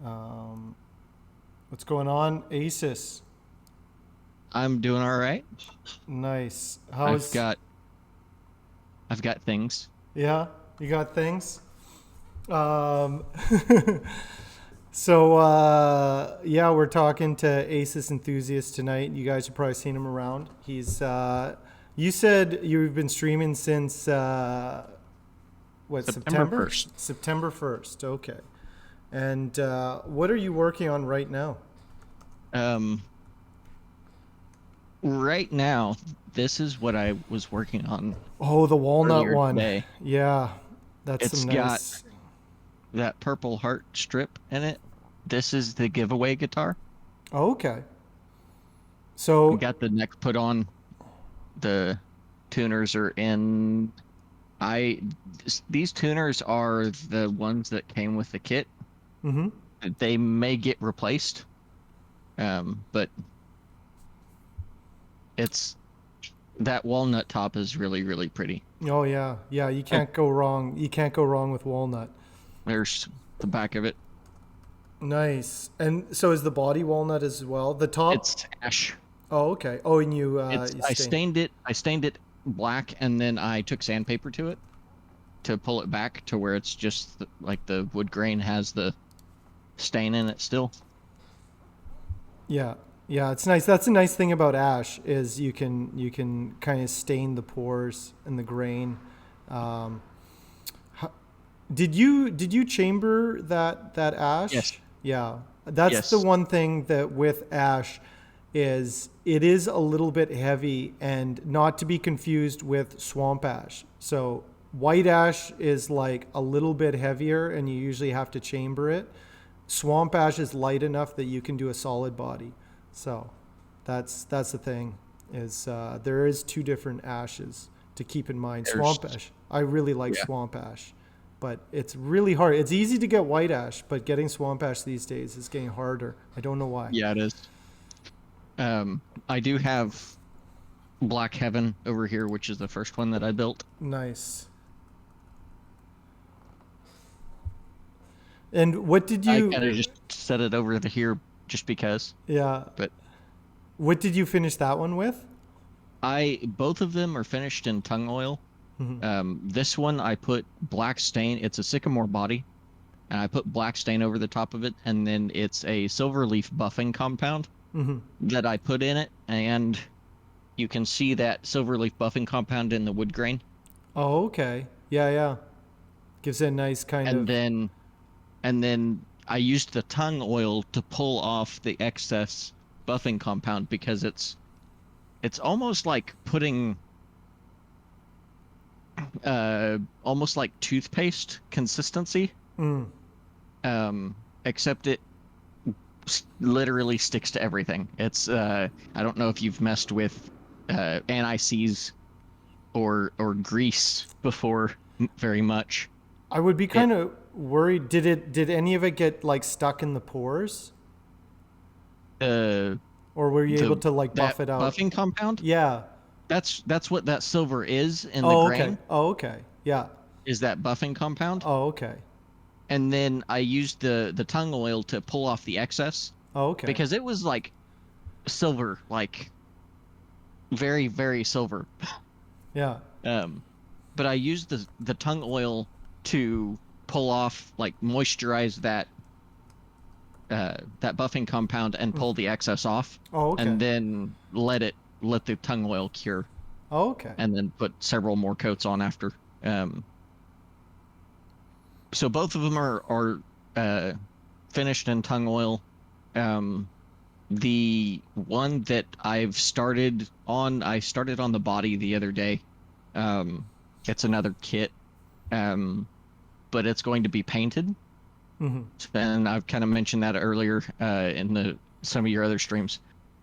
Um, what's going on, Asus? I'm doing all right. Nice. I've How's got I've got things. yeah? You got things. Um, so we're talking to Asus enthusiast tonight. You guys have probably seen him around. He's you said you've been streaming since what September September? 1st. September 1st. Okay. And what are you working on right now? Um right now, this is what I was working on Oh, the walnut earlier one. today. Yeah, that's some It's got nice. that purple heart strip in it. This is the giveaway guitar. Oh, okay. I So, got the neck put on. The tuners are in. I these tuners are the ones that came with the kit. mm-hmm. They may get replaced. But it's that walnut top is really, really pretty. Oh yeah, yeah. You can't go wrong. You can't go wrong with walnut. There's the back of it. Nice. And so is the body walnut as well. The top. It's ash. Oh, okay. Oh, and It's you I stain. stained it. I stained it black, and then I took sandpaper to it to pull it back to where it's just like the wood grain has the stain in it still. Yeah, yeah. It's nice. That's a nice thing about ash is you can kind of stain the pores and the grain. Um, did you chamber that Yes. ash? Yeah. That's the Yes. one thing that with ash is it is a little bit heavy and not to be confused with swamp ash. So white ash is like a little bit heavier and you usually have to chamber it. Swamp ash is light enough that you can do a solid body. So that's the thing is there is two different ashes to keep in mind. There's Swamp ash. I really like yeah. swamp ash, but it's really hard. It's easy to get white ash, but getting swamp ash these days is getting harder. I don't know why. Yeah, it is. I do have Black Heaven over here, which is the first one that I built. Nice. And what did I you? kind of just set it over the here just because. Yeah. But What did you finish that one with? I both of them are finished in tung oil. Mm-hmm. This one I put black stain. It's a sycamore body, and I put black stain over the top of it, and then it's a silver leaf buffing compound Mm-hmm. that I put in it, and you can see that silver leaf buffing compound in the wood grain. Oh, okay. Yeah, yeah. Gives it a nice kind And of. then and then I used the tung oil to pull off the excess buffing compound because it's almost like putting almost like toothpaste consistency. Mm. Except it literally sticks to everything. It's I don't know if you've messed with anti-seize or grease before very much. I would be It kind of worried. Did any of it get like stuck in the pores, uh or were you able the to like that buff it out? buffing compound, Yeah. that's what that silver is in the Oh, okay. grain, Oh, okay. Yeah. is that buffing compound. Oh, okay. And then I used the tung oil to pull off the excess Oh, okay. because it was like silver, like very, very silver. Yeah. Um, but I used the tung oil to pull off, like moisturize that buffing compound and Mm. pull the excess off, Oh, okay. and then let the tung oil cure, Oh, okay. and then put several more coats on after. Um, so both of them are finished in tung oil. Um, the one that I started on the body the other day. Um, it's another kit, um, but it's going to be painted. Mm-hmm. And I've kind of mentioned that earlier in the some of your other streams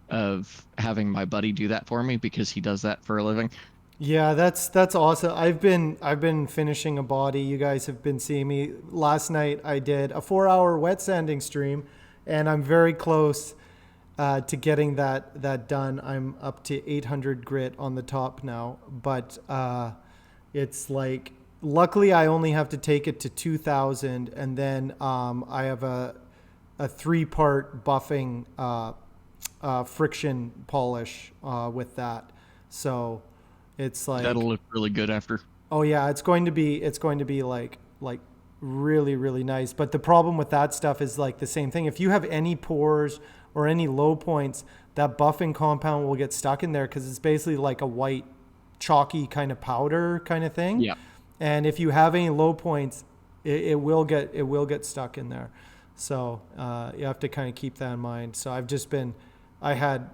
of having my buddy do that for me because he does that for a living. Yeah, that's awesome. I've been finishing a body. You guys have been seeing me. Last night I did a 4-hour wet sanding stream, and I'm very close to getting that done. I'm up to 800 grit on the top now, but it's like luckily I only have to take it to 2,000, and then I have a 3-part buffing friction polish with that. So it's like, That'll look really good after. oh yeah, it's going to be like really really nice. But the problem with that stuff is like the same thing. If you have any pores or any low points, that buffing compound will get stuck in there because it's basically like a white chalky kind of powder kind of thing. Yeah. And if you have any low points, it will get stuck in there. So you have to kind of keep that in mind. So I had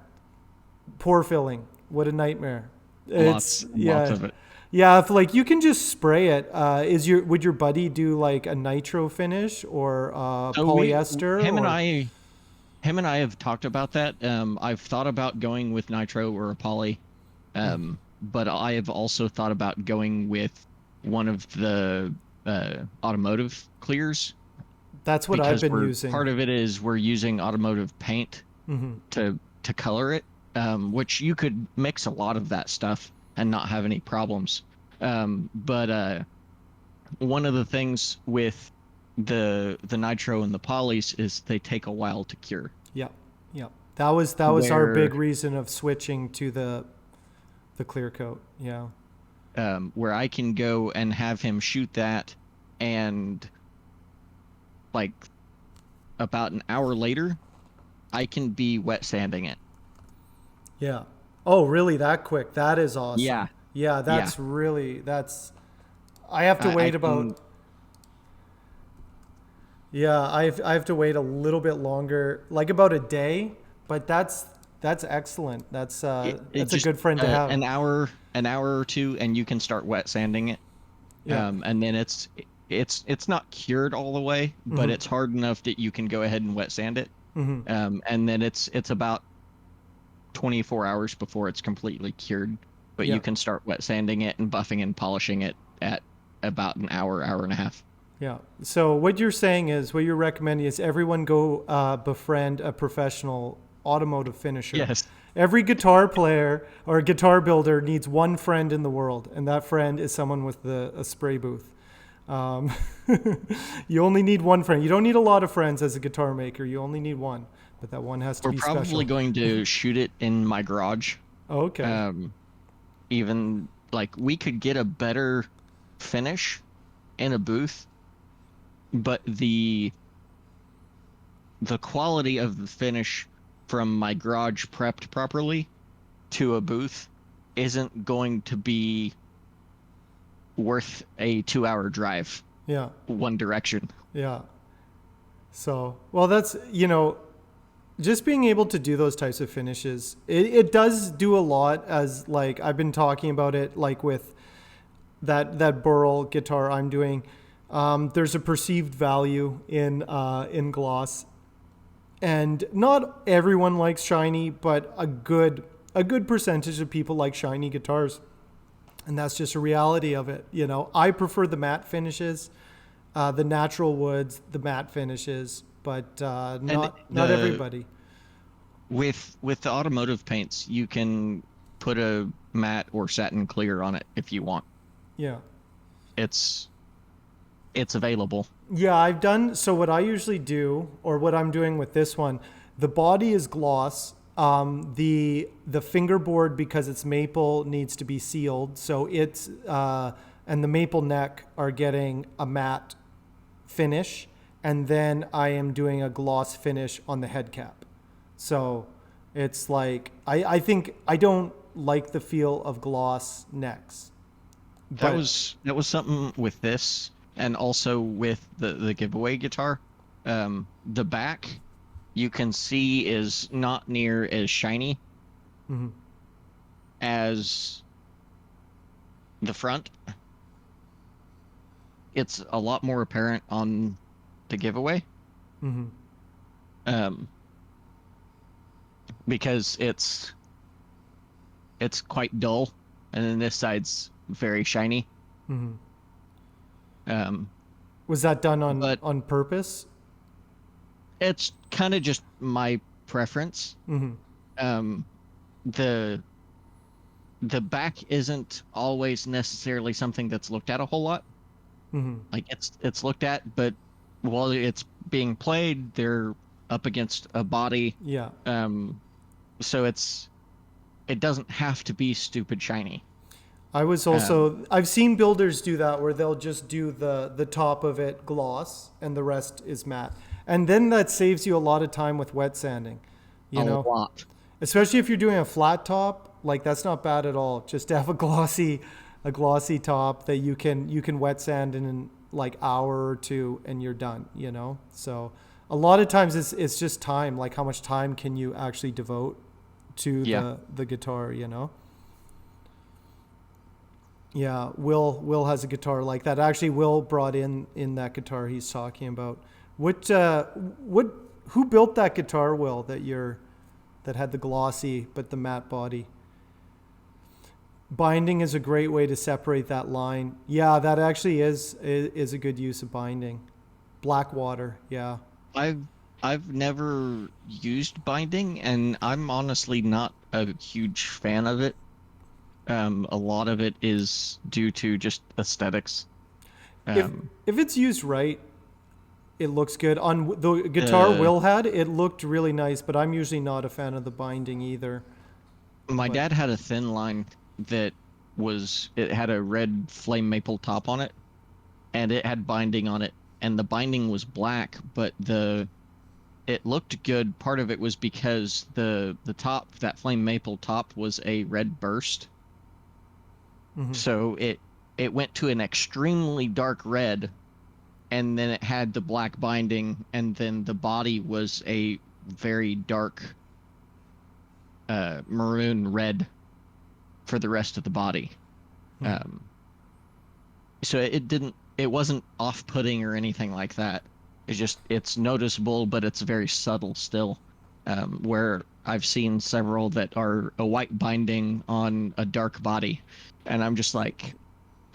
pore filling. What a nightmare. Lots, lots Yeah. of it. Yeah, if like you can just spray it. Would your buddy do like a nitro finish or So polyester him and or I have talked about that. I've thought about going with nitro or a poly, but I have also thought about going with one of the automotive clears that's what I've because been we're using. part of it is we're using automotive paint Hmm. to color it, which you could mix a lot of that stuff and not have any problems. But one of the things with the nitro and the polys is they take a while to cure. Yeah, yeah. That was our Where big reason of switching to the clear coat. Yeah, where I can go and have him shoot that, and like about an hour later, I can be wet sanding it. yeah. Oh, really? That quick? That is Yeah, awesome. Yeah, yeah. that's. I have to I wait about. can. Yeah, I have to wait a little bit longer, like about a day. But that's excellent. That's It that's a just good friend to have. an hour or two, and you can start wet sanding it. Yeah. And then it's not cured all the way, but Hmm. it's hard enough that you can go ahead and wet sand it. Hmm. And then it's about 24 hours before it's completely cured, but you Yeah. can start wet sanding it and buffing and polishing it at about an hour, hour and a half. Yeah. So what you're recommending is everyone go befriend a professional automotive finisher. Yes. Every guitar player or guitar builder needs one friend in the world, and that friend is someone with a spray booth. Um, you only need one friend. You don't need a lot of friends as a guitar maker. You only need one, but that one has to We're be probably special. going to shoot it in my garage. Okay. Um, Even like we could get a better finish in a booth, but the quality of the finish from my garage prepped properly to a booth isn't going to be worth a 2 hour drive Yeah. one direction. Yeah. So, well, that's just being able to do those types of finishes, it does do a lot as like I've been talking about it like with that Burl guitar I'm doing. There's a perceived value in gloss, and not everyone likes shiny, but a good percentage of people like shiny guitars, and that's just a reality of it. I prefer the matte finishes, the natural woods, the matte finishes, but And not the everybody. with the automotive paints, you can put a matte or satin clear on it if you want. Yeah. It's it's available. Yeah, I've done so. What I usually do, or what I'm doing with this one, the body is gloss. The fingerboard, because it's maple, needs to be sealed. So it's and the maple neck are getting a matte finish, and then I am doing a gloss finish on the head cap. So it's like I think I don't like the feel of gloss necks, but That was something with this, and also with the giveaway guitar. The back you can see is not near as shiny mhm, as the front. It's a lot more apparent on the giveaway, mhm, um, because it's quite dull, and then this side's very shiny. mhm. Um, Was that done on but on purpose? it's kind of just my preference. Hmm. Um, the the back isn't always necessarily something that's looked at a whole lot. Hmm. Like it's looked at, but while it's being played, they're up against a body. Yeah. Um, so it doesn't have to be stupid shiny. Um, I've seen builders do that where they'll just do the top of it gloss and the rest is matte. And then that saves you a lot of time with wet sanding, you a know, lot. especially if you're doing a flat top, like that's not bad at all. Just to have a glossy top that you can wet sand in like hour or two and you're done, you know? So a lot of times it's just time, like how much time can you actually devote to Yeah. the guitar, you know? Yeah, Will has a guitar like that. Actually, Will brought in that guitar he's talking about. What who built that guitar, Will, that had the glossy but the matte body? Binding is a great way to separate that line. Yeah, that actually is a good use of binding. Blackwater, yeah. I've I've never used binding, and I'm honestly not a huge fan of it. A lot of it is due to just aesthetics. If Um, if it's used right, it looks good. On the guitar uh, Will had, it looked really nice, but I'm usually not a fan of the binding either. my But dad had a thin line that it had a red flame maple top on it, and it had binding on it, and the binding was black, but the it looked good. Part of it was because the top, that flame maple top, was a red burst. mhm. So it went to an extremely dark red, and then it had the black binding, and then the body was a very dark maroon red for the rest of the body. Um, so it wasn't off-putting or anything like that. It's noticeable, but it's very subtle still. Where I've seen several that are a white binding on a dark body, and I'm just like,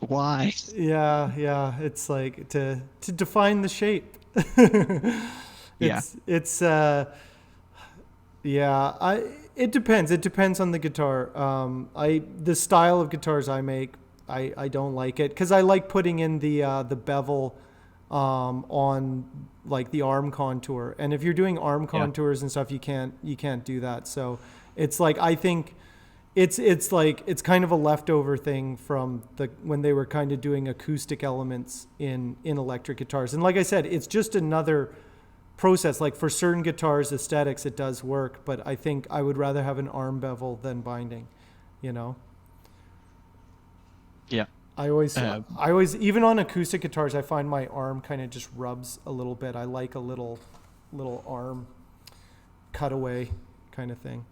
why? Yeah, yeah. It's like to define the shape. Yeah, It's yeah. I it depends. It depends on the guitar. I the style of guitars I make, I don't like it because I like putting in the bevel on like the arm contour. And if you're doing arm yeah, contours and stuff, you can't do that. So it's like I think it's like it's kind of a leftover thing from the when they were kind of doing acoustic elements in electric guitars. And like I said, it's just another process. Like for certain guitars aesthetics it does work, but I think I would rather have an arm bevel than binding, you know. yeah. I always Uh, I always even on acoustic guitars I find my arm kind of just rubs a little bit. I like a little arm cutaway kind of thing.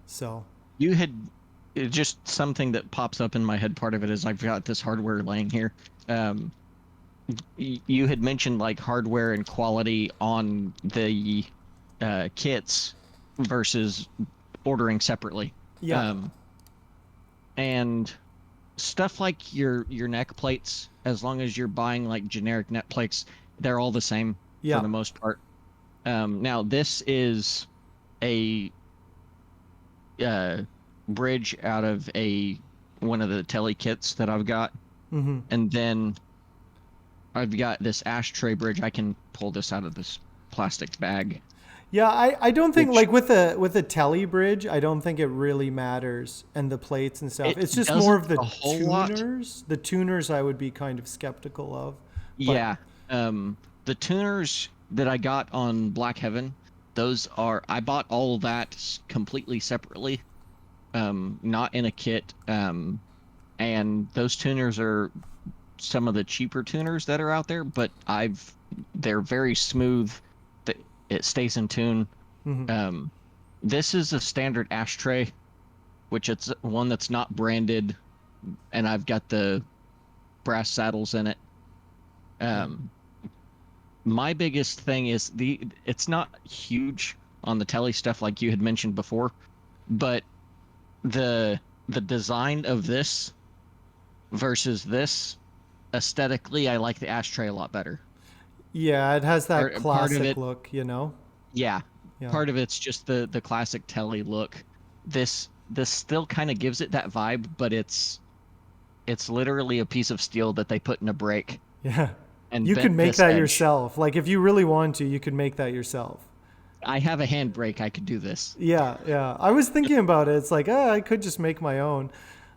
So, you had just something that pops up in my head. Part of it is I've got this hardware laying here. Um, you had mentioned like hardware and quality on the kits versus ordering separately. yeah. Um, and stuff like your neck plates, as long as you're buying like generic neck plates, they're all the same for Yeah. the most part. Now this is a uh, bridge out of a one of the telly kits that I've got, Mhm. and then I've got this ashtray bridge. I can pull this out of this plastic bag, Yeah, I don't think which like with a telly bridge, I don't think it really matters and the plates and stuff. it It's just more doesn't of the a whole lot. tuners. The tuners I would be kind of skeptical of. But Yeah. The tuners that I got on Black Heaven, those are I bought all that completely separately, not in a kit. And those tuners are some of the cheaper tuners that are out there, but they're very smooth. It stays in tune. mhm. Um, this is a standard ashtray, which it's one that's not branded, and I've got the brass saddles in it. Yeah. Um, my biggest thing is it's not huge on the telly stuff like you had mentioned before, but the the design of this versus this, aesthetically, I like the ashtray a lot better. Yeah, it has that Part of classic it, look, you know. yeah, Yeah. part of it's just the classic telly look. This still kind of gives it that vibe, but it's literally a piece of steel that they put in a break, Yeah. and You could bent make this that edge. yourself. Like if you really want to, you could make that yourself. I have a handbrake. I could do this. Yeah, yeah. I was thinking about it. It's like, I could just make my own.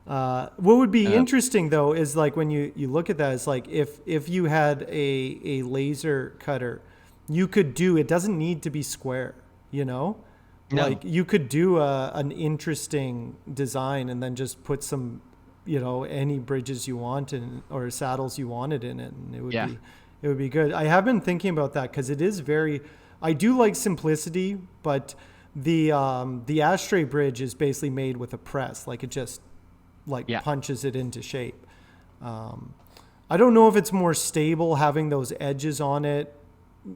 What would be Uh, interesting though is like when you look at that, it's like if you had a laser cutter, you could do. It doesn't need to be square. You know, no, like you could do an interesting design and then just put some, any bridges you want in or saddles you wanted in it, and yeah, it would be good. I have been thinking about that because it is very. I do like simplicity, but the ashtray bridge is basically made with a press, like it just like yeah. punches it into shape. I don't know if it's more stable having those edges on it,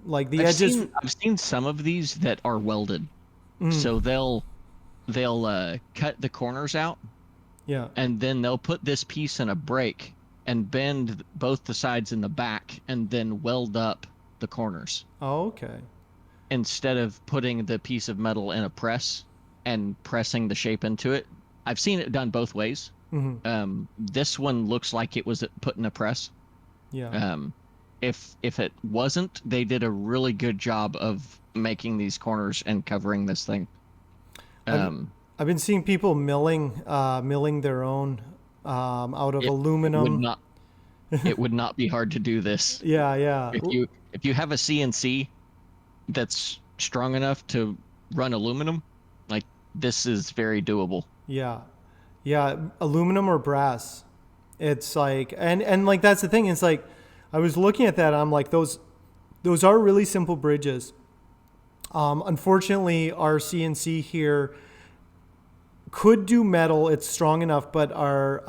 like the edges. I've seen some of these that are welded, so they'll cut the corners out, Yeah. and then they'll put this piece in a brake and bend both the sides and the back, and then weld up the corners Oh, okay. instead of putting the piece of metal in a press and pressing the shape into it. I've seen it done both ways. This one looks like it was put in a press. Yeah. If it wasn't, they did a really good job of making these corners and covering this thing. I've, I've been seeing people milling their own out of It would aluminum. not it would not be hard to do this. Yeah, yeah. If you have a CNC that's strong enough to run aluminum, like this is very doable. Yeah. Yeah, aluminum or brass. It's like and like that's the thing. It's like I was looking at that. I'm like those are really simple bridges. Unfortunately, our CNC here could do metal. It's strong enough, but our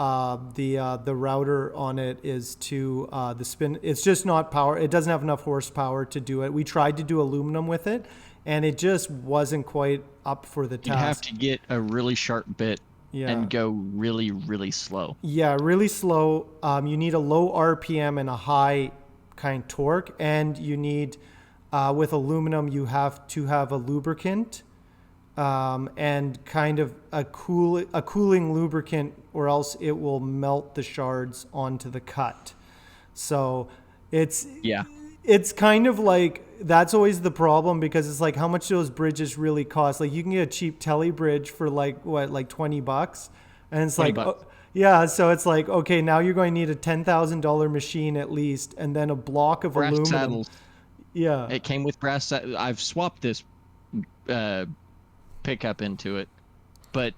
the router on it is too the spin. It's just not power. It doesn't have enough horsepower to do it. We tried to do aluminum with it, and it just wasn't quite up for the You'd have task. to get a really sharp bit Yeah. and go really, really slow. Yeah, really slow. You need a low RPM and a high kind torque, and you need with aluminum you have to have a lubricant and kind of a cooling lubricant, or else it will melt the shards onto the cut. So it's Yeah. it's kind of like that's always the problem because it's like how much do those bridges really cost? Like you can get a cheap telly bridge for like what, like $20, and it's 20 like bucks. yeah, so it's like okay, now you're going to need a $10,000 machine at least, and then a block of Brass aluminum. saddles. Yeah, It came with I've swapped this uh, pickup into it, but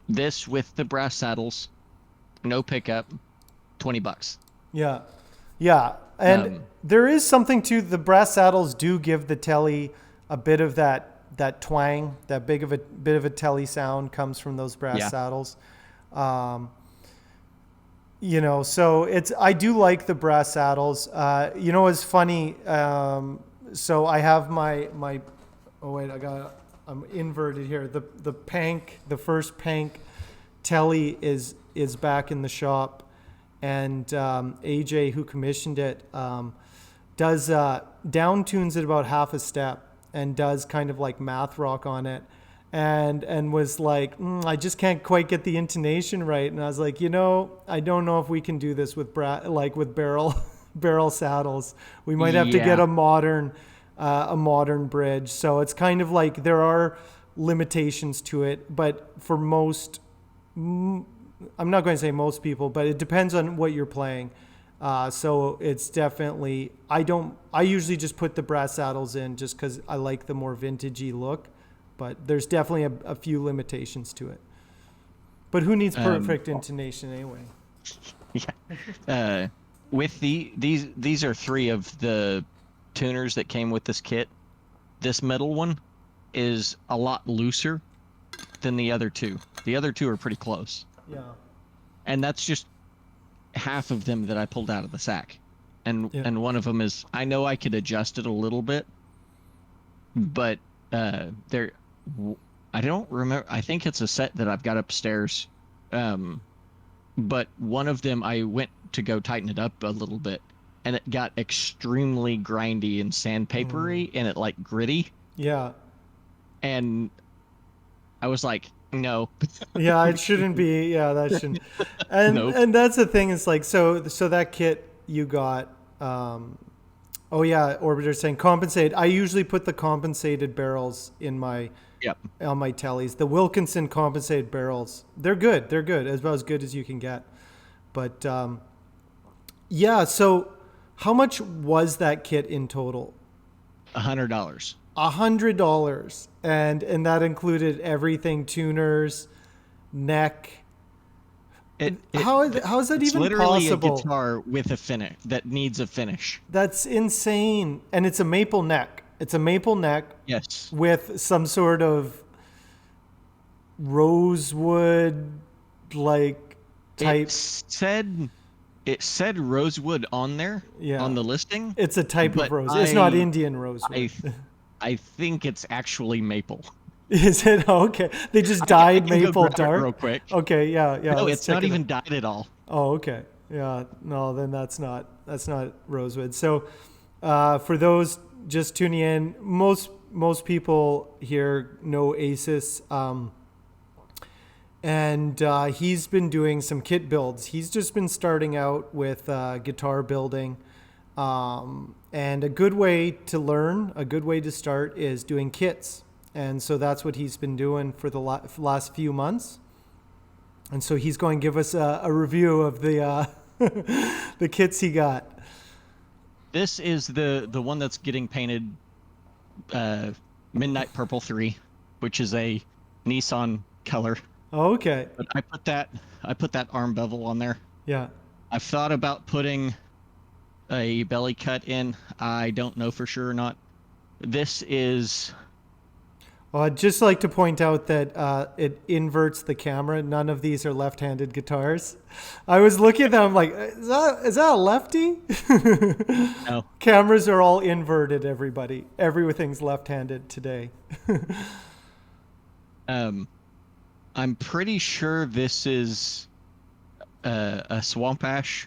this with the brass saddles, no pickup, $20. yeah, yeah, and Um, there is something to the brass saddles do give the telly a bit of that twang, that bit of a telly sound comes from those brass Yeah. saddles. So I do like the brass saddles. It's funny. So I have my oh wait, I'm inverted here. The first Pank telly is back in the shop, and AJ, who commissioned it, does down tunes at about half a step and does kind of like math rock on it, and was like, I just can't quite get the intonation right. And I was like, I don't know if we can do this with with barrel barrel saddles. We might have to get Yeah. a modern bridge. So it's kind of like there are limitations to it, but for most, I'm not going to say most people, but it depends on what you're playing. So it's definitely, I usually just put the brass saddles in just because I like the more vintagey look, but there's definitely a few limitations to it. But who needs perfect intonation anyway? Yeah. With these are three of the tuners that came with this kit. This metal one is a lot looser than the other two. The other two are pretty close. Yeah. And that's just half of them that I pulled out of the sack. And Yeah. and one of them is, I know I could adjust it a little bit, but there I don't remember. I think it's a set that I've got upstairs. But one of them I went to go tighten it up a little bit, and it got extremely grindy and sandpapery and it like gritty, Yeah. and I was like, no. Yeah, it shouldn't be. Yeah, that shouldn't. And Nope. and that's the thing. Is like so that kit you got. Oh yeah, Orbiter saying compensate. I usually put the compensated barrels in Yep. on my tellies. The Wilkinson compensated barrels. They're good. They're good. About as good as you can get. But yeah, so how much was that kit in total? $100. $100, and that included everything: tuners, neck. How is that It's even literally a possible? guitar with a finish that needs a finish. That's insane. And it's a maple neck. It's a maple neck Yes. with some sort of rosewood like type. It said rosewood on there Yeah. on the listing, It's a type of but rose. It's not Indian rosewood. I I think it's actually maple. Is it? Oh, okay. They just I dyed can go maple grab it dark. real quick. Okay, yeah. No, Let's it's check not it out. even dyed at all. Oh, okay. Yeah. No, then that's not rosewood. So, for those just tuning in, most people here know Asus, and he's been doing some kit builds. He's just been starting out with guitar building, and a good way to learn, a good way to start, is doing kits. And so that's what he's been doing for the last few months. And so he's going to give us a review of the the kits he got. This is the one that's getting painted Midnight Purple 3, which is a Nissan color. Oh, okay. But I put that arm bevel on there. Yeah. I've thought about putting a belly cut in. I don't know for sure or not. This is Well, I'd just like to point out that it inverts the camera. None of these are left-handed guitars. I was looking at them, I'm like, is that a lefty? no. Cameras are all inverted, everybody. Everything's left-handed today. I'm pretty sure this is a swamp ash.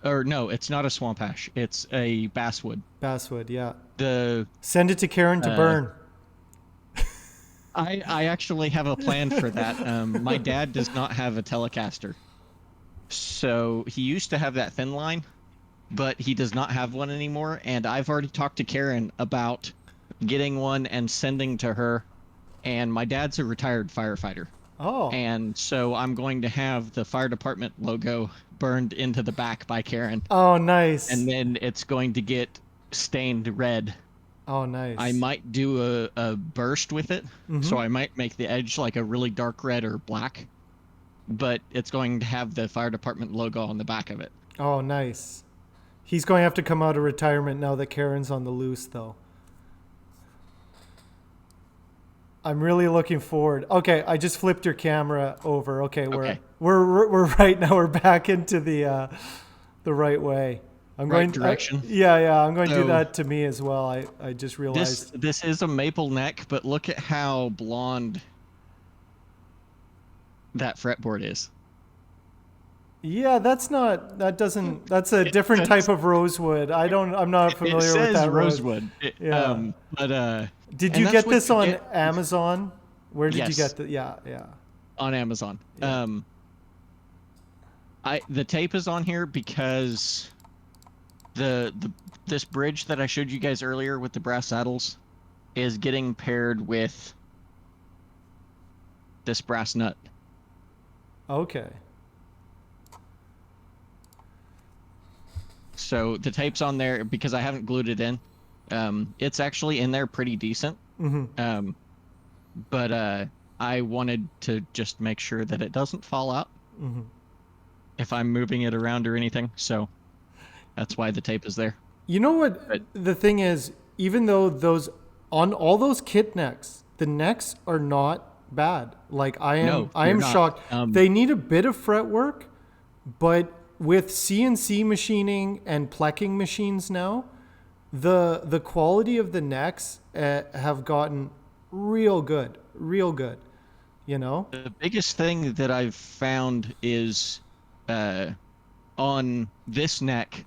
Or no, it's not a swamp ash. It's a basswood. Basswood, yeah. The Send it to Karen to burn. I actually have a plan for that. My dad does not have a Telecaster. So he used to have that thin line, but he does not have one anymore. And I've already talked to Karen about getting one and sending to her. And my dad's a retired firefighter. Oh. And so I'm going to have the fire department logo burned into the back by Karen. Oh, nice. And then it's going to get stained red. Oh, nice. I might do a burst with it. Mm-hmm. So I might make the edge like a really dark red or black. But it's going to have the fire department logo on the back of it. Oh, nice. He's going to have to come out of retirement now that Karen's on the loose, though. I'm really looking forward. Okay, I just flipped your camera over. Okay, we're right now. We're back into the right way. I'm right going direction. Yeah. I'm going to do that to me as well. I just realized this is a maple neck, but look at how blonde that fretboard is. Yeah, that's a different type of rosewood. I'm not familiar with that rosewood. Did you get this on Amazon? Where did you Yes. get the? Yeah. On Amazon. Yeah. The tape is on here because this bridge that I showed you guys earlier with the brass saddles is getting paired with this brass nut. Okay. So the tape's on there because I haven't glued it in. It's actually in there pretty decent. Mm-hmm. But I wanted to just make sure that it doesn't fall out if I'm moving it around or anything. So that's why the tape is there. You know what the thing is, even though on all those kit necks, the necks are not bad. Like I am shocked. They need a bit of fretwork, but with CNC machining and plecking machines now, the quality of the necks have gotten real good, you know? The biggest thing that I've found is on this neck,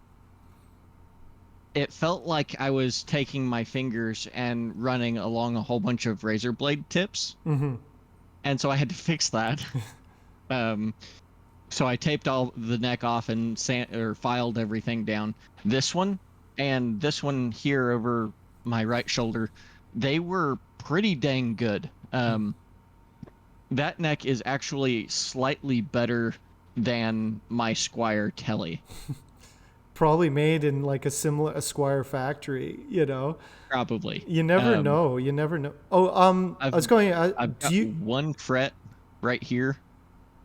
it felt like I was taking my fingers and running along a whole bunch of razor blade tips. Mm-hmm. And so I had to fix that. So I taped all the neck off and filed everything down. This one and this one here over my right shoulder, they were pretty dang good. That neck is actually slightly better than my Squire Telly. Probably made in like a Squire factory, you know. Probably. You never know. You never know. Oh, I I've was going. I've Do got you? one fret right here,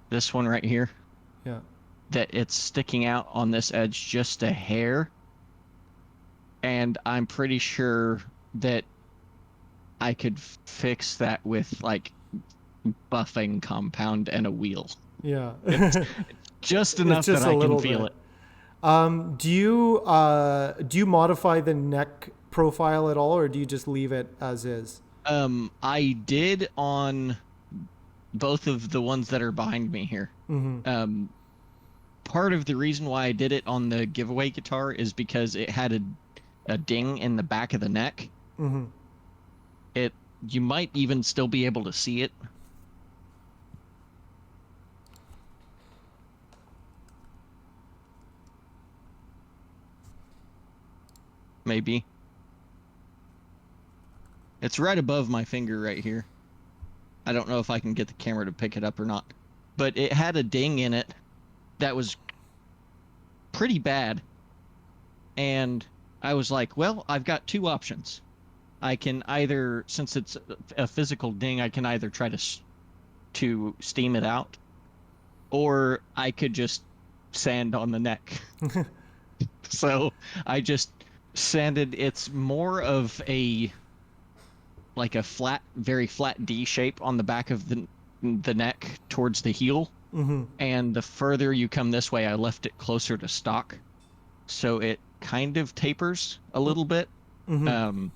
this one right here, Yeah. that it's sticking out on this edge just a hair, and I'm pretty sure that I could fix that with like buffing compound and a wheel. Yeah. It's just It's enough that just a I can little feel bit. it. Do you modify the neck profile at all, or do you just leave it as is? I did on both of the ones that are behind me here. Mm-hmm. Um, Part of the reason why I did it on the giveaway guitar is because it had a ding in the back of the neck. Mm-hmm. It You might even still be able to see it. Maybe. It's right above my finger right here. I don't know if I can get the camera to pick it up or not. But it had a ding in it that was pretty bad. And I was like, well, I've got two options. I can either, since it's a physical ding, I can either try to steam it out, or I could just sand on the neck. So I just sanded. It's more of a like a flat, very flat D shape on the back of the neck towards the heel. Mm-hmm. And the further you come this way, I left it closer to stock, so it kind of tapers a little bit, Mm-hmm.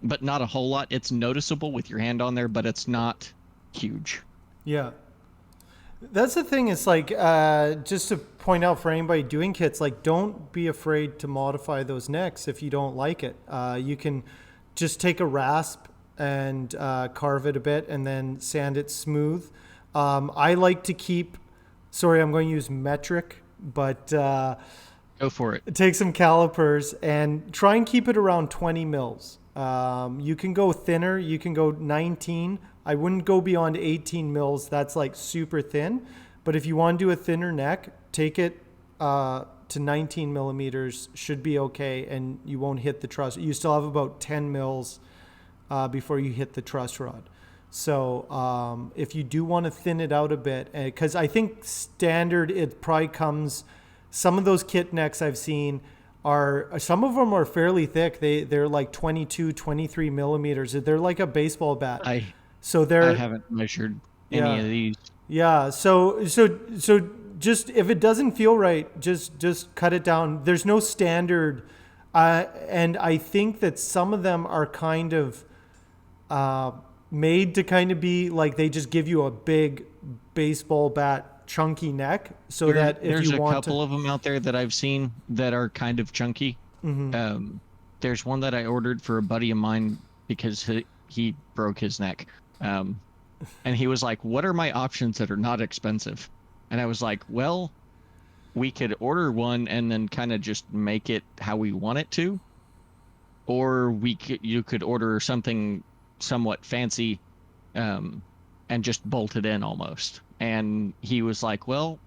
but not a whole lot. It's noticeable with your hand on there, but it's not huge. Yeah. That's the thing. It's like just to point out for anybody doing kits, like don't be afraid to modify those necks if you don't like it. You can just take a rasp and carve it a bit and then sand it smooth. I like to keep. Sorry, I'm going to use metric, but Go for it. take some calipers and try and keep it around 20 mils. You can go thinner. You can go 19. I wouldn't go beyond 18 mils. That's like super thin. But if you want to do a thinner neck, take it to 19 millimeters. Should be okay, and you won't hit the truss. You still have about 10 mils before you hit the truss rod. So if you do want to thin it out a bit, because I think standard it probably comes. Some of those kit necks I've seen are, some of them are fairly thick. They're like 22, 23 millimeters. They're like a baseball bat. So I they're, haven't measured any yeah, of these. yeah. So just if it doesn't feel right, just cut it down. There's no standard, and I think that some of them are kind of made to kind of be like they just give you a big baseball bat chunky neck so that if There's you a want to. couple of them out there that I've seen that are kind of chunky. There's one that I ordered for a buddy of mine because he broke his neck. And he was like, "What are my options that are not expensive?" And I was like, "Well, we could order one and then kind of just make it how we want it to, or you could order something somewhat fancy, and just bolt it in almost." And he was like, "Well,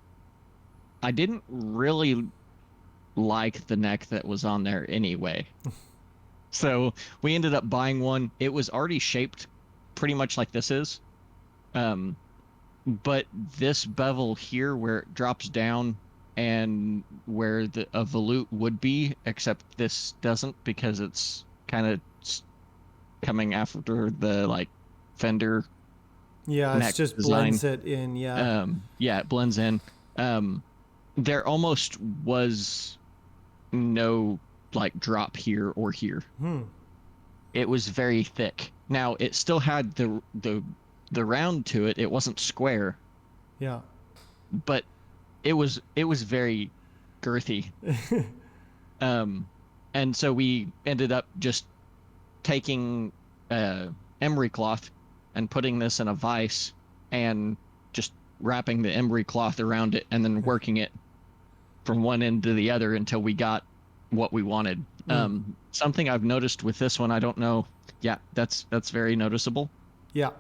I didn't really like the neck that was on there anyway." So we ended up buying one. It was already shaped pretty much like this is. But this bevel here where it drops down and where a volute would be, except this doesn't because it's kind of coming after the like fender Yeah, it neck just design. blends it in. Yeah. Yeah, it blends in. There almost was no like drop here or here. It was very thick. Now it still had the round to it. It wasn't square, Yeah. but it was very girthy. And so we ended up just taking emery cloth and putting this in a vise and just wrapping the emery cloth around it and then working it from one end to the other until we got what we wanted. Something I've noticed with this one, I don't know. Yeah, that's very noticeable. Yeah.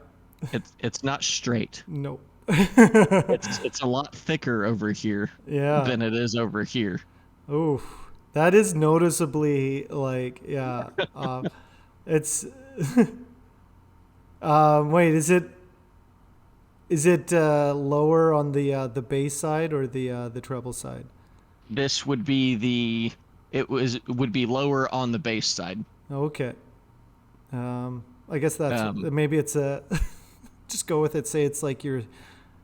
It's not straight. No. It's a lot thicker over here Yeah. than it is over here. Oof. That is noticeably like, yeah. It's wait, is it lower on the bass side or the treble side? This would be would be lower on the bass side. Okay. I guess that's maybe it's a just go with it. Say it's like your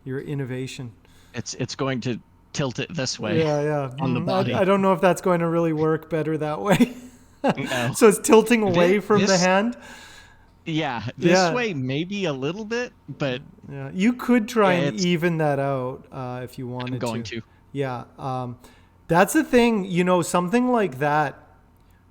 innovation. It's going to tilt it this way. Yeah. On the body. I don't know if that's going to really work better that way. No. So it's tilting away from the hand. Yeah, this way maybe a little bit, but yeah, you could try and even that out if you wanted to. I'm going to. Yeah, that's the thing. You know, something like that,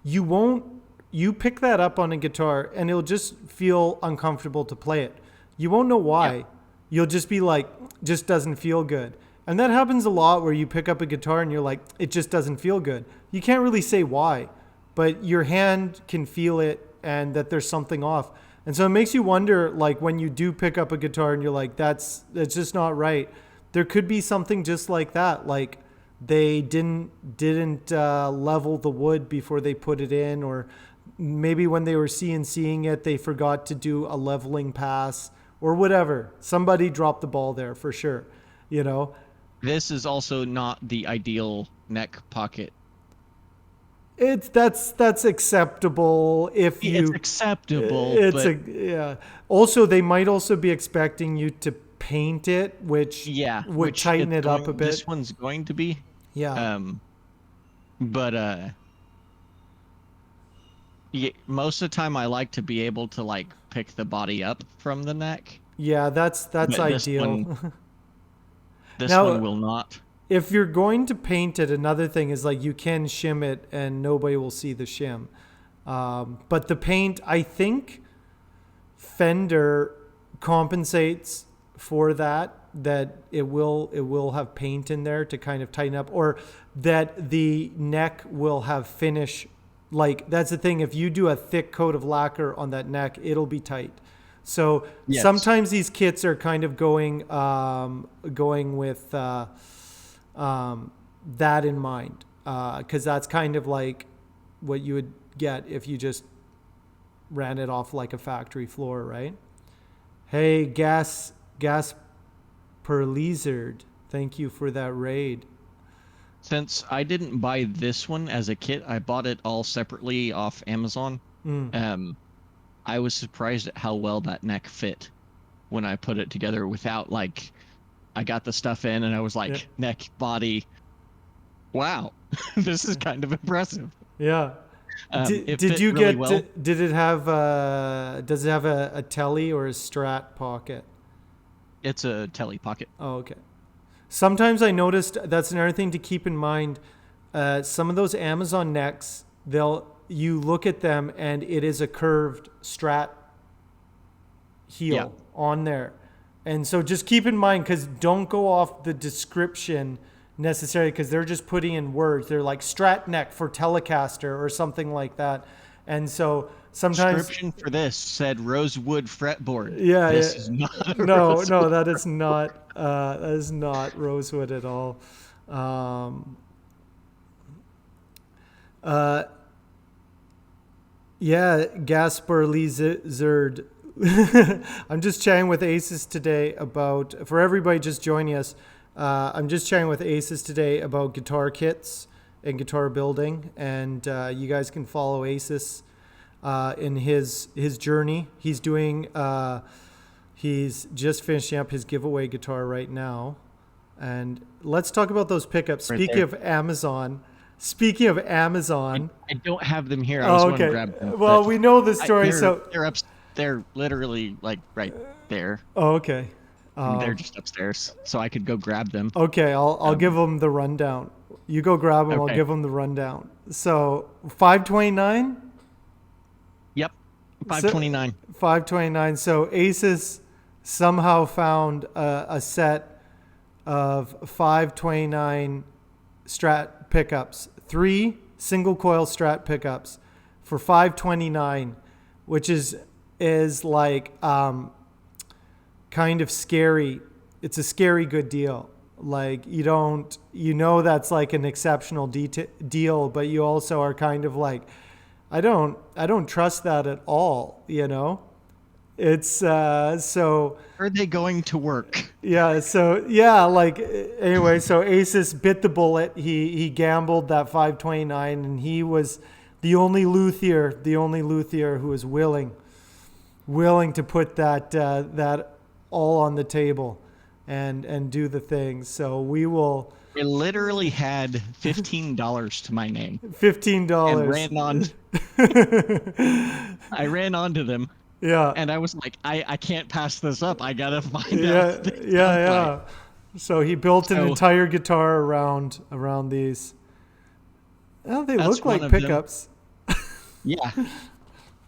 you pick that up on a guitar and it'll just feel uncomfortable to play it. You won't know why. Yep. You'll just be like, just doesn't feel good. And that happens a lot where you pick up a guitar and you're like, it just doesn't feel good. You can't really say why, but your hand can feel it and that there's something off. And so it makes you wonder, like when you do pick up a guitar and you're like, that's just not right. There could be something just like that. Like they didn't level the wood before they put it in, or maybe when they were CNCing it, they forgot to do a leveling pass or whatever. Somebody dropped the ball there for sure, you know? This is also not the ideal neck pocket. That's acceptable if you. It's acceptable. Yeah. Also, they might also be expecting you to paint it, which would tighten it up a bit. This one's going to be. Yeah. But most of the time I like to be able to like pick the body up from the neck. Yeah, that's ideal. This one will not. If you're going to paint it, another thing is like you can shim it and nobody will see the shim. But the paint, I think Fender compensates for that it will have paint in there to kind of tighten up, or that the neck will have finish. Like that's the thing. If you do a thick coat of lacquer on that neck, it'll be tight. So sometimes these kits are kind of going with that in mind, because that's kind of like what you would get if you just ran it off like a factory floor, right? Hey, gas per lizard, thank you for that raid. Since I didn't buy this one as a kit, I bought it all separately off Amazon. I was surprised at how well that neck fit when I put it together without like, I got the stuff in and I was like, neck, body. Wow, this is kind of impressive. Yeah. Did you really did it have, does it have a telly or a Strat pocket? It's a telly pocket. Oh, okay. Sometimes I noticed that's another thing to keep in mind. Some of those Amazon necks, you look at them and it is a curved Strat heel on there. And so just keep in mind, because don't go off the description necessarily, because they're just putting in words. They're like Strat neck for Telecaster or something like that. And so sometimes description for this said rosewood fretboard. Yeah, this is not no, that is not rosewood at all. Gaspar Lizard. I'm just chatting with Asus today about, for everybody just joining us, I'm just chatting with Asus today about guitar kits and guitar building, and you guys can follow Asus in his journey. He's doing, he's just finishing up his giveaway guitar right now. And let's talk about those pickups. Speaking of Amazon, I don't have them here. I was going to grab them. Well, we know the story. They're literally like right there. Oh, okay. They're just upstairs, so I could go grab them. Okay, I'll give them the rundown. You go grab them. Okay. I'll give them the rundown. So 529. Yep, 529. 529. So Asus somehow found a set of 529 Strat pickups, 3 single coil Strat pickups for 529, which is like kind of scary. It's a scary good deal. Like that's like an exceptional deal, but you also are kind of like, I don't trust that at all. It's so. Are they going to work? Yeah. So yeah. Like anyway, so Asus bit the bullet. He gambled that 529, and he was the only luthier who was willing to put that all on the table and do the things. So we will. I literally had $15 to my name. $15. I ran onto them. Yeah. And I was like, I can't pass this up. I gotta find out. Yeah. So he built an entire guitar around these. Oh, they look like pickups. Yeah.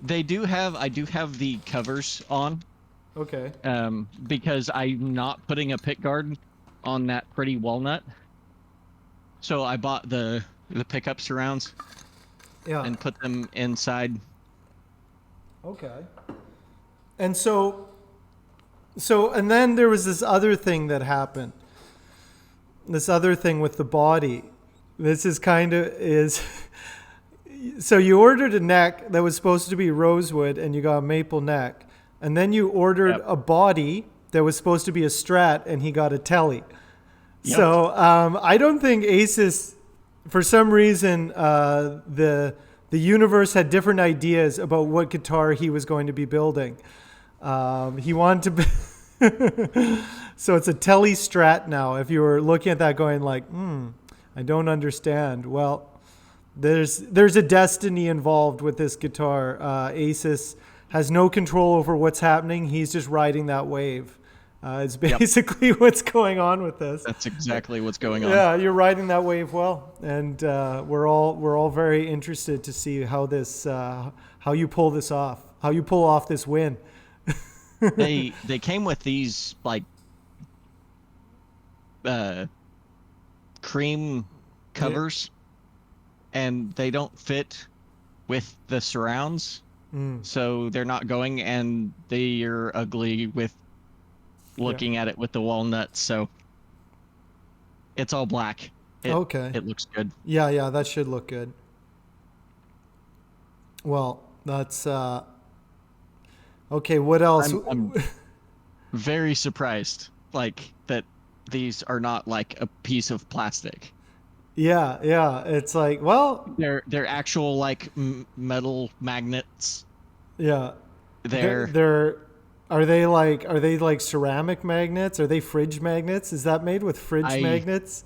I do have the covers on. Okay. Because I'm not putting a pick guard on that pretty walnut. So I bought the pickup surrounds. Yeah. And put them inside. Okay. And so and then there was this other thing that happened. This other thing with the body. This is so you ordered a neck that was supposed to be rosewood and you got a maple neck. And then you ordered a body that was supposed to be a Strat and he got a Telly. Yep. So I don't think Asus, for some reason, the universe had different ideas about what guitar he was going to be building. He wanted to so it's a Telly Strat now. If you were looking at that going like, I don't understand. Well, there's a destiny involved with this guitar. Asus has no control over what's happening. He's just riding that wave. It's basically what's going on with this. That's exactly what's going on. Yeah, you're riding that wave well, and we're all very interested to see how you pull this off, how you pull off this win. They came with these like cream covers, and they don't fit with the surrounds. So they're not going, and they're ugly with looking at it with the walnuts. So it's all black. It looks good. Yeah, that should look good. Well, that's okay. What else? I'm very surprised, like that these are not like a piece of plastic. Yeah. It's like, well, they're actual like metal magnets. Yeah. Are they like ceramic magnets? Are they fridge magnets? Is that made with fridge magnets?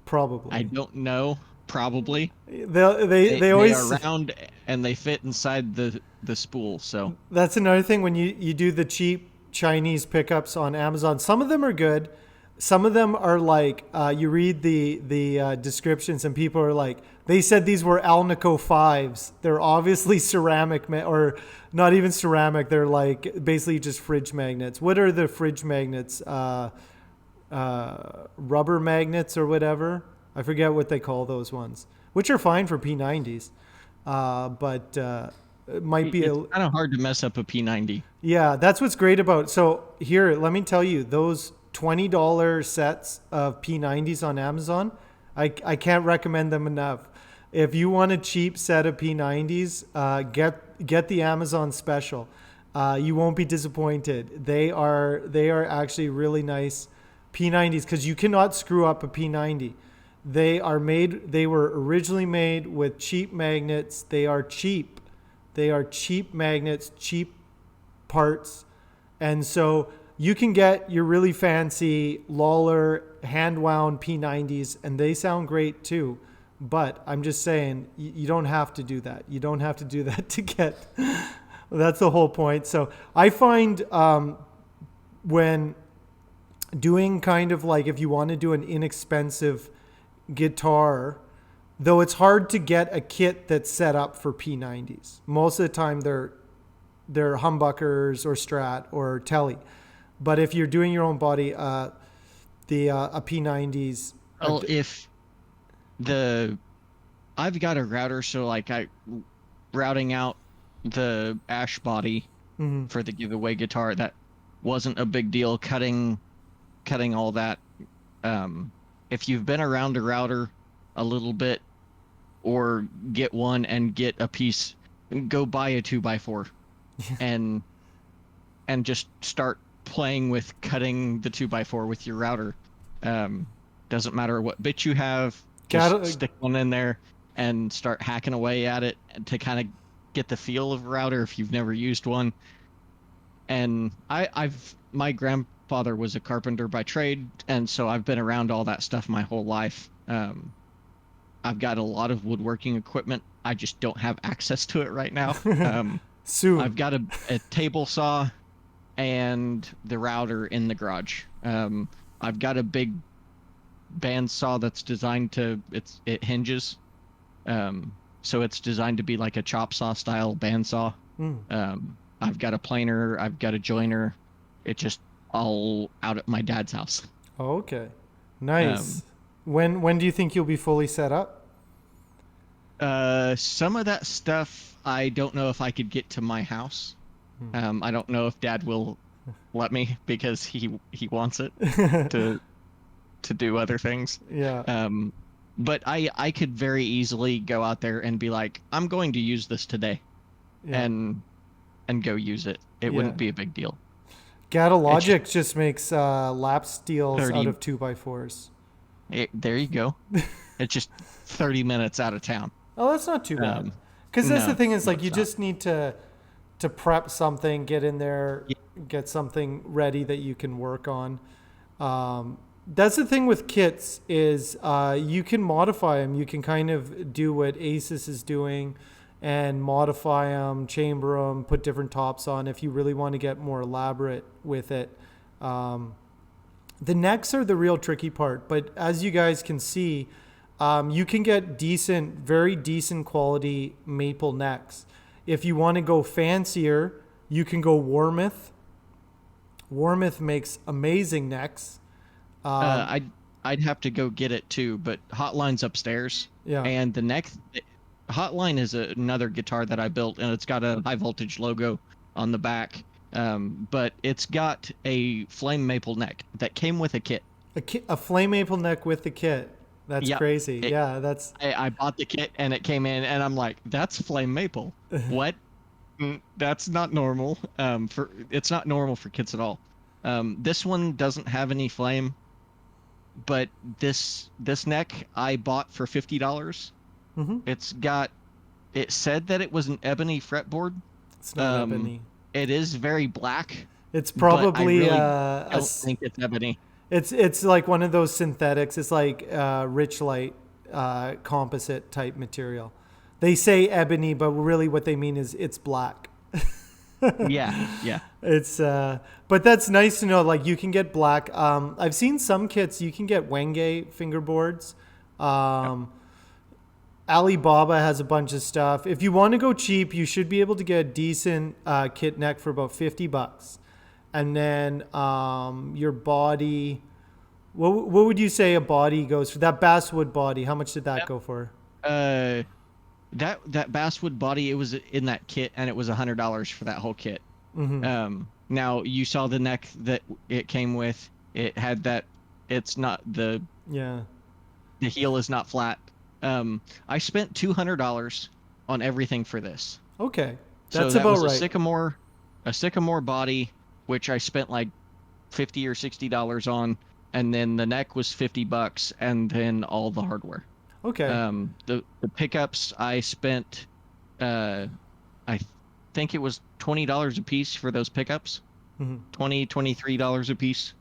Probably. I don't know. Probably. They always are round and they fit inside the spool. So that's another thing when you do the cheap Chinese pickups on Amazon. Some of them are good. Some of them are like you read the descriptions and people are like, they said these were Alnico 5s. They're obviously ceramic or not even ceramic. They're like basically just fridge magnets. What are the fridge magnets? Rubber magnets or whatever. I forget what they call those ones, which are fine for P90s. But it might be kind of hard to mess up a P90. Yeah, that's what's great about. So here, let me tell you, those $20 sets of P90s on Amazon, I can't recommend them enough. If you want a cheap set of P90s, get the Amazon special. You won't be disappointed. They are actually really nice P90s because you cannot screw up a P90. They were originally made with cheap magnets. They are cheap. They are cheap magnets, cheap parts. And so you can get your really fancy Lawler hand-wound P90s, and they sound great too. But I'm just saying, you don't have to do that. You don't have to do that to get... That's the whole point. So I find when doing kind of like, if you want to do an inexpensive guitar, though it's hard to get a kit that's set up for P90s. Most of the time they're humbuckers or Strat or Telly. But if you're doing your own body, the a P90s. Well, if the I've got a router, so like I routing out the ash body Mhm. for the giveaway guitar, that wasn't a big deal. Cutting all that. If you've been around a router a little bit, or get one and get a piece, go buy a 2x4 and just start playing with cutting the 2x4 with your router. Doesn't matter what bit you have, just stick one in there and start hacking away at it to kind of get the feel of a router if you've never used one. And my grandfather was a carpenter by trade, and so I've been around all that stuff my whole life. I've got a lot of woodworking equipment. I just don't have access to it right now. Soon. I've got a table saw and the router in the garage. I've got a big bandsaw that's designed to it hinges, so it's designed to be like a chop saw style bandsaw. I've got a planer, I've got a joiner. It just all out at my dad's house. Oh, okay, nice. When do you think you'll be fully set up? Some of that stuff I don't know if I could get to my house. I don't know if Dad will let me, because he wants it to do other things. Yeah. But I could very easily go out there and be like, I'm going to use this today, Yeah. and go use it. It wouldn't be a big deal. Logic just makes lap steels 30 out of 2x4s. There you go. It's just 30 minutes out of town. Oh, that's not too bad. Because that's the thing is, like, no, you it's just need to prep something, get in there, get something ready that you can work on. That's the thing with kits is you can modify them. You can kind of do what Asus is doing and modify them, chamber them, put different tops on if you really want to get more elaborate with it. The necks are the real tricky part, but as you guys can see, you can get very decent quality maple necks. If you want to go fancier, you can go Warmouth. Warmouth makes amazing necks. I'd have to go get it too, but Hotline's upstairs. Yeah. And the next Hotline is another guitar that I built, and it's got a high voltage logo on the back. But it's got a flame maple neck that came with a kit. A flame maple neck with the kit. That's crazy. That's. I bought the kit and it came in, and I'm like, that's flame maple. What? That's not normal. It's not normal for kits at all. This one doesn't have any flame, but this neck I bought for $50. Mm-hmm. It said that it was an ebony fretboard. It's not ebony. It is very black. It's probably I don't think it's ebony. It's like one of those synthetics. It's like Richlight composite type material. They say ebony, but really what they mean is it's black. Yeah. It's but that's nice to know. Like, you can get black. I've seen some kits you can get Wenge fingerboards. Alibaba has a bunch of stuff. If you want to go cheap, you should be able to get a decent kit neck for about $50. And then your body, what would you say a body goes for? That basswood body, how much did that go for? That basswood body, it was in that kit, and it was $100 for that whole kit. Mm-hmm. Now you saw the neck that it came with. It had that. It's not the heel is not flat. I spent $200 on everything for this. Okay, that's so that was right. A sycamore body, which I spent like $50 or $60 on, and then the neck was $50, and then all the hardware. Okay. The pickups I spent, I think it was $20 a piece for those pickups. Mm-hmm. $23 a piece.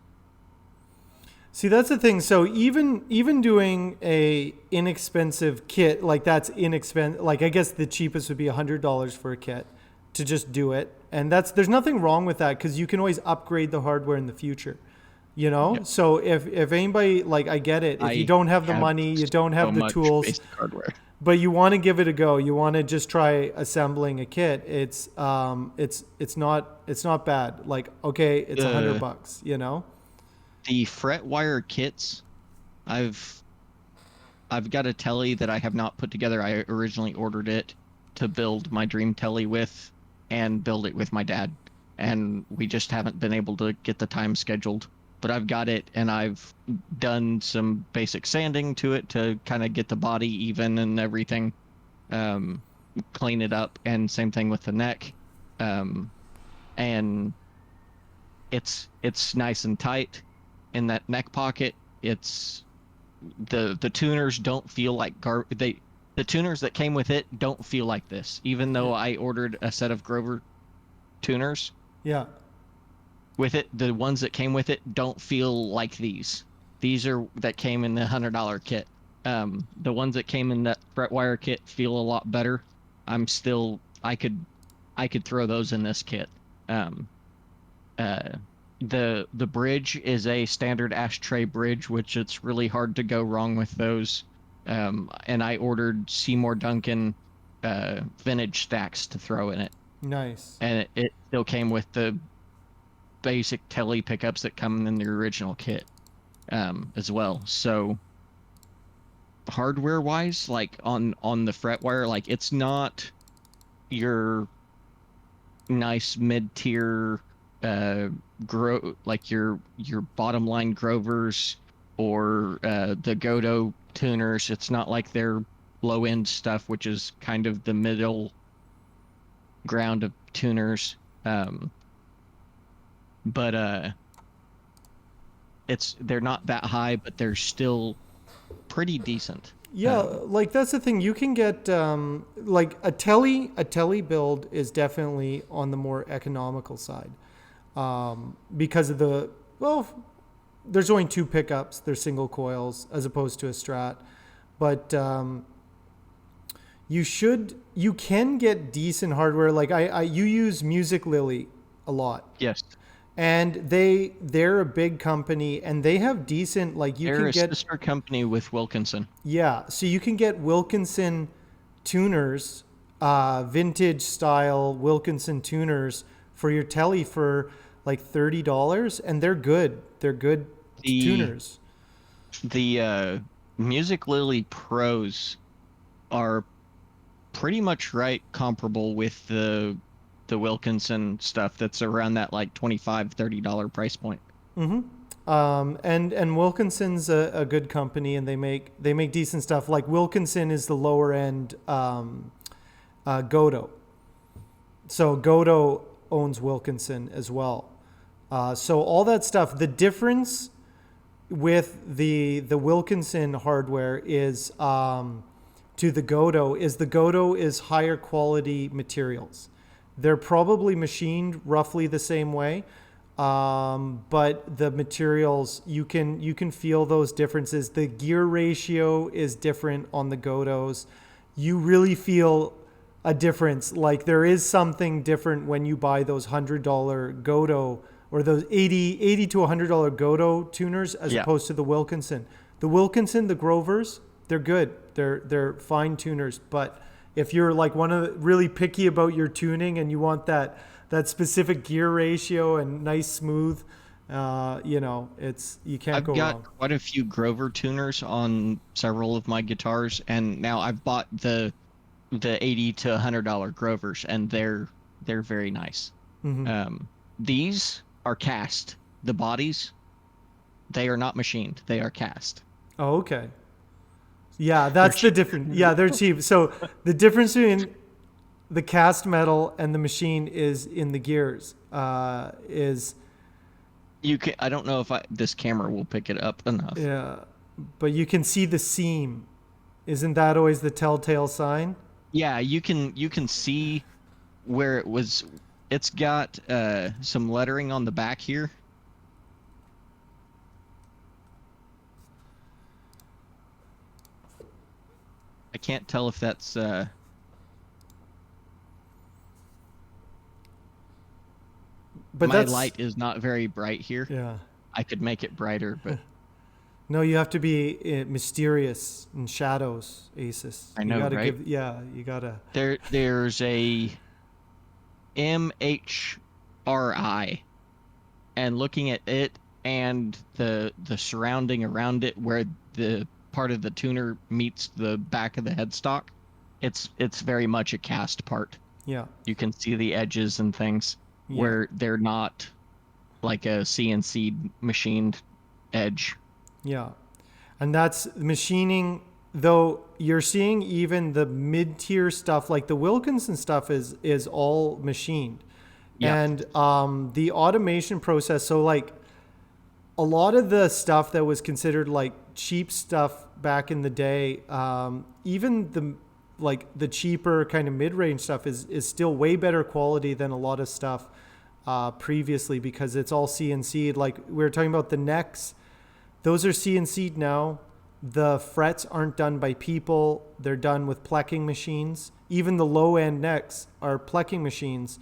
See, that's the thing. So even doing a inexpensive kit, like that's inexpensive. Like, I guess the cheapest would be $100 for a kit to just do it, and there's nothing wrong with that, because you can always upgrade the hardware in the future. You know, yep. So if anybody, like, I get it. If you don't have the money, you don't have the tools, but you want to give it a go. You want to just try assembling a kit. It's not bad. Like, okay, it's $100. You know. The fret wire kits, I've I've got a telly that I have not put together. I originally ordered it to build my dream telly with and build it with my dad. And we just haven't been able to get the time scheduled. But I've got it and I've done some basic sanding to it to kind of get the body even and everything. Um, Clean it up, and same thing with the neck. Um, and it's nice and tight in that neck pocket. It's the tuners don't feel like the tuners that came with it don't feel like this. Even Yeah. though I ordered a set of Grover tuners Yeah. with it, the ones that came with it don't feel like these. These are that came in the $100 kit. The ones that came in that fret wire kit feel a lot better. I'm still I could throw those in this kit. Um, uh, the bridge is a standard ashtray bridge, which it's really hard to go wrong with those. And I ordered Seymour Duncan vintage stacks to throw in it, Nice. and it still came with the basic telly pickups that come in the original kit as well. So hardware wise, like on the fret wire, like it's not your nice mid tier like your bottom line Grovers or the Godo tuners. It's not like their low end stuff, which is kind of the middle ground of tuners. But they're not that high, but they're still pretty decent. Yeah, like that's the thing. You can get like a telly build is definitely on the more economical side because of the well, there's only two pickups. They're single coils as opposed to a Strat, but you can get decent hardware. Like you use Music Lily a lot, Yes, and they're a big company and they have decent like you they're can a get. sister company with Wilkinson. Yeah, so you can get Wilkinson tuners, vintage style Wilkinson tuners for your telly for like $30, and they're good. They're good The tuners. Music Lily Pros are pretty much right comparable with the Wilkinson stuff that's around that like $25-$30 price point. And Wilkinson's a good company, and they make decent stuff. Like Wilkinson is the lower end Godo. So Godo owns Wilkinson as well. So all that stuff. The difference with the Wilkinson hardware is to the Godo is higher quality materials. They're probably machined roughly the same way, but the materials you can feel those differences. The gear ratio is different on the Godos. You really feel a difference. Like there is something different when you buy those $100 Godo or those 80 to $100 Godo tuners as Yeah. opposed to the Wilkinson. The Wilkinson, the Grovers, they're good. They're fine tuners. But if you're like one of the, really picky about your tuning and you want that specific gear ratio and nice smooth, it's you can't I've go got wrong. quite a few Grover tuners on several of my guitars, and now I've bought the 80 to $100 Grovers, and they're very nice. These are cast. The bodies, they are not machined. They are cast. Oh, okay. Yeah, They're that's the cheap. difference. Yeah, they're cheap. So the difference between the cast metal and the machine is in the gears. Is You can. I don't know if this camera will pick it up enough. Yeah, but you can see the seam. Isn't that always the telltale sign? Yeah, you can see where it was. It's got some lettering on the back here. I can't tell if that's But my that's light is not very bright here. yeah. I could make it brighter, but No, you have to be mysterious in shadows, Asus. I You know, gotta right? you gotta. There's a MHRI, and looking at it, and the surrounding around it where the part of the tuner meets the back of the headstock, it's very much a cast part. Yeah. You can see the edges and things Yeah. where they're not like a CNC machined edge. Yeah. And that's machining, though you're seeing even the mid-tier stuff like the Wilkinson stuff is all machined. Yeah. And the automation process, so like a lot of the stuff that was considered like cheap stuff back in the day, even the cheaper kind of mid-range stuff is still way better quality than a lot of stuff previously, because it's all CNC'd. Like we were talking about the necks, those are CNC'd now. The frets aren't done by people; they're done with plecking machines. Even the low-end necks are plecking machines,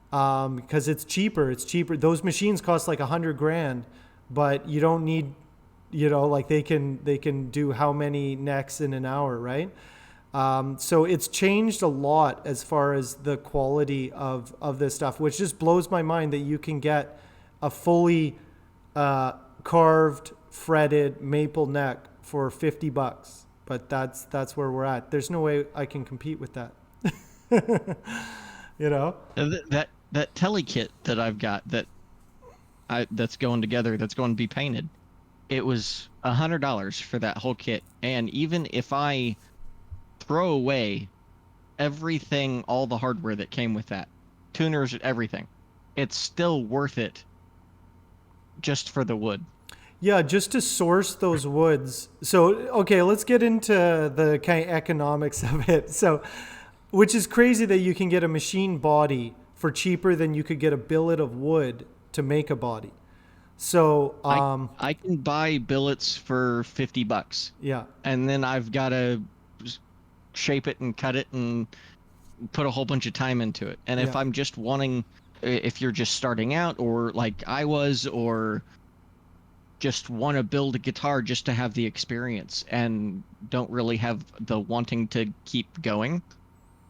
because it's cheaper. It's cheaper. Those machines cost like $100,000, but you don't need, like they can do how many necks in an hour, right? So it's changed a lot as far as the quality of this stuff, which just blows my mind that you can get a fully carved, fretted maple neck for $50. But that's where we're at. There's no way I can compete with that. you know? That tele kit that I've got that's going together, that's going to be painted. It was $100 for that whole kit, and even if I throw away everything, all the hardware that came with that, tuners, everything, it's still worth it just for the wood. Yeah, just to source those woods. So, okay, let's get into the kind of economics of it. So, which is crazy that you can get a machine body for cheaper than you could get a billet of wood to make a body. So, I can buy billets for $50, yeah, and then I've got to shape it and cut it and put a whole bunch of time into it. And if yeah, I'm just wanting, if you're just starting out, or like I was, or just want to build a guitar just to have the experience and don't really have the wanting to keep going,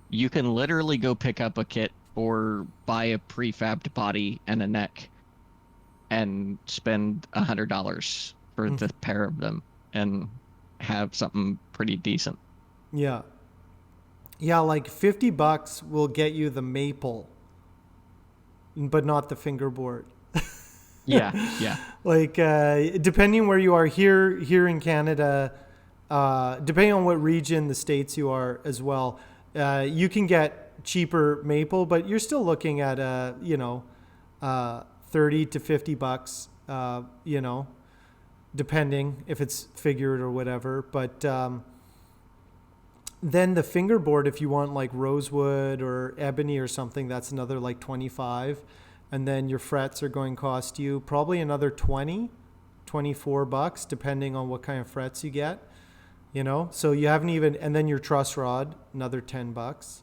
you can literally go pick up a kit or buy a prefabbed body and a neck and spend $100 for the pair of them and have something pretty decent. yeah. Yeah, like $50 will get you the maple, but not the fingerboard. Yeah, yeah. Like depending where you are here in Canada, depending on what region the states you are as well, you can get cheaper maple, but you're still looking at 30 to $50, depending if it's figured or whatever. But then the fingerboard, if you want like rosewood or ebony or something, that's another like 25. And then your frets are going to cost you probably another $24, depending on what kind of frets you get. So you haven't even, and then your truss rod, another $10.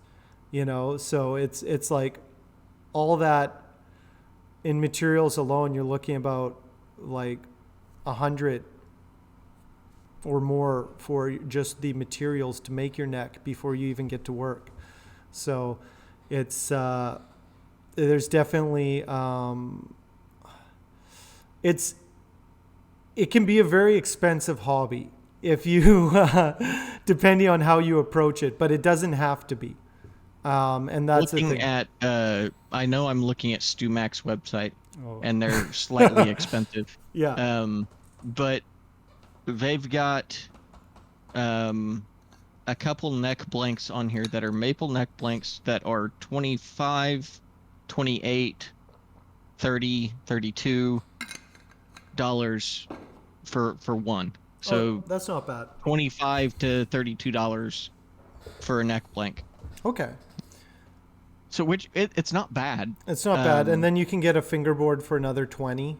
So it's like all that in materials alone, you're looking about like 100 or more for just the materials to make your neck before you even get to work. So it's there's definitely it can be a very expensive hobby if you depending on how you approach it, but it doesn't have to be. And that's the Looking thing. at, I know I'm looking at StuMac's website, Oh. and they're slightly expensive. Yeah. But they've got a couple neck blanks on here that are maple neck blanks that are 25, 28, 30, $32 for one. Oh, So that's not bad. $25 to $32 for a neck blank. Okay. So it's not bad. It's not bad. And then you can get a fingerboard for another 20.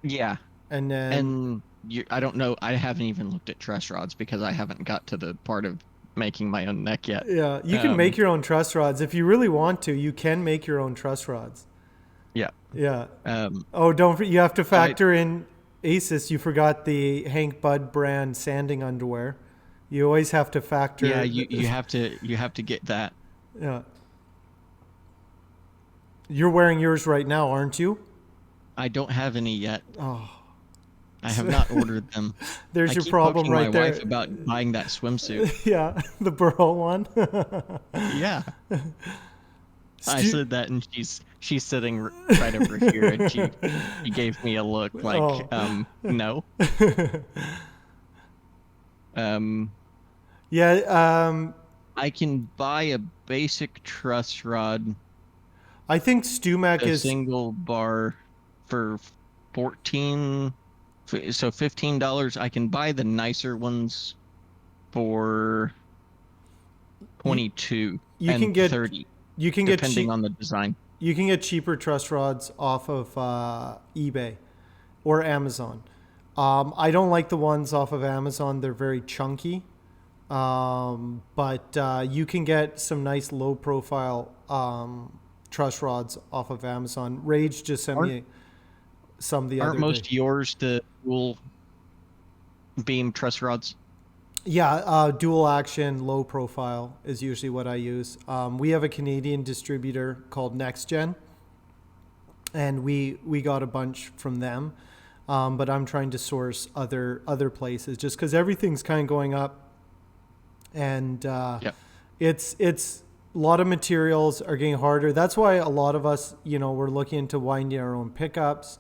Yeah. And then And I don't know. I haven't even looked at truss rods because I haven't got to the part of making my own neck yet. yeah, you can make your own truss rods if you really want to. You can make your own truss rods. Yeah. Yeah. Um, Oh, you have to factor in Asus. You forgot the Hank Budd brand sanding underwear. You always have to factor. yeah, you have to get that. Yeah. You're wearing yours right now, aren't you? I don't have any yet. Oh, I have not ordered them. There's I your keep problem poking my right wife there. about buying that swimsuit. Yeah, the burrow one. Yeah, I Stu- said that, and she's sitting right over here, and she gave me a look like, oh, no. Um, yeah. I can buy a basic truss rod, I think StewMac a is. single bar for 14, so $15. I can buy the nicer ones for You, 22 you can and get 30, you can get depending cheap on the design. you can get cheaper truss rods off of eBay or Amazon. I don't like the ones off of Amazon; they're very chunky. But you can get some nice low profile truss rods off of Amazon. Rage just sent Aren't me some the aren't other day. most yours the dual beam truss rods? Yeah, dual action, low profile is usually what I use. We have a Canadian distributor called NextGen, and we got a bunch from them. But I'm trying to source other places just because everything's kind of going up, and Yeah. it's a lot of materials are getting harder. That's why a lot of us, we're looking into winding our own pickups.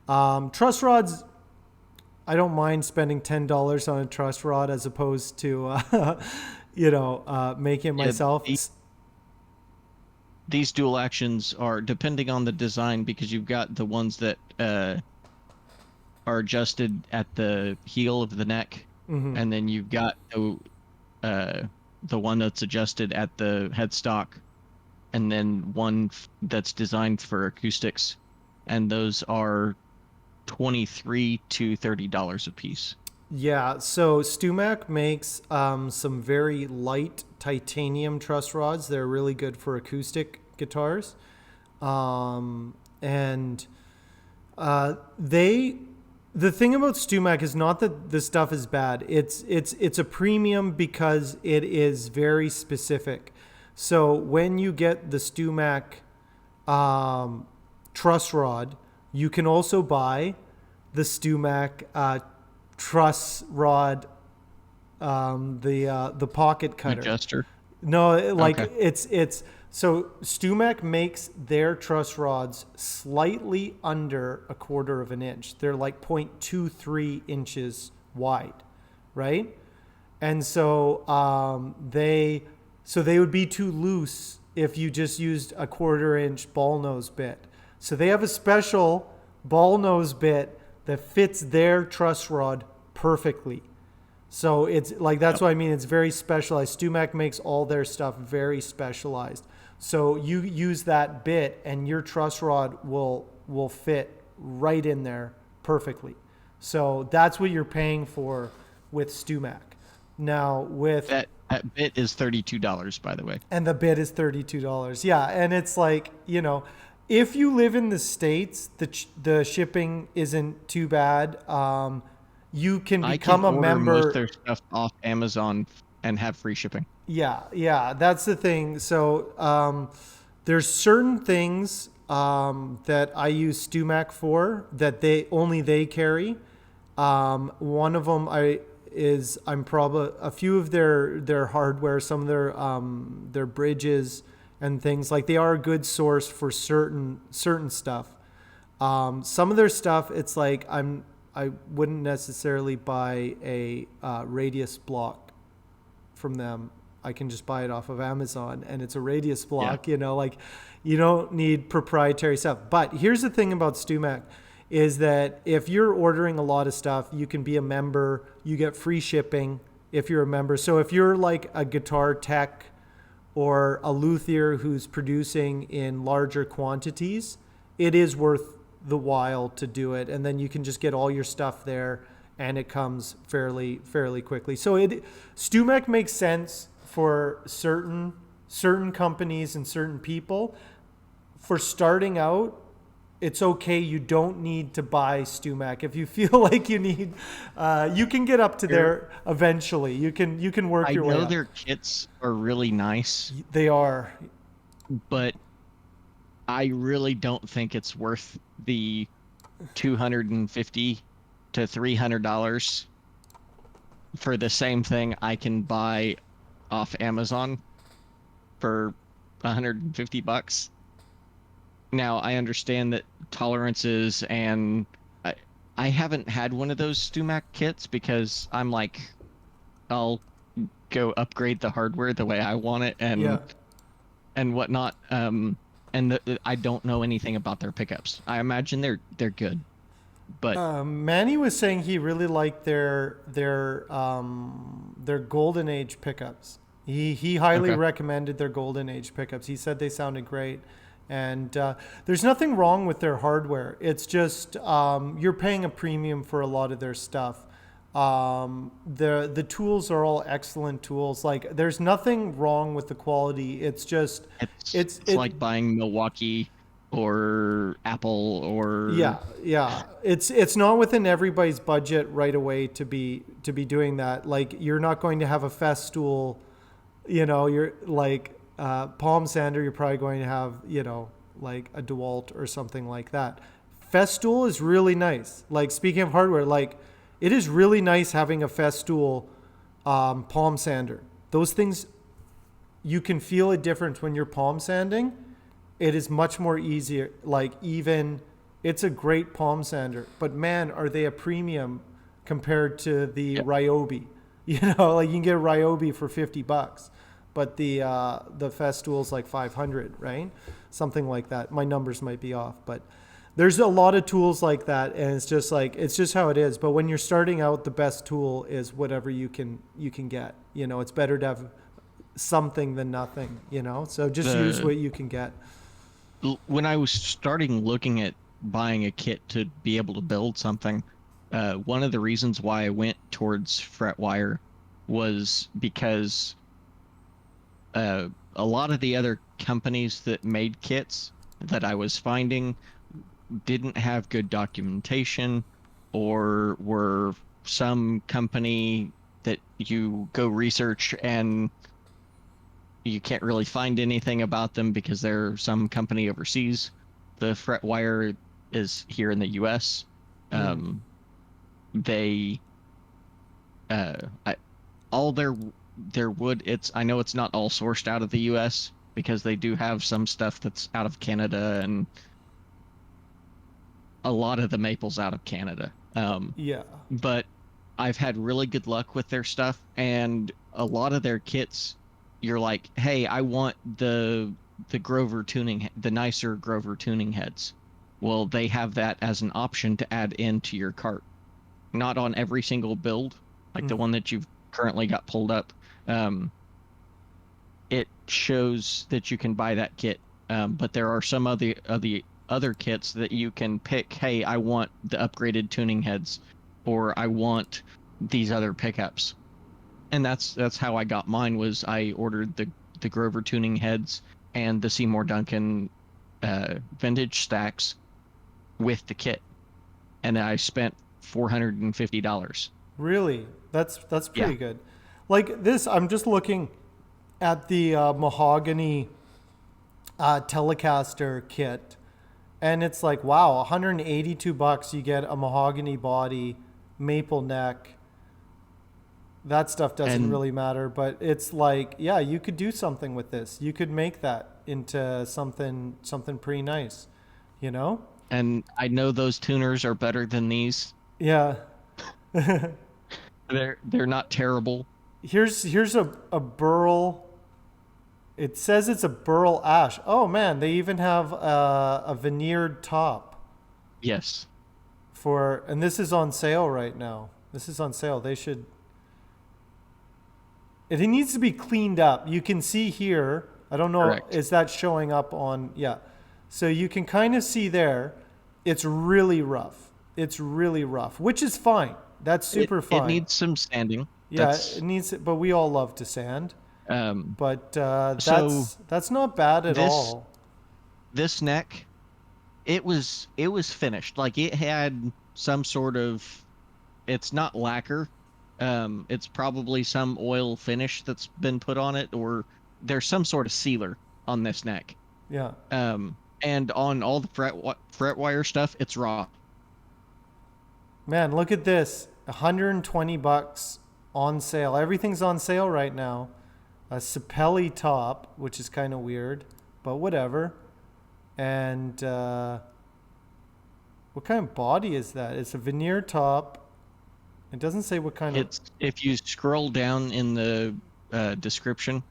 Truss rods, I don't mind spending $10 on a truss rod as opposed to, making it Yeah, myself. these dual actions are depending on the design because you've got the ones that are adjusted at the heel of the neck, Mm-hmm. and then you've got the one that's adjusted at the headstock, and then one that's designed for acoustics, and those are 23 to $30 a piece. Yeah, so StewMac makes some very light titanium truss rods. They're really good for acoustic guitars, and they. The thing about StewMac is not that the stuff is bad. It's a premium because it is very specific. So when you get the StewMac truss rod, you can also buy the StewMac truss rod, the pocket cutter. Adjuster. No, like Okay. it's so StewMac makes their truss rods slightly under a quarter of an inch. They're like 0.23 inches wide, right? And so they would be too loose if you just used a quarter-inch ball nose bit. So they have a special ball nose bit that fits their truss rod perfectly. So it's like that's Yep. what I mean. It's very specialized. StewMac makes all their stuff very specialized. So you use that bit, and your truss rod will fit right in there perfectly. So that's what you're paying for with StewMac. Now with That bit is $32, by the way. and the bid is $32. Yeah, and it's like, if you live in the States, the shipping isn't too bad. You can I can become a order most of member. their stuff off Amazon and have free shipping. Yeah, that's the thing. So there's certain things that I use StewMac for that they carry. One of them I'm probably a few of their hardware, some of their bridges and things like they are a good source for certain stuff. Some of their stuff, it's like I wouldn't necessarily buy a radius block from them. I can just buy it off of Amazon and it's a radius Yeah. block, like you don't need proprietary stuff. But here's the thing about StewMac is that if you're ordering a lot of stuff, you can be a member, you get free shipping if you're a member. So if you're like a guitar tech or a luthier who's producing in larger quantities, it is worth the while to do it. And then you can just get all your stuff there and it comes fairly quickly. So StewMac makes sense for certain companies and certain people. For starting out, it's okay. You don't need to buy StewMac. If you feel like you need, you can get up to there eventually. You can work I your way know up. their kits are really nice, They are. but I really don't think it's worth the $250 to $300 for the same thing I can buy off Amazon for 150 bucks. Now, I understand that tolerances and I, I haven't had one of those StewMac kits because I'm like, I'll go upgrade the hardware the way I want it Yeah. and whatnot. And I don't know anything about their pickups. I imagine they're good, but Manny was saying he really liked their Golden Age pickups. He highly okay. recommended their Golden Age pickups. He said they sounded great, and there's nothing wrong with their hardware. It's just you're paying a premium for a lot of their stuff. The tools are all excellent tools. Like there's nothing wrong with the quality. It's just It's it like buying Milwaukee or Apple or Yeah, yeah. It's not within everybody's budget right away to be doing that. Like you're not going to have a Festool, you're like Palm Sander, you're probably going to have, like a DeWalt or something like that. Festool is really nice. Like speaking of hardware, like it is really nice having a Festool palm sander. Those things, you can feel a difference when you're palm sanding. It is much more easier. Like even it's a great palm sander, but man, are they a premium compared to the yeah. Ryobi? Like you can get a Ryobi for $50, but the Festool's like 500, right? Something like that. My numbers might be off, but there's a lot of tools like that, and it's just how it is. But when you're starting out, the best tool is whatever you can get. It's better to have something than nothing. So just use The what you can get. when I was starting looking at buying a kit to be able to build something, one of the reasons why I went towards fret wire was because a lot of the other companies that made kits that I was finding didn't have good documentation or were some company that you go research and you can't really find anything about them because they're some company overseas. The fret wire is here in the US. Mm. Um, they I, all their wood, it's I know it's not all sourced out of the US because they do have some stuff that's out of Canada and a lot of the maples out of Canada. Yeah. But I've had really good luck with their stuff, and a lot of their kits, you're like, hey, I want the Grover tuning, the nicer Grover tuning heads. Well, they have that as an option to add into your cart. Not on every single build, like the Mm. one that you've currently got pulled up. Um, it shows that you can buy that kit. But there are some of the other kits that you can pick. Hey, I want the upgraded tuning heads, or I want these other pickups, and that's how I got mine. Was I ordered the Grover tuning heads and the Seymour Duncan vintage stacks with the kit, and I spent $450. Really? That's Yeah, pretty good. Like this, I'm just looking at the mahogany Telecaster kit, and it's like wow, $182. You get a mahogany body, maple neck. That stuff doesn't and really matter, but it's like yeah, you could do something with this. You could make that into something pretty nice, you know? and I know those tuners are better than these. Yeah. They're not terrible. Here's a burl. It says it's a burl ash. Oh man, they even have a veneered top Yes, and this is on sale right now. This is on sale. They should. It needs to be cleaned up. You can see here. I don't know. correct. Is that showing up on? Yeah. So you can kind of see there. It's really rough. It's really rough, which is fine. That's super It fine. needs some sanding. Yeah, it That's needs. But we all love to sand. um But so that's not bad at this all. this neck, it was finished. Like it had some sort of, it's not lacquer. It's probably some oil finish that's been put on it, or there's some sort of sealer on this neck. Yeah. And on all the fret wire stuff, it's raw. Man, look at this. 120 bucks on sale. Everything's on sale right now. A Sapelli top, which is kind of weird, but whatever. And what kind of body is that? It's a veneer top. It doesn't say what kind of. It's if you scroll down in the description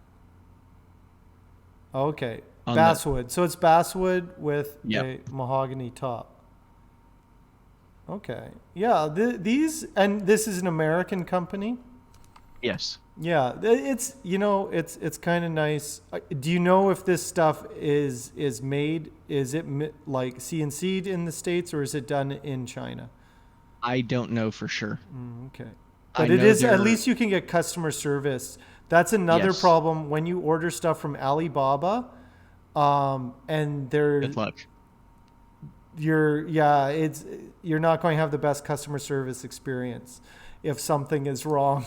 Oh, okay. on the Basswood. So it's basswood with yep. a mahogany top. Okay. Yeah, these, and this is an American company. Yes. Yeah, it's, it's kind of nice. Do you know if this stuff is made, is it like CNC'd in the States, or is it done in China? I don't know for sure. Okay. I But it know is, at they're least you can get customer service. That's another yes. problem when you order stuff from Alibaba, and Good luck. you're not going to have the best customer service experience if something is wrong.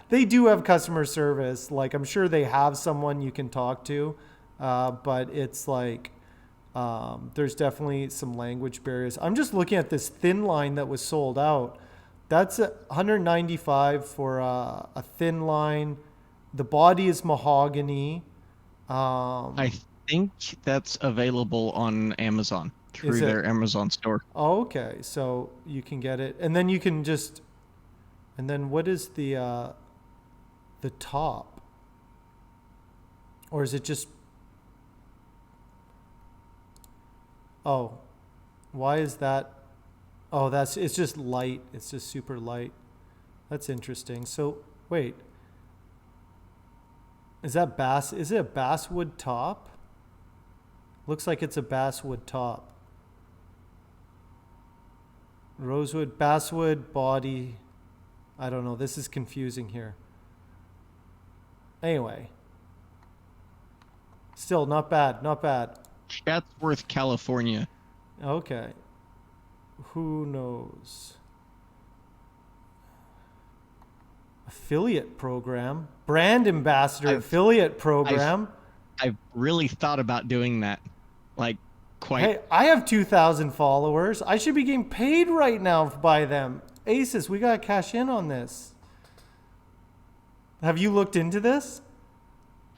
They do have customer service. Like, I'm sure they have someone you can talk to, but it's like, there's definitely some language barriers. I'm just looking at this thin line that was sold out. That's 195 for a thin line. The body is mahogany. I think that's available on Amazon Is through it? their Amazon store. Oh, okay. So you can get it, and then you can just. And then what is the top? Or is it just? Oh, why is that? Oh, it's just light. It's just super light. That's interesting. So wait, is it a basswood top? Looks like it's a basswood top. Rosewood, basswood body. I don't know. This is confusing here. Anyway, still not bad. Not bad. Chatsworth, California. Okay. Who knows? Affiliate program, brand ambassador I've affiliate I've program. I've really thought about doing that. Like quite Hey, I have 2,000 followers. I should be getting paid right now by them. Asus, we got to cash in on this. Have you looked into this?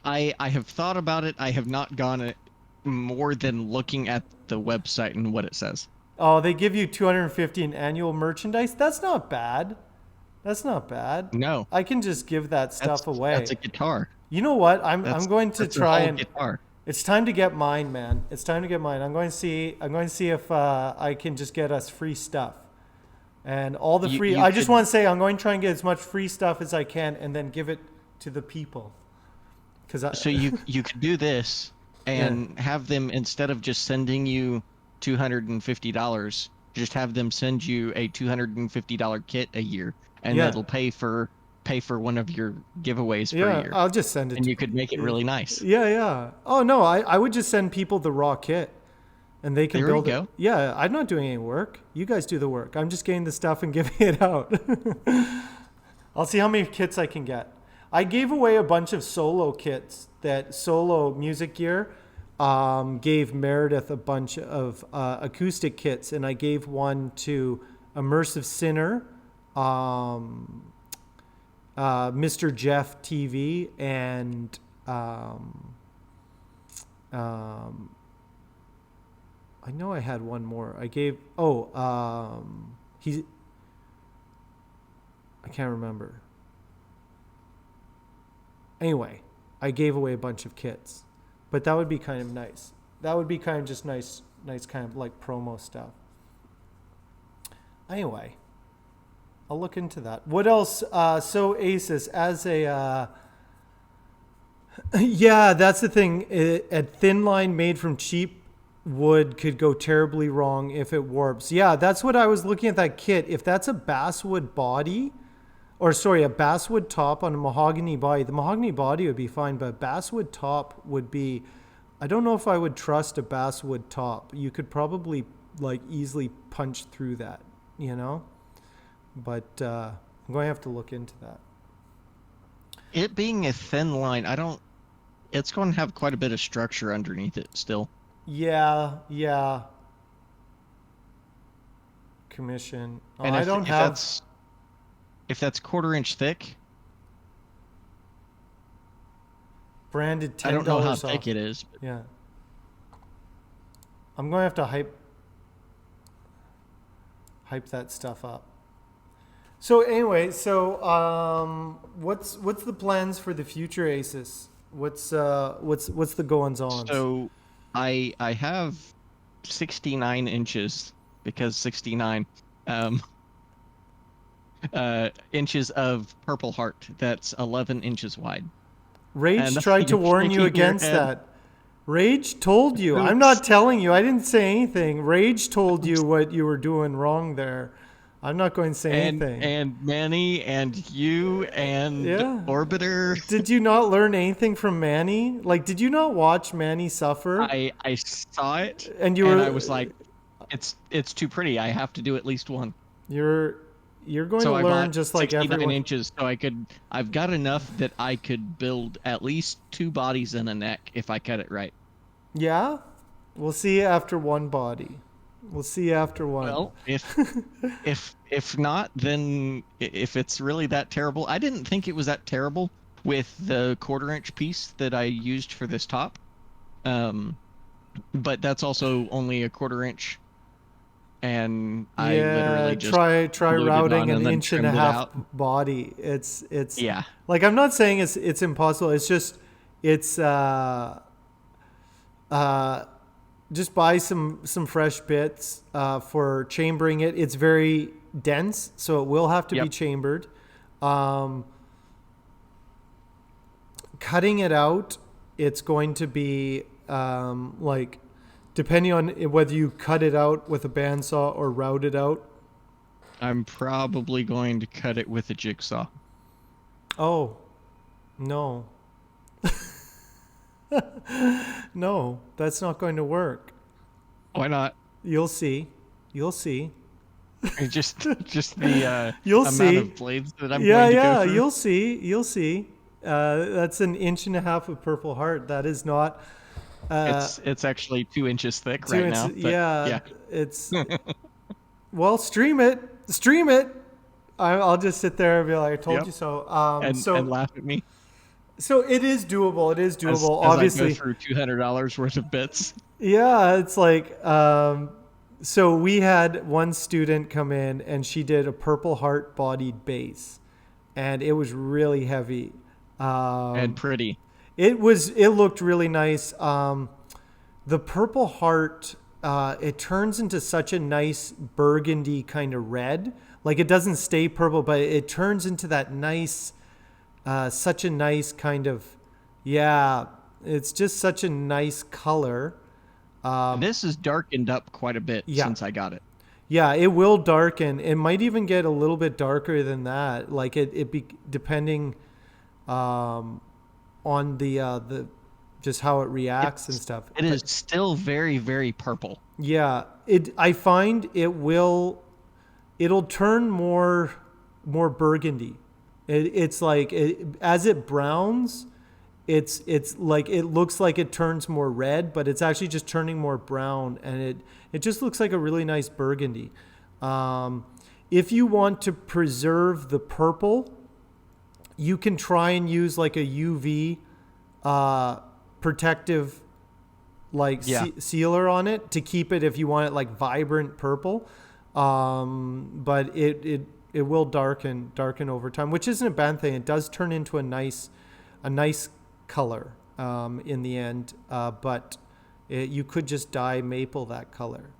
I have thought about it. I have not gone it more than looking at the website and what it says. Oh, they give you 250 in annual merchandise. That's not bad. That's not bad. No, I can just give that stuff away. that's a guitar. You know what? I'm going to That's a try whole and guitar. it's time to get mine, man. It's time to get mine. I'm going to see if I can just get us free stuff. And all the free, You I just could want to say I'm going to try and get as much free stuff as I can and then give it to the people. so you could do this and have them, instead of just sending you $250, just have them send you a $250 kit a year, and Yeah. that'll pay for one of your giveaways for a Yeah, year. I'll just send it And to you could make it really nice. Yeah, yeah. Oh no, I would just send people the raw kit and they can There you build it. go. Yeah, I'm not doing any work. You guys do the work. I'm just getting the stuff and giving it out. I'll see how many kits I can get. I gave away a bunch of solo kits that Solo Music Gear gave Meredith a bunch of acoustic kits, and I gave one to Immersive Sinner, Mr. Jeff TV, and I know I had one more. I gave I can't remember. Anyway, I gave away a bunch of kits, but that would be kind of nice. That would be kind of just nice kind of like promo stuff. Anyway, I'll look into that. What else? So Asus, as a yeah, that's the thing. A thin line made from cheap wood could go terribly wrong if it warps. Yeah, that's what I was looking at that kit. If that's a basswood body, or sorry, a basswood top on a mahogany body, the mahogany body would be fine, but a basswood top would be, I don't know if I would trust a basswood top. You could probably like easily punch through that, but I'm going to have to look into that. It being a thin line, it's going to have quite a bit of structure underneath it still. Yeah. commission. Oh, And I if don't if have that's 1/4 inch thick, branded I $10 don't know how off. thick it is. Yeah. I'm going to have to hype that stuff up. So anyway, what's the plans for the future, Asus? What's the goings on? So I have 69 inches because 69 um inches of purple heart that's 11 inches wide. Rage And tried to you're warn you shaking your against head. that. Rage told you. I'm Oops. not telling you. I didn't say anything. Rage told you what you were doing wrong there. I'm not going to say anything. And Manny and you and Yeah. Orbiter. Did you not learn anything from Manny? Like, did you not watch Manny suffer? I saw it And you and were I was like, it's too pretty. I have to do at least one. you're you're going to So I learn bought just like 69 everyone. inches so I've got enough that I could build at least 2 bodies and a neck if I cut it right. Yeah? We'll see after one body. We'll see after one. Well, if not, then if it's really that terrible, I didn't think it was that terrible with the 1/4 inch piece that I used for this top. Um, but that's also only a 1/4 inch, and I Yeah, literally just try glued it routing on an and then inch and a trimmed it half out. body. It's Yeah, like I'm not saying it's impossible. It's just it's uh just buy some fresh bits for chambering it. It's very dense, so it will have to be yep. chambered. Um, Cutting it out, it's going to be like depending on whether you cut it out with a bandsaw or route it out. I'm probably going to cut it with a jigsaw. Oh, no. No, that's not going to work. Why not? You'll see. You'll see. Just the You'll amount see. of blades that I'm Yeah, going to go yeah, through. you'll see. You'll see. That's an inch and a half of purple heart. That is not It's actually 2 inches thick 2 inches. right now, but Yeah, yeah. it's well, stream it. Stream it. I'll just sit there and be like, I told Yep. you so. And laugh at me So it is doable. It is doable. as I go Obviously, through $200 worth of bits. yeah, it's like so we had one student come in and she did a purple heart bodied base and it was really heavy. And pretty. It looked really nice. The purple heart it turns into such a nice burgundy kind of red. Like it doesn't stay purple, but it turns into that nice such a nice kind of yeah, it's just such a nice color. This is darkened up quite a bit Yeah. since I got it. Yeah, it will darken. It might even get a little bit darker than that. Like it be depending on the just how it reacts and stuff. It is still very, very purple. Yeah, I find it'll turn more burgundy. It's like as it browns, it's like it looks like it turns more red, but it's actually just turning more brown, and it just looks like a really nice burgundy. If you want to preserve the purple, you can try and use like a UV protective like Yeah. sealer on it to keep it if you want it like vibrant purple. But it will darken over time, which isn't a bad thing. It does turn into a nice color in the end, but you could just dye maple that color.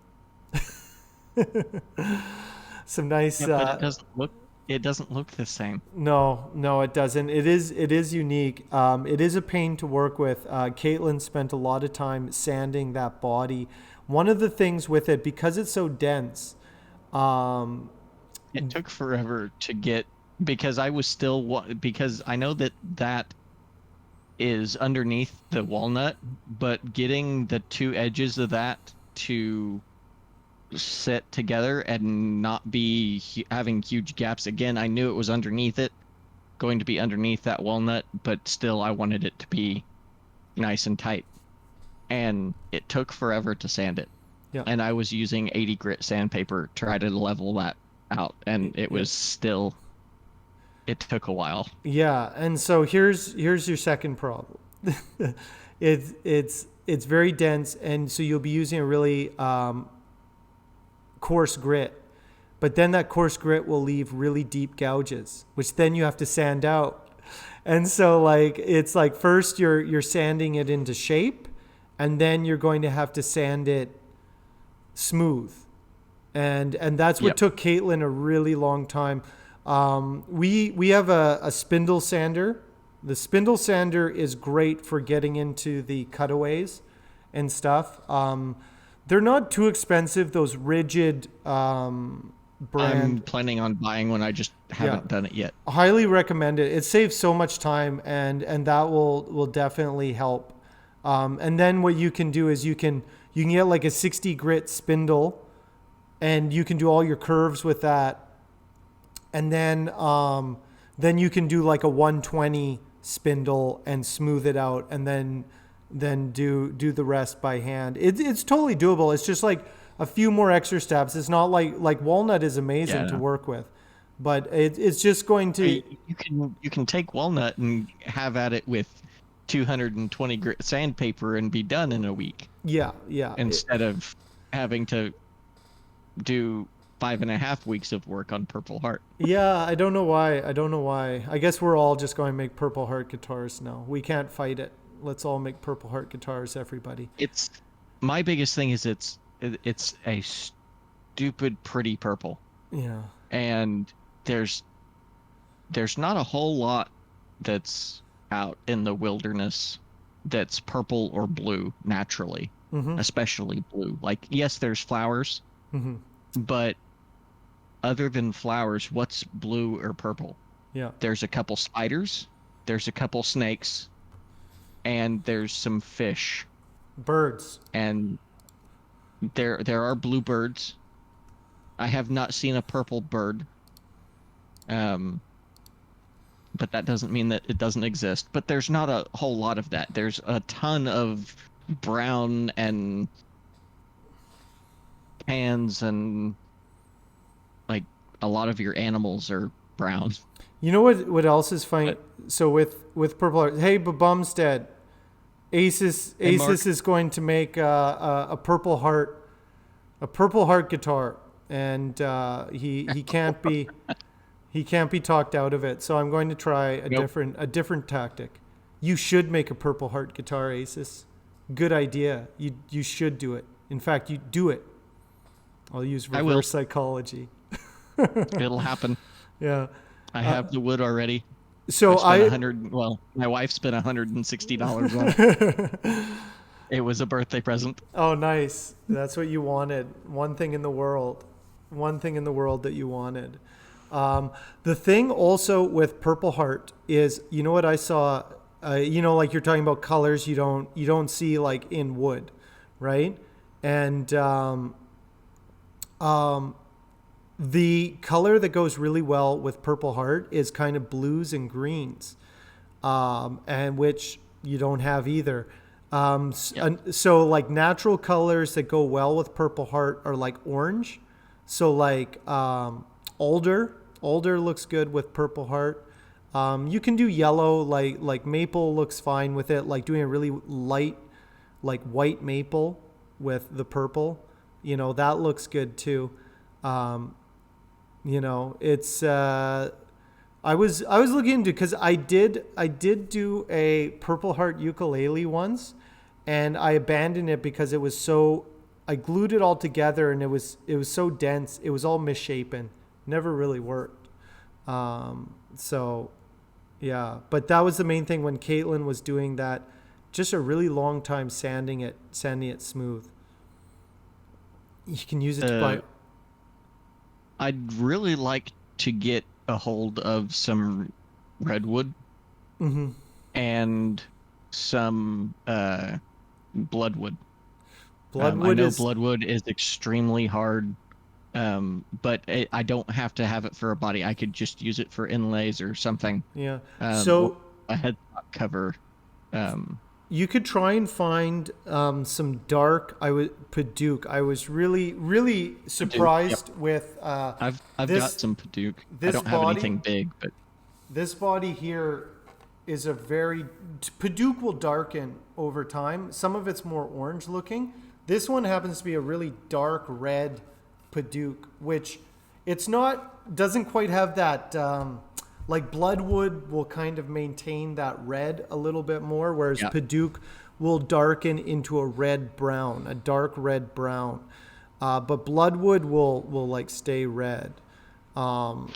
Some nice. Yeah, but it doesn't look the same. No, it doesn't. It is unique. It is a pain to work with. Caitlin spent a lot of time sanding that body. One of the things with it, because it's so dense, It took forever to get because because I know that is underneath the walnut, but getting the two edges of that to sit together and not be having huge gaps again. I knew it was going to be underneath that walnut, but still I wanted it to be nice and tight. And it took forever to sand it. Yeah. and I was using 80 grit sandpaper to try to level that out, and it Yeah. was still, it took a while. Yeah, and so here's your second problem. It's very dense, and so you'll be using a really coarse grit, but then that coarse grit will leave really deep gouges, which then you have to sand out. And so like it's like first you're sanding it into shape, and then you're going to have to sand it smooth, and that's what Yep. took Caitlin a really long time. We have a spindle sander. The spindle sander is great for getting into the cutaways and stuff. They're not too expensive. Those rigid I'm brand, planning on buying one. I just yeah, haven't done it yet. highly recommend it. It saves so much time, and that will definitely help. And then what you can do is you can get like a 60 grit spindle, and you can do all your curves with that. And then you can do like a 120 spindle and smooth it out, and then do the rest by hand. It's totally doable. It's just like a few more extra steps. It's not like walnut is Yeah, amazing to no. work with, but it's just going to. You can take walnut and have at it with 220 grit sandpaper and be done in a week, Yeah, yeah. instead of having to do 5.5 weeks of work on Purple Heart. Yeah, I don't know why. I don't know why. I guess we're all just going to make Purple Heart guitars now. We can't fight it. Let's all make Purple Heart guitars, everybody. It's My biggest thing is it's a stupid pretty purple, Yeah. and there's there's not a whole lot that's out in the wilderness that's purple or blue naturally, Mm-hmm. especially blue. Like, yes, there's flowers, Mm-hmm. but other than flowers, what's blue or purple? Yeah. There's a couple spiders, there's a couple snakes, and there's some fish, Birds. and there are bluebirds. I have not seen a purple bird. Um, but that doesn't mean that it doesn't exist. But there's not a whole lot of that. There's a ton of brown and tans, and like a lot of your animals are brown. You know what else is funny? But So with Purple Heart, hey, Bumstead, hey, Mark, Asus is going to make a Purple Heart guitar, and he can't be talked out of it. So I'm going to try nope. a different tactic. You should make a Purple Heart guitar, Asus. Good idea. You should do it. In fact, you do it. I'll use I will. reverse psychology. It'll happen. Yeah. I have the wood already. So I've spent 100. Well, my wife spent $160 on it. It was a birthday present. Oh, nice. That's what you wanted. One thing in the world. One thing in the world that you wanted. The thing also with Purple Heart is, you know what I saw? Like you're talking about colors you don't see like in wood, right? And the color that goes really well with Purple Heart is kind of blues and greens, and which you don't have either. Yep. So like natural colors that go well with Purple Heart are like orange. So like alder looks good with Purple Heart. You can do yellow, like maple looks fine with it. Like doing a really light, like white maple with the purple, that looks good too. Um, it's I was looking into, because I did do a Purple Heart ukulele once, and I abandoned it because it was so, I glued it all together, and it was so dense, it was all misshapen, never really worked. So yeah, but that was the main thing when Caitlin was doing that, just a really long time sanding it smooth. You can use it to Uh, buy. I'd really like to get a hold of some redwood Mm-hmm. and some bloodwood. I Bloodwood know is, bloodwood is extremely hard, but I don't have to have it for a body. I could just use it for inlays or something, yeah. or So a headstock cover. Um, You could try and find some dark. Paduk. I was really Paduk. Yep. surprised with I've got this some Paduk. I this don't have body. anything big, but This body here is a very Paduk will darken over time. Some of it's more orange looking. This one happens to be a really dark red Paduk, which it's not doesn't quite have that. Like Bloodwood will kind of maintain that red a little bit more, whereas yeah. Paduk will darken into a red brown, a dark red brown. But Bloodwood will like stay red. Um,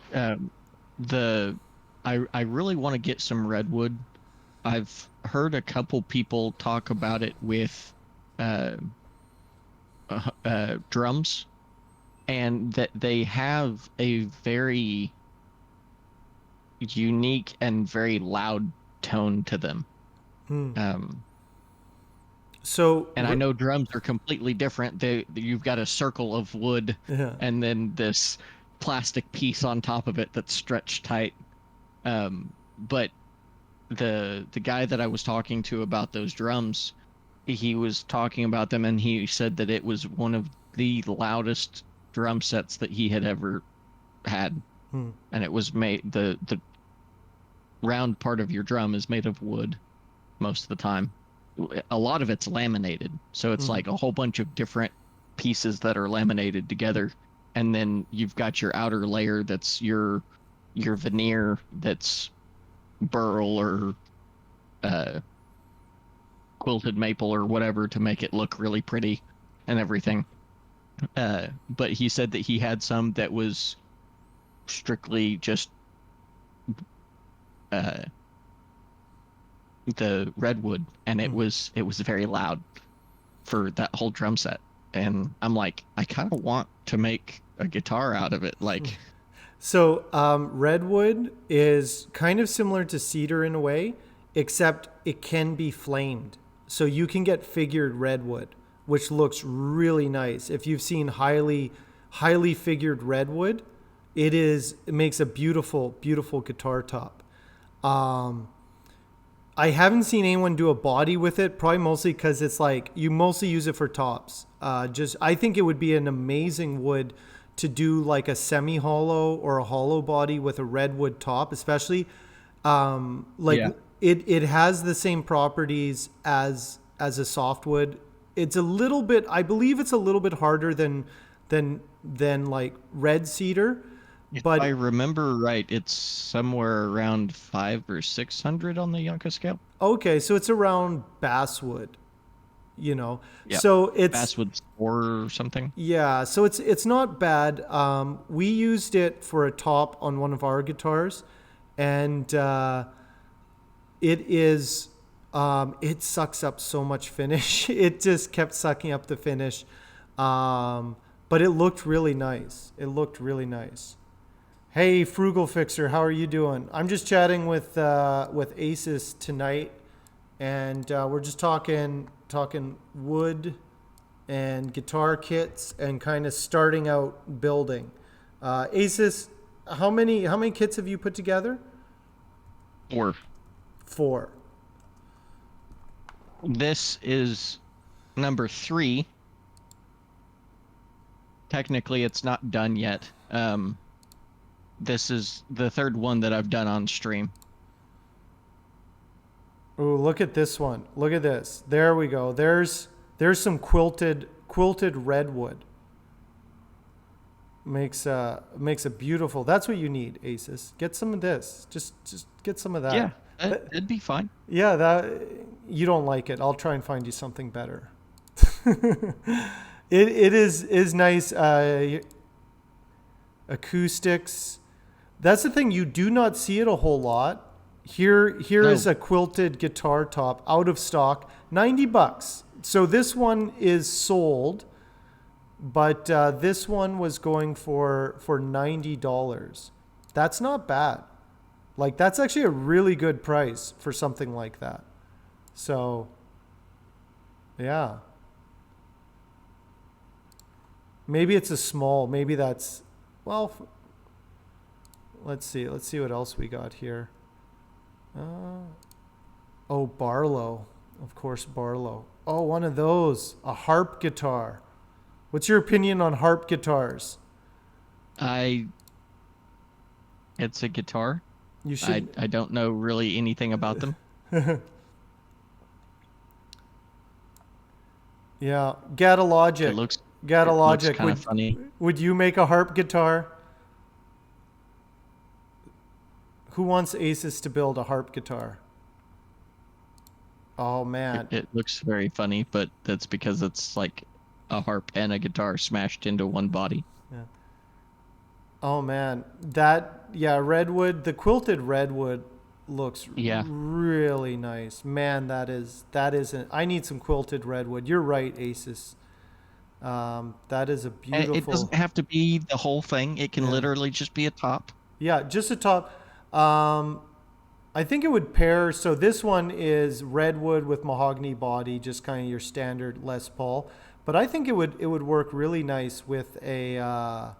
the I really want to get some redwood. I've heard a couple people talk about it with uh, drums, and that they have a very unique and very loud tone to them. Um, So and I know drums are completely different. You've got a circle of wood yeah. and then this plastic piece on top of it that's stretched tight. But the guy that I was talking to about those drums, he was talking about them and he said that it was one of the loudest drum sets that he had ever had. And it was made the round part of your drum is made of wood most of the time. A lot of it's laminated, so it's like a whole bunch of different pieces that are laminated together, and then you've got your outer layer that's your veneer that's burl or quilted maple or whatever to make it look really pretty and everything. But he said that he had some that was strictly just the redwood, and it was very loud for that whole drum set. And I'm like, I kind of want to make a guitar out of it. Like, So redwood is kind of similar to cedar in a way, except it can be flamed. So you can get figured redwood, which looks really nice. If you've seen highly figured redwood, it makes a beautiful beautiful guitar top. I haven't seen anyone do a body with it, probably mostly because it's like you mostly use it for tops. I think it would be an amazing wood to do like a semi-hollow or a hollow body with a redwood top, especially Yeah. it has the same properties as a softwood. It's a little bit, I believe it's a little bit harder than like red cedar, If but I remember right, it's somewhere around 500 or 600 on the Yonka scale. okay, so it's around basswood, you know. Yeah. So it's Basswood's 4 or something. yeah, so it's not bad. We used it for a top on one of our guitars, and it is it sucks up so much finish. It just kept sucking up the finish, but it looked really nice. It looked really nice. Hey, Frugal Fixer, how are you doing? I'm just chatting with Asus tonight, and we're just talking wood and guitar kits and kind of starting out building. Asus, how many kits have you put together? 4. 4. This is number 3. Technically, it's not done yet. This is the 3rd one that I've done on stream. Oh, look at this one. Look at this. There we go. There's some quilted redwood. Makes a beautiful. That's what you need, Asus. Get some of this. Just get some of that. Yeah, it'd be fine. Yeah, that you don't like it. I'll try and find you something better. It is nice. Acoustics. That's the thing. You do not see it a whole lot. Here No. is a quilted guitar top out of stock, $90. So this one is sold, but this one was going for $90. That's not bad. Like that's actually a really good price for something like that. So, yeah. Maybe it's a small. Maybe that's well. Let's see. Let's see what else we got here. Oh, Barlow. Of course, Barlow. Oh, one of those. A harp guitar. What's your opinion on harp guitars? I it's a guitar. You I should. I don't know really anything about them. Yeah. It Gatalogic. looks it looks Gatalogic. kind of funny. Would you make a harp guitar? Who wants Asus to build a harp guitar? Oh It, man. it looks very funny, but that's because it's like a harp and a guitar smashed into one body. Yeah. Oh man. That yeah, redwood, the quilted redwood looks Yeah. really nice. Man, that isn't I need some quilted redwood. You're right, Asus. That is a It beautiful doesn't have to be the whole thing. It can yeah. literally just be a top. Yeah, just a top. Um, I think it would pair. So this one is redwood with mahogany body, just kind of your standard Les Paul. But I think it would work really nice with a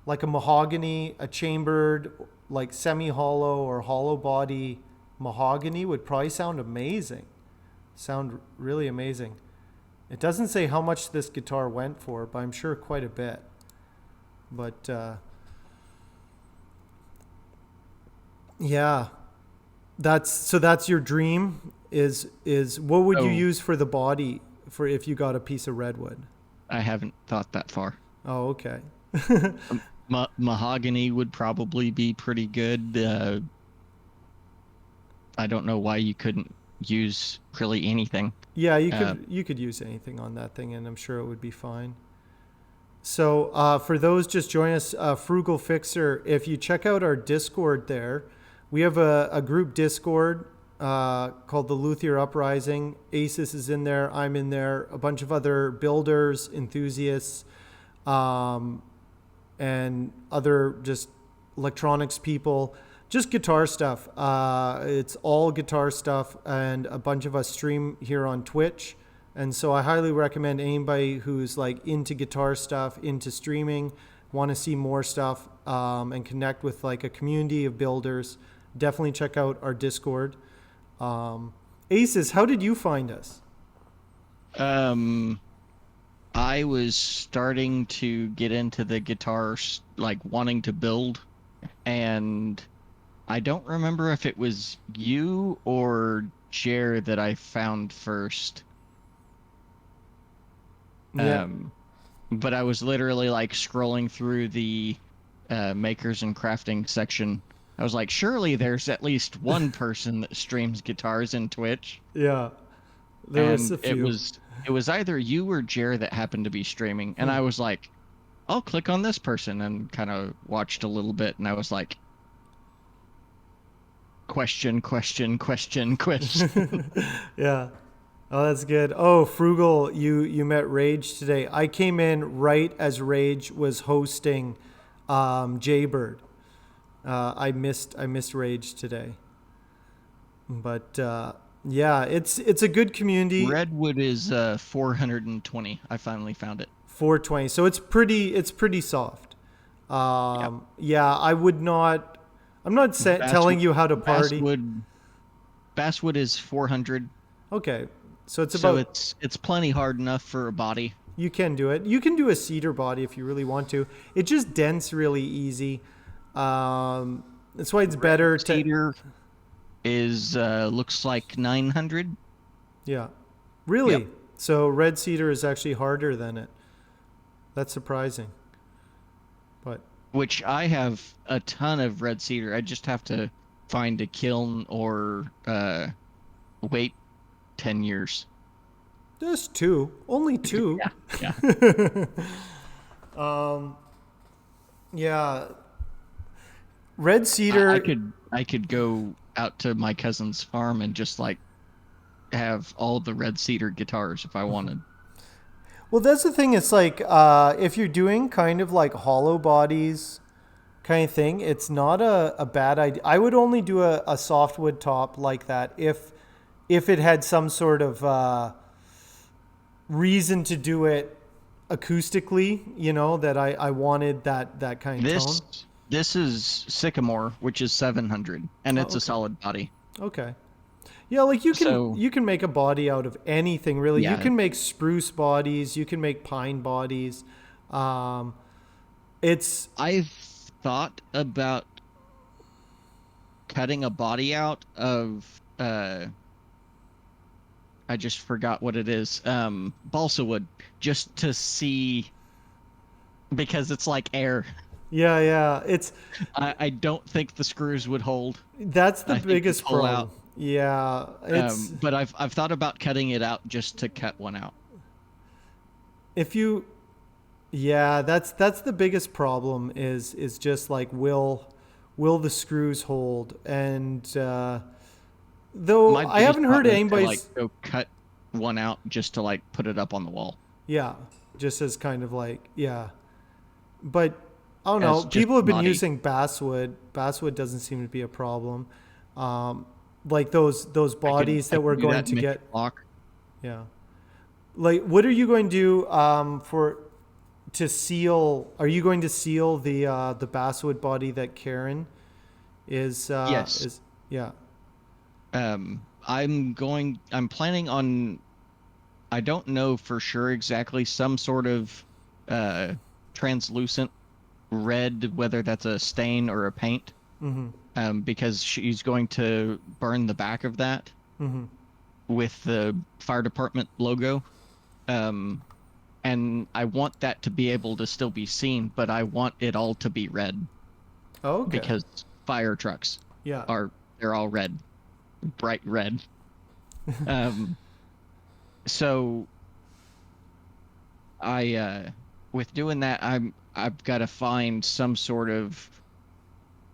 like a mahogany, a chambered, like semi-hollow or hollow body mahogany would probably sound amazing. Sound really amazing. It doesn't say how much this guitar went for, but I'm sure quite a bit. But yeah, that's your dream is what would you Oh, use for the body for if you got a piece of redwood? I haven't thought that far. Oh, okay. Mahogany would probably be pretty good. I don't know why you couldn't use really anything. Yeah, Uh, you could use anything on that thing, and I'm sure it would be fine. So for those just join us, Frugal Fixer, if you check out our Discord there, we have a group Discord called the Luthier Uprising. Asus is in there. I'm in there. A bunch of other builders, enthusiasts, um, and other just electronics people. Just guitar stuff. It's all guitar stuff, and a bunch of us stream here on Twitch. And so I highly recommend anybody who's like into guitar stuff, into streaming, want to see more stuff, and connect with like a community of builders. Definitely check out our Discord. Aces, how did you find us? um, I was starting to get into the guitars, like wanting to build, and I don't remember if it was you or Jer that I found first. Yeah, Um, but I was literally like scrolling through the makers and crafting section. I was like, surely there's at least one person that streams guitars in Twitch. yeah, there was And a it few. was it was either you or Jer that happened to be streaming. And Hmm. I was like, I'll click on this person and kind of watched a little bit. And I was like, question, question, question, question. Yeah. Oh, that's good. Oh, Frugal, you met Rage today. I came in right as Rage was hosting Jaybird. I missed Rage today, but yeah, it's a good community. Redwood is 420. I finally found it. 420, so it's pretty soft. Yeah. Yeah, I would not. I'm not telling Basswood you how to party. Basswood Basswood is 400. Okay, so it's So about it's plenty hard enough for a body. you can do it. You can do a cedar body if you really want to. It just dents really easy. That's why it's better to. Cedar is looks like 900. Yeah, really. Yep. So red cedar is actually harder than it. That's surprising. But Which I have a ton of red cedar. I just have to find a kiln or wait 10 years. just two, only two. Yeah. Yeah. Yeah, red I cedar. could go out to my cousin's farm and just like have all the red cedar guitars if I wanted. Well, that's the thing. It's like if you're doing kind of like hollow bodies kind of thing, it's not a bad idea. I would only do a softwood top like that if it had some sort of reason to do it acoustically, that I wanted that kind of tone. This is sycamore, which is 700, and Oh, it's a okay. solid body. Okay. Yeah, like So you can make a body out of anything really. You yeah, can make spruce bodies, you can make pine bodies. Um, it's I've thought about cutting a body out of I just forgot what it is. Balsa wood, just to see because it's like air. yeah, it's I don't think the screws would hold. that's the I think they biggest pull out. problem. Yeah, it's But I've thought about cutting it out just to cut one out. if you yeah, that's the biggest problem is just like will the screws hold? And though My I biggest haven't thought heard was to like anybody's go cut one out just to like put it up on the wall yeah, just as kind of like yeah. But I don't know. as just People have been body. using basswood. Basswood doesn't seem to be a problem. Um, like those bodies I that we're could do going that to and make get. a block. Yeah. Like, what are you going to do for to seal? Are you going to seal the basswood body that Karen Yes. is? Yeah. I'm planning on, I don't know for sure exactly, some sort of uh translucent red, whether that's a stain or a paint, Mm-hmm. because she's going to burn the back of that Mm-hmm. with the fire department logo. Um, and I want that to be able to still be seen, but I want it all to be red Oh, okay. because fire trucks Yeah. are they're all red, bright red. Um, so I with doing that, I've got to find some sort of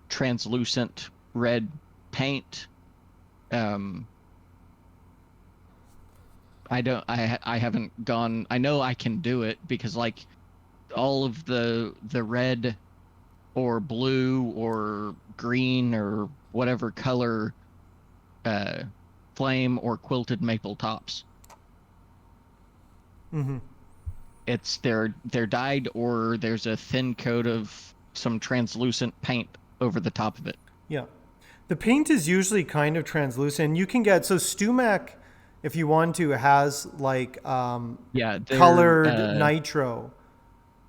translucent red paint. Um, I haven't gone. I know I can do it because like all of the red or blue or green or whatever color uh flame or quilted maple tops. Mm-hmm. It's they're dyed or there's a thin coat of some translucent paint over the top of it. Yeah. The paint is usually kind of translucent. You can get so Stumac, if you want to, has like Yeah, colored nitro.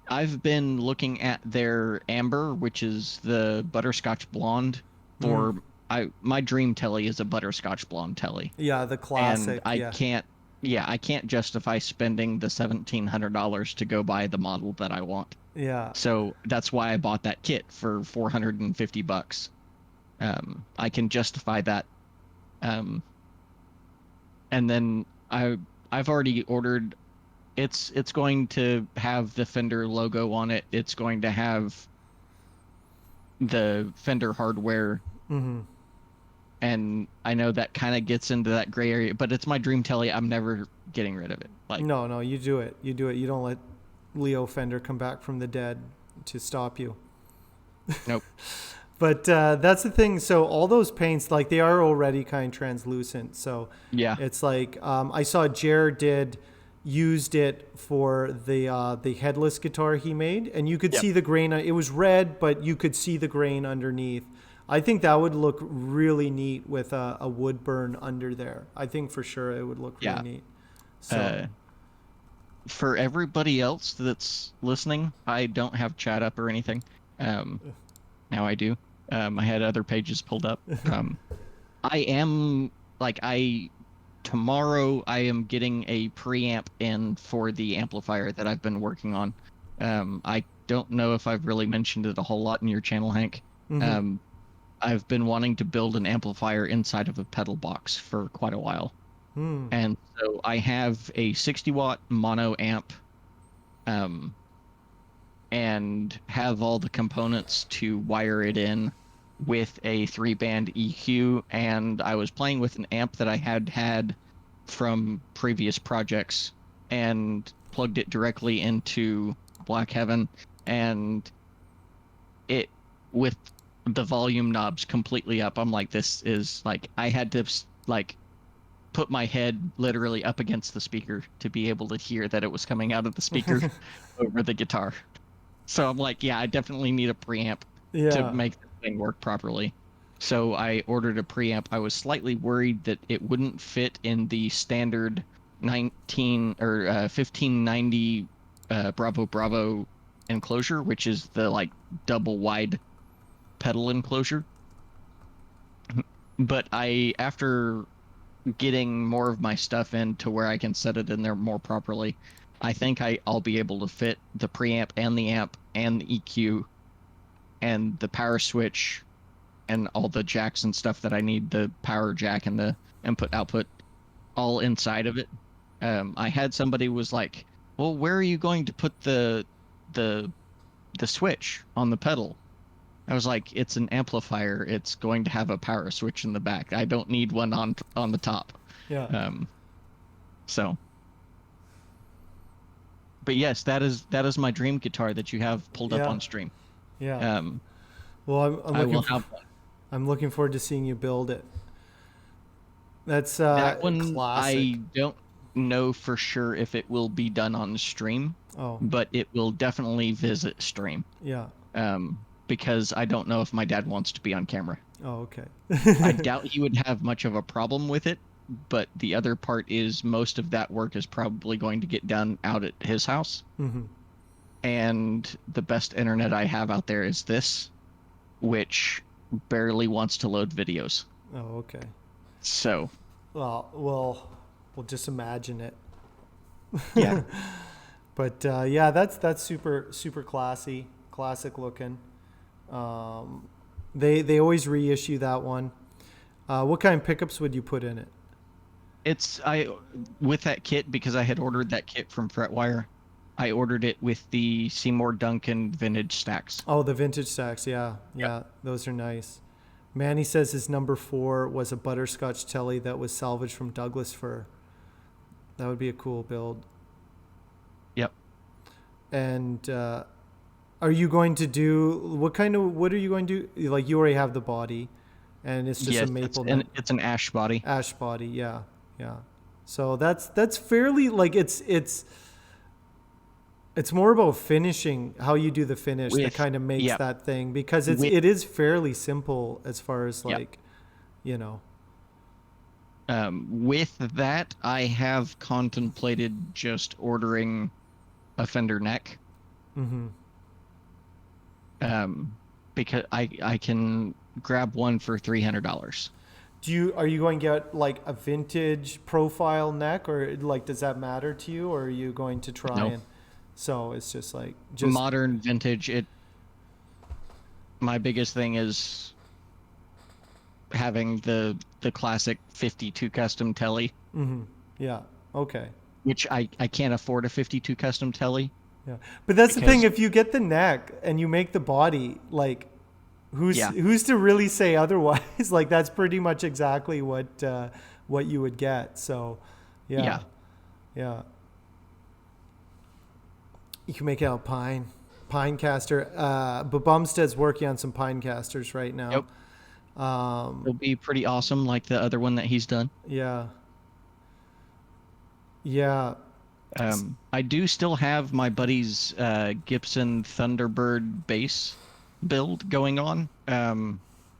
I've been looking at their amber, which is the butterscotch blonde Mm. for I my dream telly is a butterscotch blonde telly. Yeah, the And classic. Yeah, I can't justify spending the $1,700 to go buy the model that I want. yeah. So that's why I bought that kit for 450 bucks. I can justify that. Um, and then I've already ordered. It's going to have the Fender logo on it. It's going to have the Fender hardware, Mm-hmm. and I know that kind of gets into that gray area, but it's my dream telly. I'm never getting rid of it. Like, No, no, you do it. You do it. You don't let Leo Fender come back from the dead to stop you. nope. But that's the thing. So all those paints, like they are already kind of translucent. So Yeah. it's like I saw Jared did used it for the headless guitar he made, and you could Yep. see the grain. It was red, but you could see the grain underneath. I think that would look really neat with a wood burn under there. I think for sure it would look really Yeah. neat. So Uh, for everybody else that's listening, I don't have chat up or anything. Um, now I do. I had other pages pulled up. I am like I tomorrow I am getting a preamp in for the amplifier that I've been working on. I don't know if I've really mentioned it a whole lot in your channel, Hank. hmm Um, I've been wanting to build an amplifier inside of a pedal box for quite a while. hmm. And so I have a 60-watt mono amp, um, and have all the components to wire it in with a 3-band EQ. And I was playing with an amp that I had from previous projects and plugged it directly into Black Heaven, and it with the volume knobs completely up. I'm like, this is like I had to like put my head literally up against the speaker to be able to hear that it was coming out of the speaker over the guitar. So I'm like, yeah, I definitely need a preamp to Yeah. make this thing work properly. So I ordered a preamp. I was slightly worried that it wouldn't fit in the standard 19 or 1590 Bravo Bravo enclosure, which is the like double wide pedal enclosure. But after getting more of my stuff in to where I can set it in there more properly, I think I'll be able to fit the preamp and the amp and the EQ and the power switch and all the jacks and stuff that I need, the power jack and the input output, all inside of it. I had somebody was like, "Well, where are you going to put the the switch on the pedal?" I was like, "It's an amplifier. It's going to have a power switch in the back. I don't need one on the top." Yeah. Um, so, but yes, that is my dream guitar that you have pulled up Yeah. on stream. Yeah. Um, Well, I will have I'm looking forward to seeing you build it. That's that one. classic. I don't know for sure if it will be done on stream, Oh, but it will definitely visit stream. yeah. Because I don't know if my dad wants to be on camera. Oh, okay. I doubt he would have much of a problem with it, but the other part is most of that work is probably going to get done out at his house. Hmm. And the best internet I have out there is this, which barely wants to load videos. Oh, okay. So, Well, we'll just imagine it. yeah. But yeah, that's super classic looking. They always reissue that one. What kind of pickups would you put in it? It's I with that kit because I had ordered that kit from Fretwire. I ordered it with the Seymour Duncan vintage stacks. Oh, the vintage stacks. Yeah, Yep. yeah, those are nice. Manny says his number 4 was a butterscotch telly that was salvaged from Douglas fir. That would be a cool build. Yep. And are you going to do what are you going to do? Like you already have the body, and it's just a Yes, maple neck. it's an ash body. Ash body. Yeah, yeah. So that's fairly like it's more about finishing how you do the finish that With kind of makes yep. that thing because With it is fairly simple as far as yep. like you know. With that, I have contemplated just ordering a fender neck. Hmm. Because I can grab one for $300. Are you going to get like a vintage profile neck or like does that matter to you or are you going to try No, and so it's just like just modern vintage. My biggest thing is having the classic 52 custom telly, hmm. Yeah. Okay. which I can't afford a 52 custom telly Yeah. But that's the thing. because If you get the neck and you make the body, like, yeah, who's to really say otherwise? Like, that's pretty much exactly what you would get. So, yeah, yeah, yeah. You can make it out pine caster. But Bumstead's working on some pine casters right yep, now. it'll be pretty awesome, like the other one that he's done. Yeah, yeah. I do still have my buddy's Gibson Thunderbird bass build going on.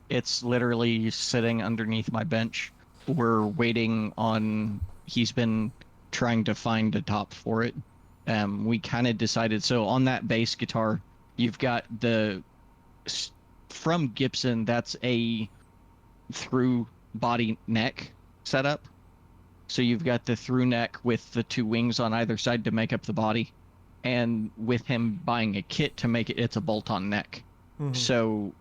It's literally sitting underneath my bench. We're waiting on, he's been trying to find a top for it. We kind of decided, so on that bass guitar, you've got from Gibson, that's a through body neck setup. So you've got the through neck with the two wings on either side to make up the body. And with him buying a kit to make it, it's a bolt-on neck. Hmm. So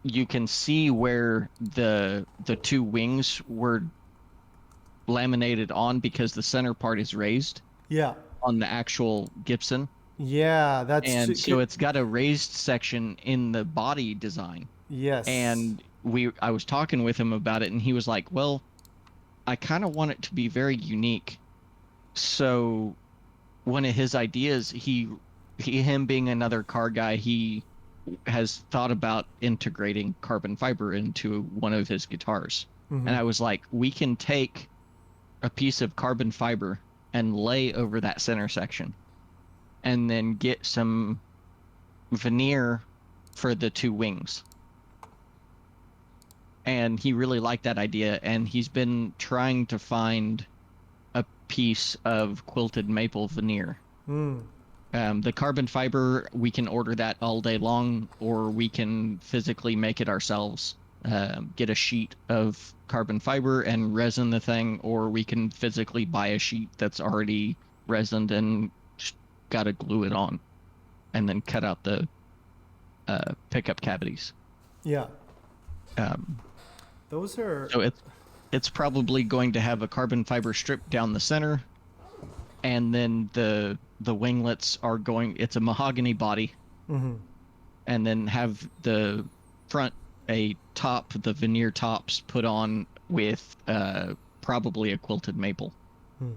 you can see where the two wings were laminated on because the center part is raised Yeah, on the actual Gibson. yeah. And so it's got a raised section in the body design. yes. And I was talking with him about it and he was like, "Well, I kind of want it to be very unique." So one of his ideas, him being another car guy, he has thought about integrating carbon fiber into one of his guitars. And Hmm. I was like, we can take a piece of carbon fiber and lay over that center section and then get some veneer for the two wings. and he really liked that idea, and he's been trying to find a piece of quilted maple veneer. Hmm. The carbon fiber, we can order that all day long, or we can physically make it ourselves. Get a sheet of carbon fiber and resin the thing, or we can physically buy a sheet that's already resined and just gotta glue it on, and then cut out the pickup cavities. Yeah. Um, Those are. so it's probably going to have a carbon fiber strip down the center, and then the winglets are going. It's a mahogany body, Mm-hmm. and then have the front the veneer tops put on with probably a quilted maple. Hmm.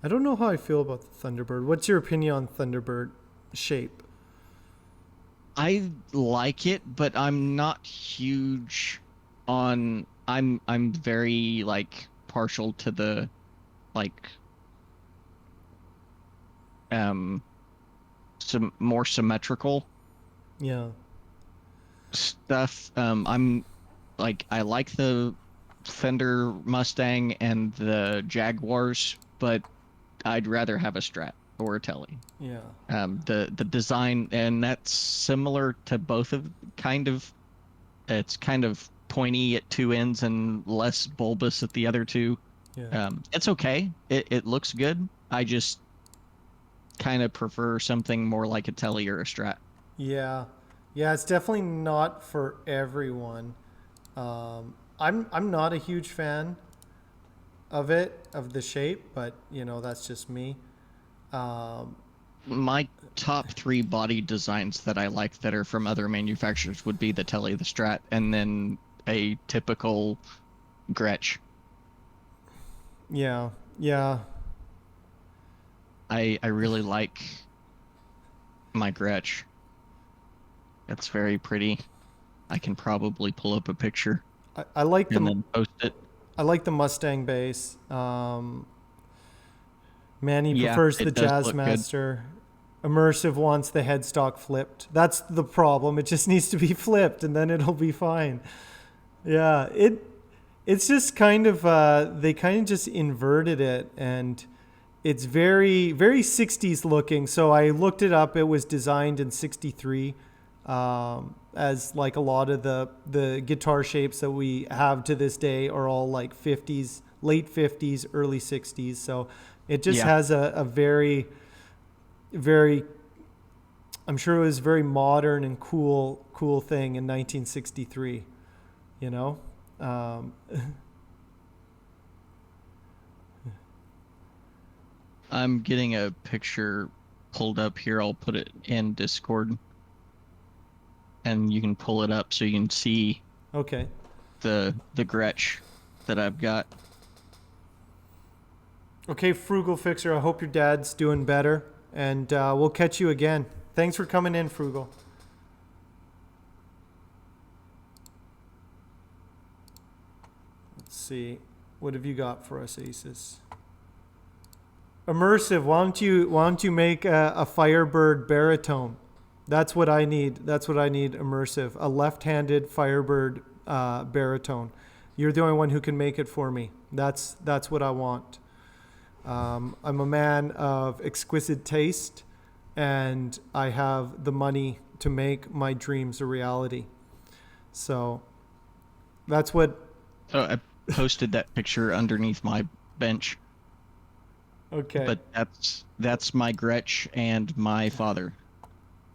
I don't know how I feel about the Thunderbird. What's your opinion on Thunderbird shape? I like it, but I'm not huge on. I'm very like partial to the like um some more symmetrical Yeah. stuff. I'm like I like the Fender Mustang and the Jaguars, but I'd rather have a Strat or a Tele. Yeah. The design, and that's similar to both of kind of. It's kind of pointy at two ends and less bulbous at the other two. Yeah. It's okay. It looks good. I just kind of prefer something more like a Tele or a Strat. Yeah. Yeah. It's definitely not for everyone. I'm not a huge fan of it, of the shape, but that's just me. Um, My top three body designs that I like that are from other manufacturers would be the Tele, the Strat, and then a typical Gretsch. yeah. Yeah. I really like my Gretsch. It's very pretty. I can probably pull up a picture I like and the then post it. I like the Mustang bass. Manny Yeah, prefers the it does look good. Jazzmaster. Immersive wants the headstock flipped. That's the problem. It just needs to be flipped, and then it'll be fine. Yeah, it's just kind of they kind of just inverted it, and it's very 60s looking. So I looked it up. It was designed in 63, as like a lot of the guitar shapes that we have to this day are all like 50s, late 50s, early 60s. So it just Yeah. has a very, I'm sure it was very modern and cool thing in 1963. You know. Um, I'm getting a picture pulled up here. I'll put it in Discord and you can pull it up so you can see okay. the Gretsch that I've got. Okay, Frugal Fixer. I hope your dad's doing better, and we'll catch you again. Thanks for coming in, Frugal. Let's see. What have you got for us, Asus? Immersive. Why don't you make a Firebird baritone? That's what I need. That's what I need. Immersive. A left-handed Firebird baritone. You're the only one who can make it for me. That's what I want. I'm a man of exquisite taste, and I have the money to make my dreams a reality. So that's what. So I posted that picture underneath my bench, Okay. but that's my Gretsch and my father.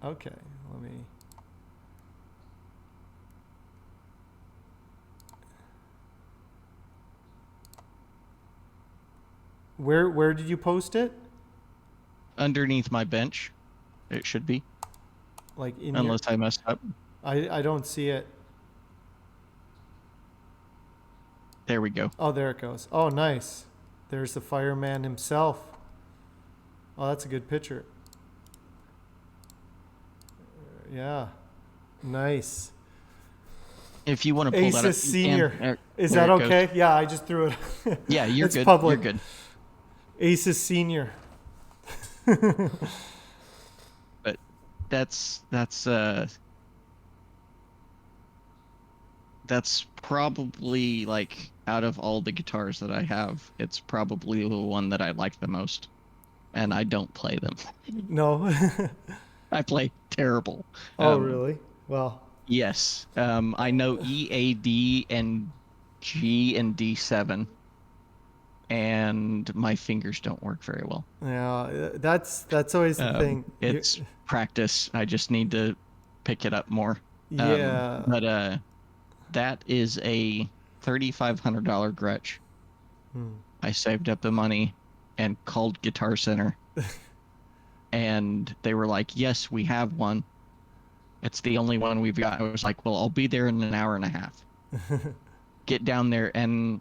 Okay. Let me. Where did you post it? Underneath my bench, it should be, Like in unless I messed up. I don't see it. There we go. Oh, there it goes. Oh, nice. There's the fireman himself. Oh, that's a good picture. Yeah. Nice. If you want to pull that up, Asus you Senior. can. Is There that it goes. okay? Yeah, I just threw it. Yeah, you're It's good. public. You're good. Asus Senior. But that's that's probably like out of all the guitars that I have, it's probably the one that I like the most, and I don't play them. No. I play terrible. Oh, Um, really? Well, yes, I know E, A, D, and G and D7, and my fingers don't work very well. yeah, that's always the thing. It's practice. I just need to pick it up more. Yeah. But that is a $3,500 Gretsch. Hmm. I saved up the money and called Guitar Center, and they were like, "Yes, we have one. It's the only one we've got." I was like, "Well, I'll be there in an hour and a half." Get down there and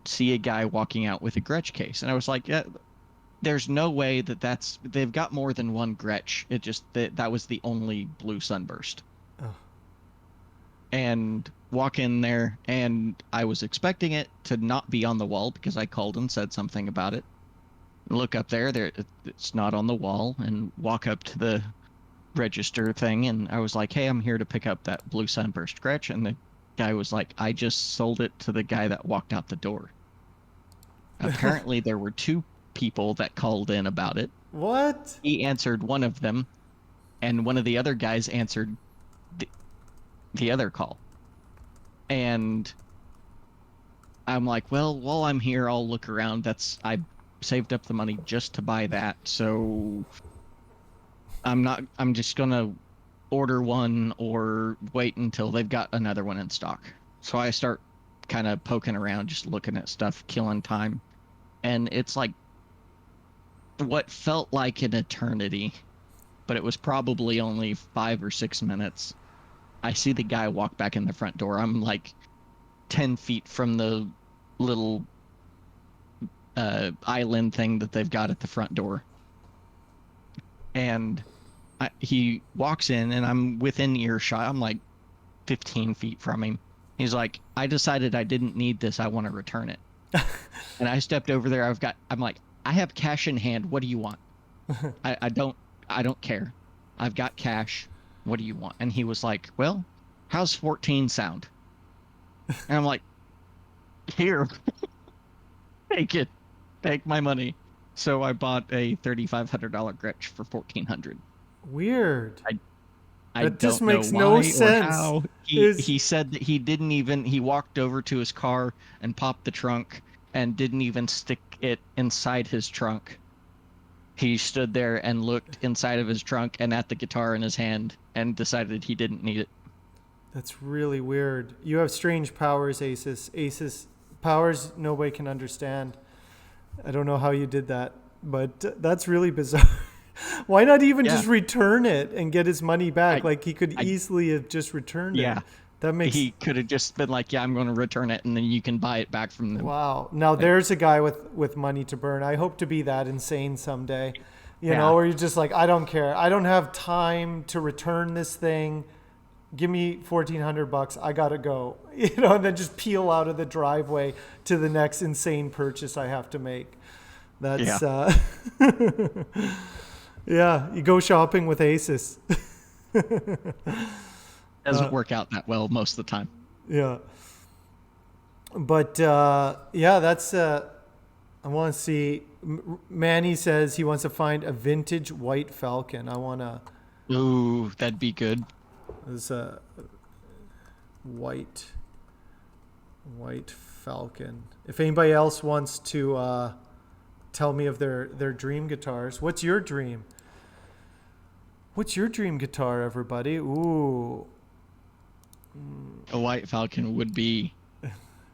see a guy walking out with a Gretsch case, and I was like, "Yeah, there's no way they've got more than one Gretsch. It just that was the only blue sunburst." Oh. And walk in there, and I was expecting it to not be on the wall because I called and said something about it. Look up there, it's not on the wall, and walk up to the register thing, and I was like, "Hey, I'm here to pick up that blue sunburst Gretsch," and the guy was like, "I just sold it to the guy that walked out the door." Apparently, there were two people that called in about it. What? He answered one of them, and one of the other guys answered the, the other call. And I'm like, well, while I'm here, I'll look around. I saved up the money just to buy that, so I'm just gonna order one or wait until they've got another one in stock. So I start kind of poking around, just looking at stuff, killing time. And it's like what felt like an eternity, but it was probably only 5 or 6 minutes. I see the guy walk back in the front door. I'm like 10 feet from the little island thing that they've got at the front door. And he walks in, and I'm within earshot. I'm like 15 feet from him. He's like, "I decided I didn't need this. I want to return it." And I stepped over there. I'm like, "I have cash in hand. What do you want?" I don't care. I've got cash. What do you want? And he was like, "Well, how's 14 sound?" And I'm like, "Here, take it. Take my money." So I bought a $3,500 Gretsch for 1,400. Weird. I That just don't know makes no why or sense. how. Is He said that he walked over to his car and popped the trunk and didn't even stick it inside his trunk. He stood there and looked inside of his trunk and at the guitar in his hand and decided he didn't need it. That's really weird. You have strange powers, Asus. Asus powers nobody can understand. I don't know how you did that, but that's really bizarre. Why not even Yeah. just return it and get his money back? I Like he could I easily have just returned it. yeah. That makes He could have just been like, "Yeah, I'm going to return it," and then you can buy it back from them. wow. Now Like, there's a guy with money to burn. I hope to be that insane someday. You know, yeah. where you're just like, I don't care. I don't have time to return this thing. Give me $1,400. I gotta go. You know, and then just peel out of the driveway to the next insane purchase I have to make. Yeah. That's yeah. You go shopping with Asus. Doesn't work out that well most of the time. Yeah. But yeah, that's. I want to see. Manny says he wants to find a vintage white Falcon. I want to. Ooh, that'd be good. There's a white Falcon. If anybody else wants to tell me of their dream guitars, what's your dream? What's your dream guitar, everybody? Ooh. A white Falcon would be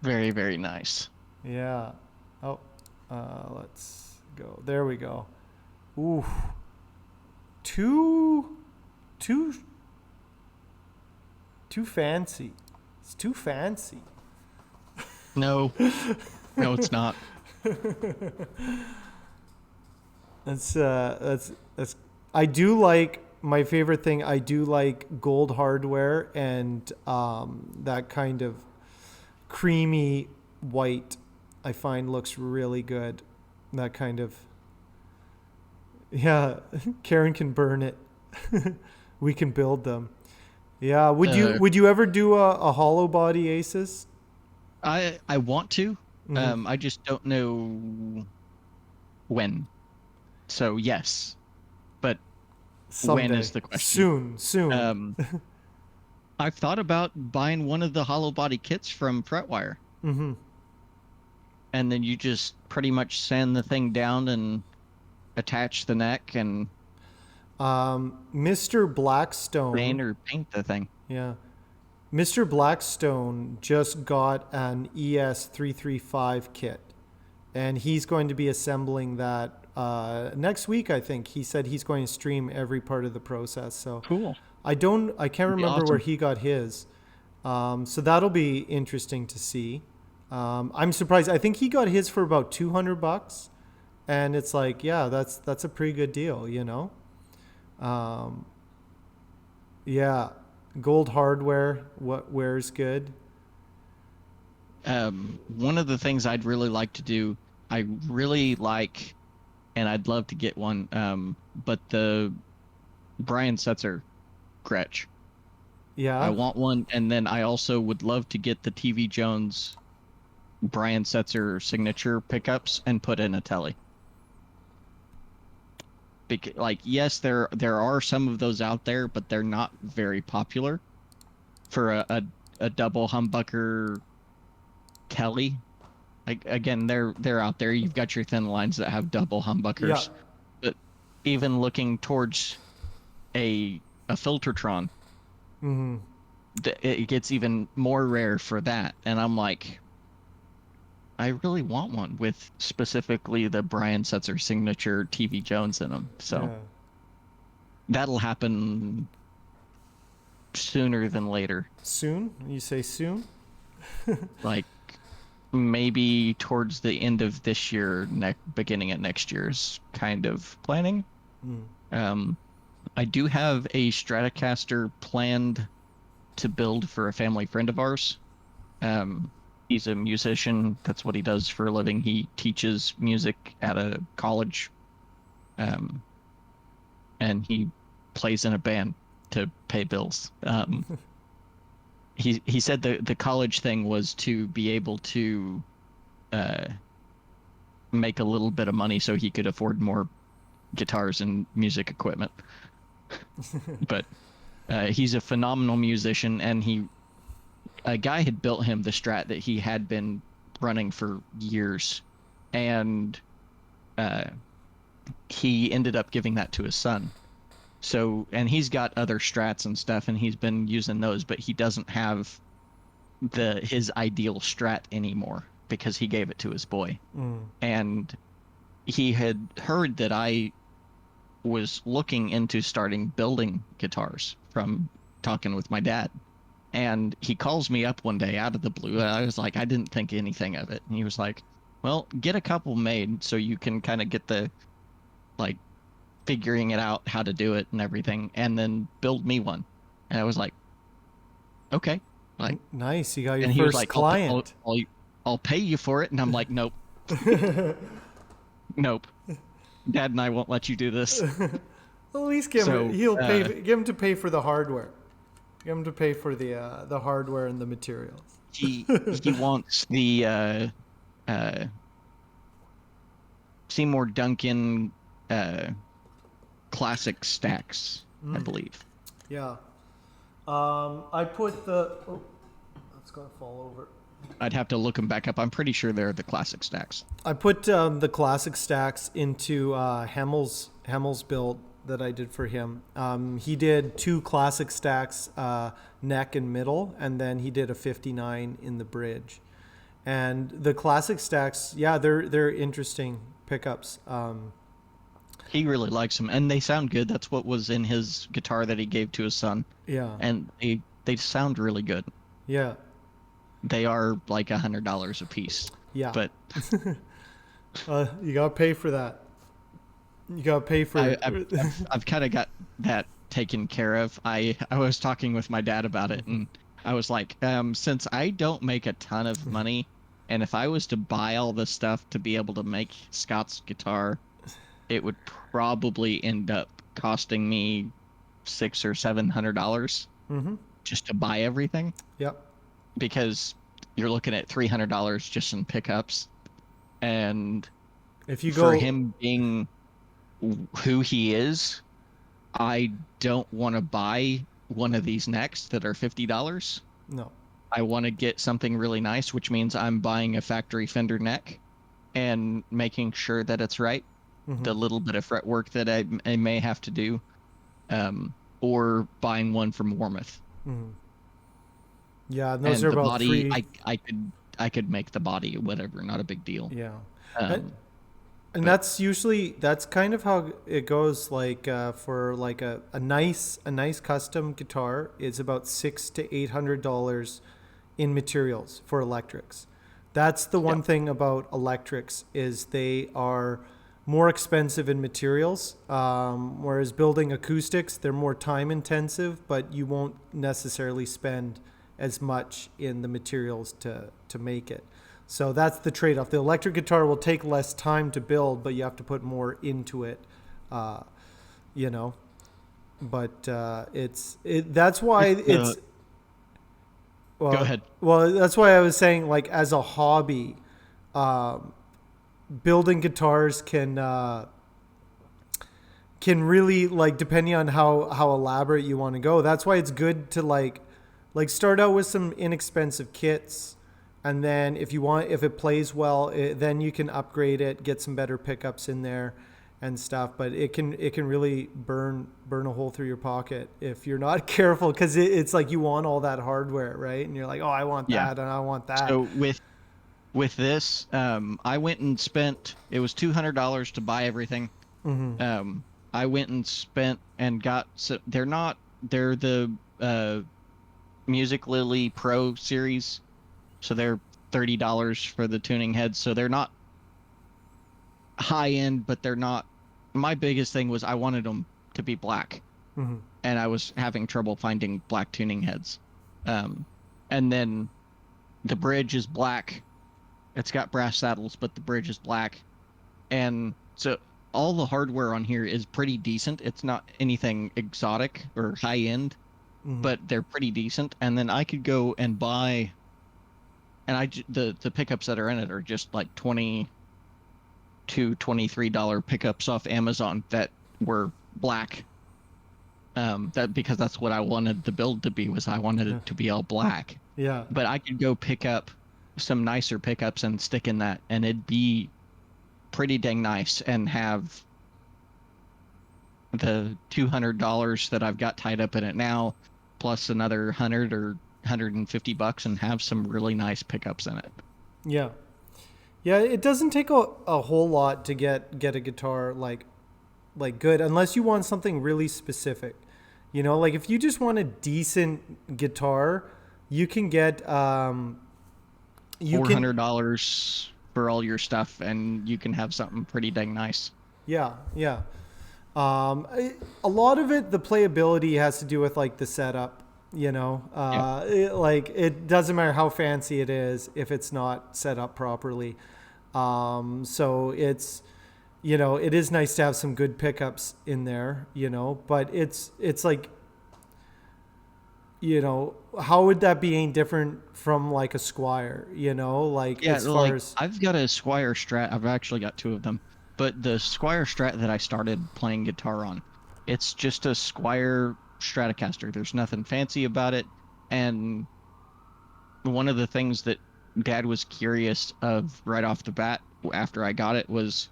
very, very nice. Yeah. Oh, let's go. There we go. Ooh. Too fancy. It's too fancy. No, no, it's not. That's I do like my favorite thing. I do like gold hardware and that kind of creamy white. I find looks really good. That kind of yeah. Karen can burn it. We can build them. Yeah. Would you Uh, would you ever do a hollow body Asus? I want to. Hmm. I just don't know when. So yes, but when is Someday. the question? Soon. Soon. Um, I've thought about buying one of the hollow body kits from Fretwire, Hmm. and then you just pretty much sand the thing down and attach the neck and Mr. Blackstone. paint or paint the thing. Yeah. Mr. Blackstone just got an ES335 kit, and he's going to be assembling that next week. I think he said he's going to stream every part of the process. So Cool. I can't That'd be remember where awesome. he got his. So that'll be interesting to see. I'm surprised. I think he got his for about $200, and it's like, yeah, that's a pretty good deal, you know. Um, yeah, gold hardware. What wears good? One of the things I'd really like to do, I really like, and I'd love to get one, but the Brian Setzer Gretsch. I Yeah. want one, and then I also would love to get the TV Jones Brian Setzer signature pickups and put in a telly. Like, yes, there are some of those out there, but they're not very popular for a double humbucker telly. Like again, they're out there. You've got your thin lines that have double Yeah. humbuckers, but even looking towards a Filtertron, Hmm. it gets even more rare for that. And I'm like, I really want one with specifically the Brian Setzer signature TV Jones in them. So Yeah. that'll happen sooner than later. Soon? You say soon? Like maybe towards the end of this year, beginning of next year's kind of planning. Mm. Um, I do have a Stratocaster planned to build for a family friend of ours. Um, he's a musician. That's what he does for a living. He teaches music at a college, um, and he plays in a band to pay bills. He said the college thing was to be able to uh, make a little bit of money so he could afford more guitars and music equipment. But he's a phenomenal musician, and a guy had built him the Strat that he had been running for years, and uh, he ended up giving that to his son. So, and he's got other Strats and stuff, and he's been using those, but he doesn't have the his ideal Strat anymore because he gave it to his boy. Mm. And he had heard that I was looking into starting building guitars from talking with my dad. And he calls me up one day out of the blue. I was like, I didn't think anything of it. And he was like, well, get a couple made so you can kind of get the like figuring it out how to do it and everything, and then build me one. And I was like, okay. Like, Nice. You got your and he was first like, client. I'll pay you for it. And I'm like, nope, nope. Dad and I won't let you do this. Well, at least give him. So He'll pay. Give him to pay for the hardware. Give him to pay for the hardware and the materials. he wants the Seymour Duncan uh, classic stacks, I believe. Yeah. I put the. Oh, that's gonna fall over. I'd have to look them back up. I'm pretty sure they're the classic stacks. I put the classic stacks into Hammel's build that I did for him. He did two classic stacks, neck and middle, and then he did a 59 in the bridge. And the classic stacks, yeah, they're interesting pickups. He really likes them, and they sound good. That's what was in his guitar that he gave to his son, Yeah, and they sound really good. yeah, They are like $100 a piece, yeah. but You gotta pay for that. You gotta pay for I, it. I've kind of got that taken care of. I was talking with my dad about it, and I was like, since I don't make a ton of money, and if I was to buy all this stuff to be able to make Scott's guitar, it would probably end up costing me $600 or $700. Hmm. just to buy everything, Yep. because you're looking at $300 just in pickups. And If you for go, him being who he is, I don't want to buy one of these necks that are $50. no. I want to get something really nice, which means I'm buying a factory Fender neck and making sure that it's right. Hmm. The little bit of fretwork that I may have to do, or buying one from Warmouth. Hmm. Yeah, and those And are the about body, three. I could make the body whatever, not a big deal. Yeah. And, Um, and but that's kind of how it goes. Like for like a nice custom guitar, it's about $600 to $800 in materials for electrics. That's the yeah, one thing about electrics is they are more expensive in materials. Whereas building acoustics, they're more time intensive, but you won't necessarily spend as much in the materials to make it. So that's the trade-off. The electric guitar will take less time to build, but you have to put more into it. Uh, you know, but that's why with the it's go well, ahead. that's why I was saying, like, as a hobby, um, building guitars can really, like, depending on how elaborate you want to go. That's why it's good to like start out with some inexpensive kits, and then if it plays well, then you can upgrade it, get some better pickups in there and stuff. But it can really burn a hole through your pocket if you're not careful, because it's like you want all that hardware, right? And you're like, oh, I want Yeah. that and I want that. So with this, I went and spent. It was $200 to buy everything. Hmm. Um, I went and spent and got. So they're the Music Lily Pro series, so they're $30 for the tuning heads. So they're not high end, but they're not. My biggest thing was I wanted them to be black, Hmm. and I was having trouble finding black tuning heads. Um, and then the bridge is black. It's got brass saddles, but the bridge is black. And so all the hardware on here is pretty decent. It's not anything exotic or high end, Hmm. but they're pretty decent. And then I could go and buy, and the pickups that are in it are just like 20 to $23 pickups off Amazon that were black. That because that's what I wanted the build to be, was I wanted Yeah. it to be all black. Yeah. But I could go pick up some nicer pickups and stick in that, and it'd be pretty dang nice, and have the $200 that I've got tied up in it now, plus another 100 or $150, and have some really nice pickups in it. Yeah. Yeah, it doesn't take a whole lot to get a guitar like good, unless you want something really specific. Like if you just want a decent guitar, you can get you can $400 for all your stuff, and you can have something pretty dang nice. yeah, yeah. A lot of it, the playability has to do with like the setup. Yeah. Like it doesn't matter how fancy it is if it's not set up properly. So it is nice to have some good pickups in there. But it's like, how would that be any different from like a Squire? Like Yeah, as far like as I've got a Squire Strat. I've actually got two of them. But the Squire Strat that I started playing guitar on, it's just a Squire Stratocaster. There's nothing fancy about it. And one of the things that Dad was curious of right off the bat after I got it was,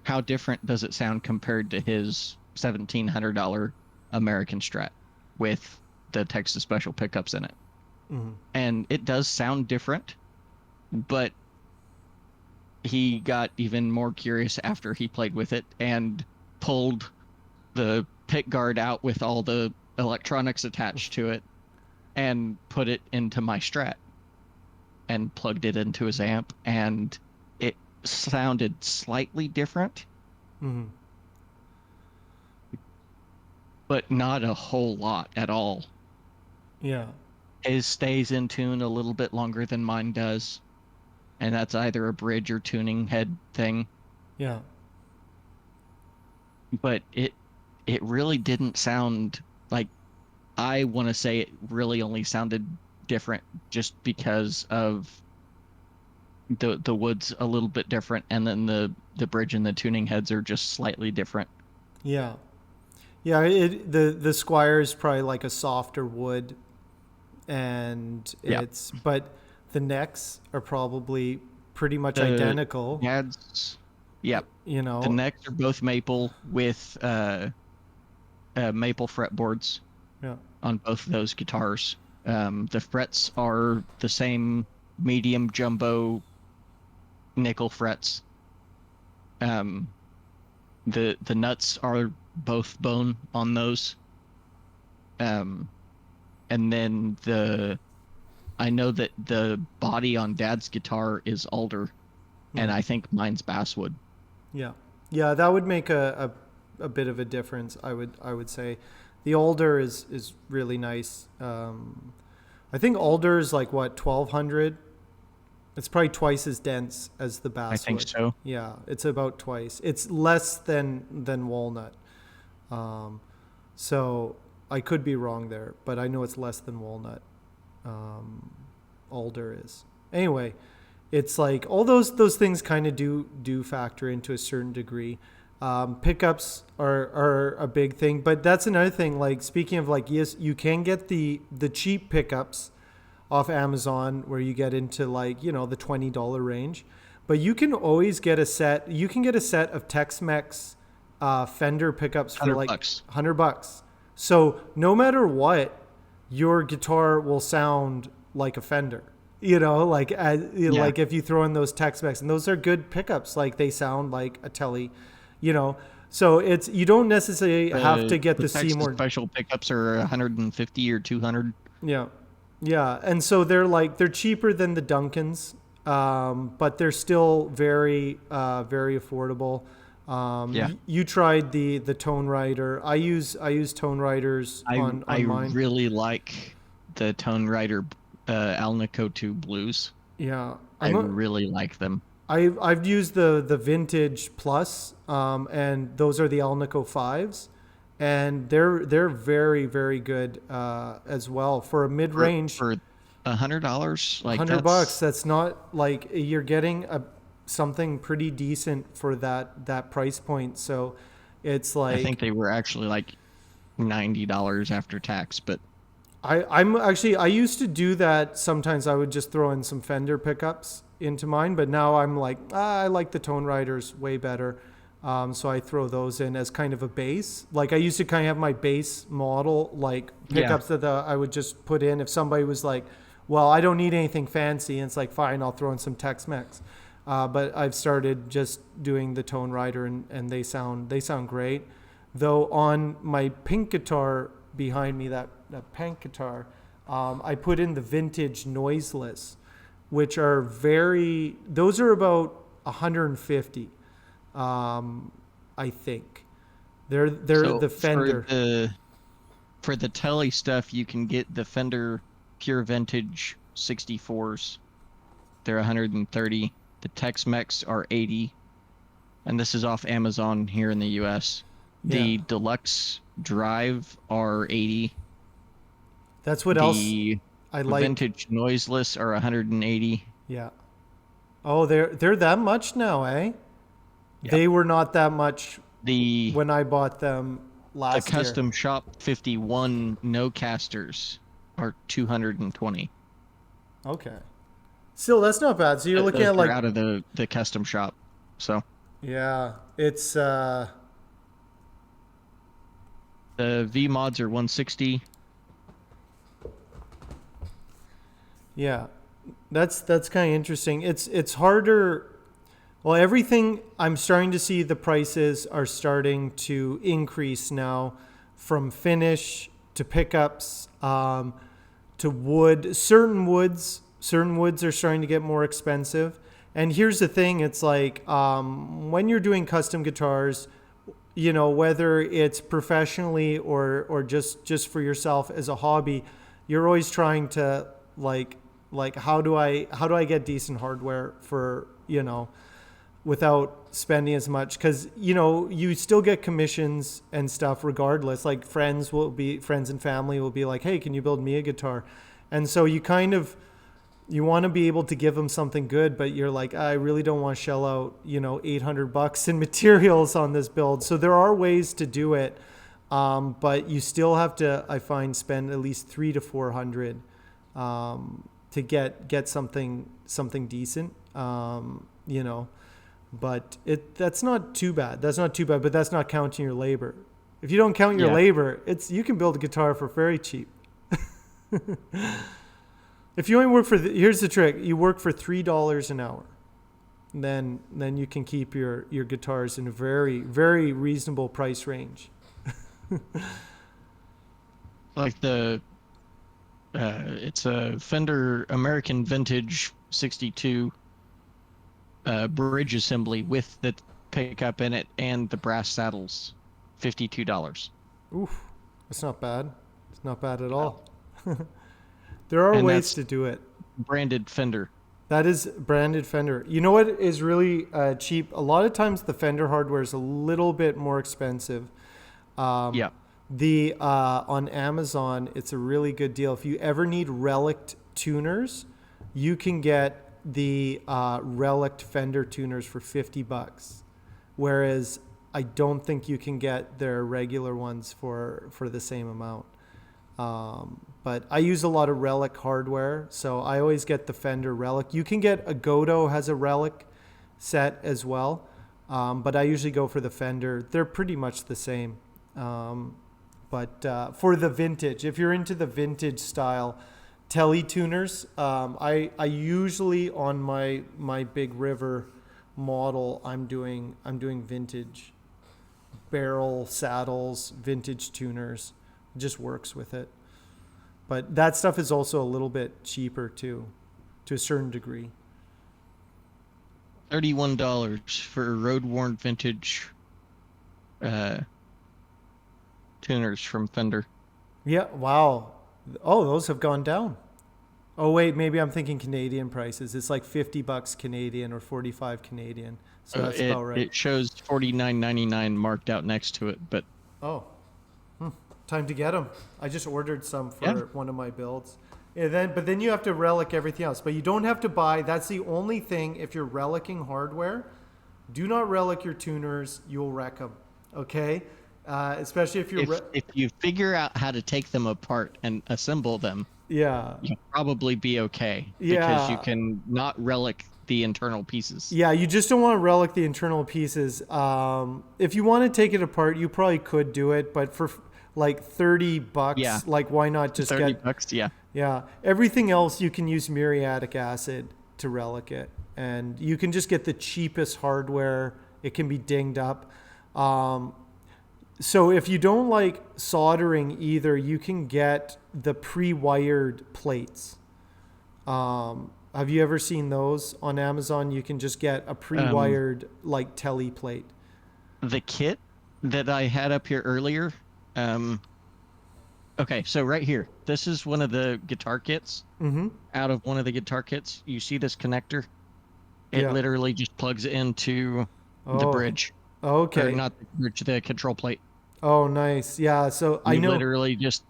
how different does it sound compared to his $1,700 American Strat with the Texas Special pickups in it? Mhm. And it does sound different, but he got even more curious after he played with it and pulled the pick guard out with all the electronics attached to it and put it into my Strat and plugged it into his amp, and it sounded slightly different, Mhm. but not a whole lot at all. Yeah. His stays in tune a little bit longer than mine does, and that's either a bridge or tuning head thing. Yeah. But it really didn't sound like I want to say it really only sounded different just because of the wood's a little bit different, and then the bridge and the tuning heads are just slightly different. Yeah. Yeah, the Squire is probably like a softer wood, and Yeah. but the necks are probably pretty much The identical, heads, yep. you The know. necks are both maple with maple fretboards Yeah. on both of those guitars. The frets are the same medium jumbo nickel frets. Um, the nuts are both bone on those. Um, and then I know that the body on Dad's guitar is alder, and Hmm. I think mine's basswood. Yeah. Yeah, that would make a bit of a difference, I would say. The alder is really nice. I think alder is like what, 1200. It's probably twice as dense as the I think basswood. so. Yeah, it's about twice. It's less than walnut. Um, so I could be wrong there, but I know it's less than walnut. Um, alder is. Anyway, it's like all those things kind of do factor into a certain degree. Pickups are a big thing, but that's another thing. Like speaking of like, yes, you can get the cheap pickups off Amazon where you get into like, the $20 range. But you can always get a set. You can get a set of Tex-Mex Fender pickups for 100 like bucks. $100. So no matter what, your guitar will sound like a Fender. Like Yeah. like if you throw in those Tex-Mex, and those are good pickups. Like they sound like a Tele, you know. So it's you don't necessarily have to get The the Texas Seymour. special pickups are 150 or 200. Yeah, yeah, and so they're cheaper than the Duncans, but they're still very affordable. Yeah. You tried the Tone Rider. I use Tone Riders I on mine. really like the Tone Rider Alnico 2 Blues. Yeah, I really like them. I've used the Vintage Plus, and those are the Alnico fives, and they're very very good as well for a mid For range. for $100, like $100. that's That's not like you're getting something pretty decent for that price point. So it's I think like they were actually like $90 after tax, but I used to do that sometimes. I would just throw in some Fender pickups into mine, but now I'm like, I like the Tone Riders way better. So I throw those in as kind of a base. Like I used to kind of have my base model like yeah. pickups that I would just put in if somebody was like, well, I don't need anything fancy. And it's like, fine, I'll throw in some Tex-Mex. But I've started just doing the Tone Rider, and they sound great. Though on my pink guitar behind me, that pink guitar, I put in the vintage noiseless, which are those are about 150, I think. They're So the Fender. for the telly stuff, you can get the Fender Pure Vintage 64s. They're 130. The Tex-Mex are 80, and this is off Amazon here in the US. Yeah. The Deluxe Drive are 80. That's what else The I like. Vintage Noiseless are 180. Yeah. Oh, they're that much now, eh? Yep. They were not that much The when I bought them the last year. Custom Shop 51 no casters are 220. Okay. Still, that's not bad. So you're looking Those at are like, out of the custom shop. So yeah, it's the V mods are 160. yeah. That's kind of interesting. It's harder. Well, everything I'm starting to see the prices are starting to increase now, from finish to pickups, to wood. Certain woods are starting to get more expensive. And here's the thing: it's like when you're doing custom guitars, whether it's professionally or just for yourself as a hobby, you're always trying to how do I get decent hardware for without spending as much because you still get commissions and stuff regardless. Like friends and family will be like, hey, can you build me a guitar? And so you want to be able to give them something good, but you're like, I really don't want to shell out $800 in materials on this build. So there are ways to do it, but you still have to, I find, spend at least 300 to 400 to get something decent. But that's not too bad. But that's not counting your labor. If you don't count your labor, you can build a guitar for very cheap. If you only work here's the trick: you work for $3 an hour, then you can keep your guitars in a very, very reasonable price range. Like it's a Fender American Vintage 62 bridge assembly with the pickup in it and the brass saddles, $52. Oof, that's not bad. It's not bad at all. There are ways to do it. Branded Fender. That is branded Fender. You know what is really cheap? A lot of times the Fender hardware is a little bit more expensive. On Amazon, it's a really good deal. If you ever need relic tuners, you can get the relic Fender tuners for $50. Whereas I don't think you can get their regular ones for the same amount. But I use a lot of relic hardware, so I always get the Fender relic. You can get a Godo has a relic set as well, but I usually go for the Fender. They're pretty much the same. But for the vintage, if you're into the vintage style Tele tuners, I usually on my Big River model, I'm doing vintage barrel saddles, vintage tuners. It just works with it. But that stuff is also a little bit cheaper too, to a certain degree. $31 for road-worn vintage tuners from Fender. Yeah, wow. Oh, those have gone down. Oh wait, maybe I'm thinking Canadian prices. It's like $50 Canadian or 45 Canadian. So that's about right. It shows $49.99 marked out next to it, but time to get them. I just ordered some for one of my builds. But then you have to relic everything else. But you don't have to buy. That's the only thing. If you're relicking hardware, do not relic your tuners. You'll wreck them. Okay. Especially if you're if you figure out how to take them apart and assemble them, you'll probably be okay. Because you can not relic the internal pieces. Yeah, you just don't want to relic the internal pieces. If you want to take it apart, you probably could do it, but for like $30, like why not just get $30? Yeah. Everything else you can use muriatic acid to relic it, and you can just get the cheapest hardware. It can be dinged up. So if you don't like soldering either, you can get the pre-wired plates. Have you ever seen those on Amazon? You can just get a pre-wired like Tele plate. The kit that I had up here earlier. Okay, so right here, this is one of the guitar kits. Mm-hmm. Out of one of the guitar kits, you see this connector? It literally just plugs into the bridge. Okay. Or not the bridge, the control plate. Oh, nice. Yeah, so I know. Literally just...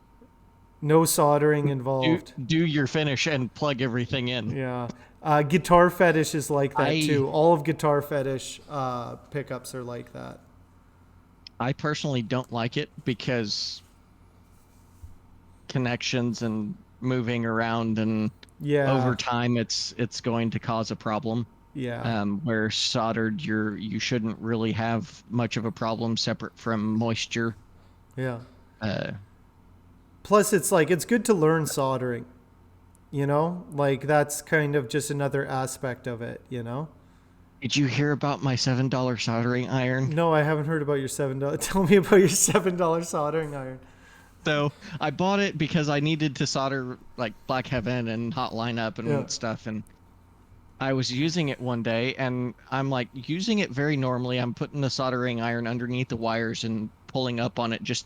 No soldering involved. Do your finish and plug everything in. Yeah. Guitar Fetish is like that too. All of Guitar Fetish pickups are like that. I personally don't like it because connections and moving around and over time it's going to cause a problem. Yeah. Where soldered you shouldn't really have much of a problem separate from moisture. Yeah. Plus it's like it's good to learn soldering. Like that's kind of just another aspect of it, Did you hear about my $7 soldering iron? No, I haven't heard about your $7. Tell me about your $7 soldering iron. So I bought it because I needed to solder like Black Heaven and Hot Lineup and stuff. And I was using it one day and I'm like using it very normally. I'm putting the soldering iron underneath the wires and pulling up on it just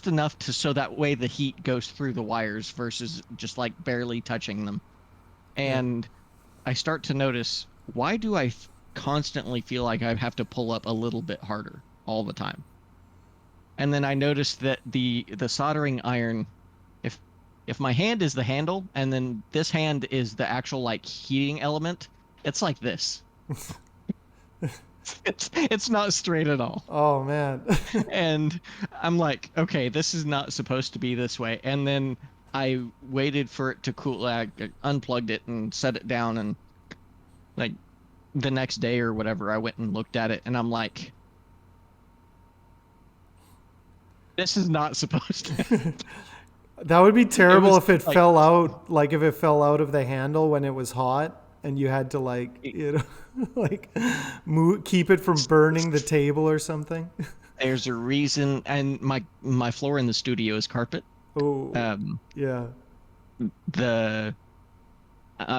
enough so that way the heat goes through the wires versus just like barely touching them. And I start to notice, why do I constantly feel like I have to pull up a little bit harder all the time. And then I noticed that the soldering iron, if if my hand is the handle and then this hand is the actual like heating element, it's like this. It's not straight at all. Oh man. And I'm like, okay, this is not supposed to be this way. And then I waited for it to cool. I unplugged it and set it down. And like the next day or whatever, I went and looked at it, and I'm like, this is not supposed to. That would be terrible if it like, fell out, like if it fell out of the handle when it was hot and you had to like, like keep it from burning the table or something. There's a reason, and my floor in the studio is carpet. Oh, Um, yeah. the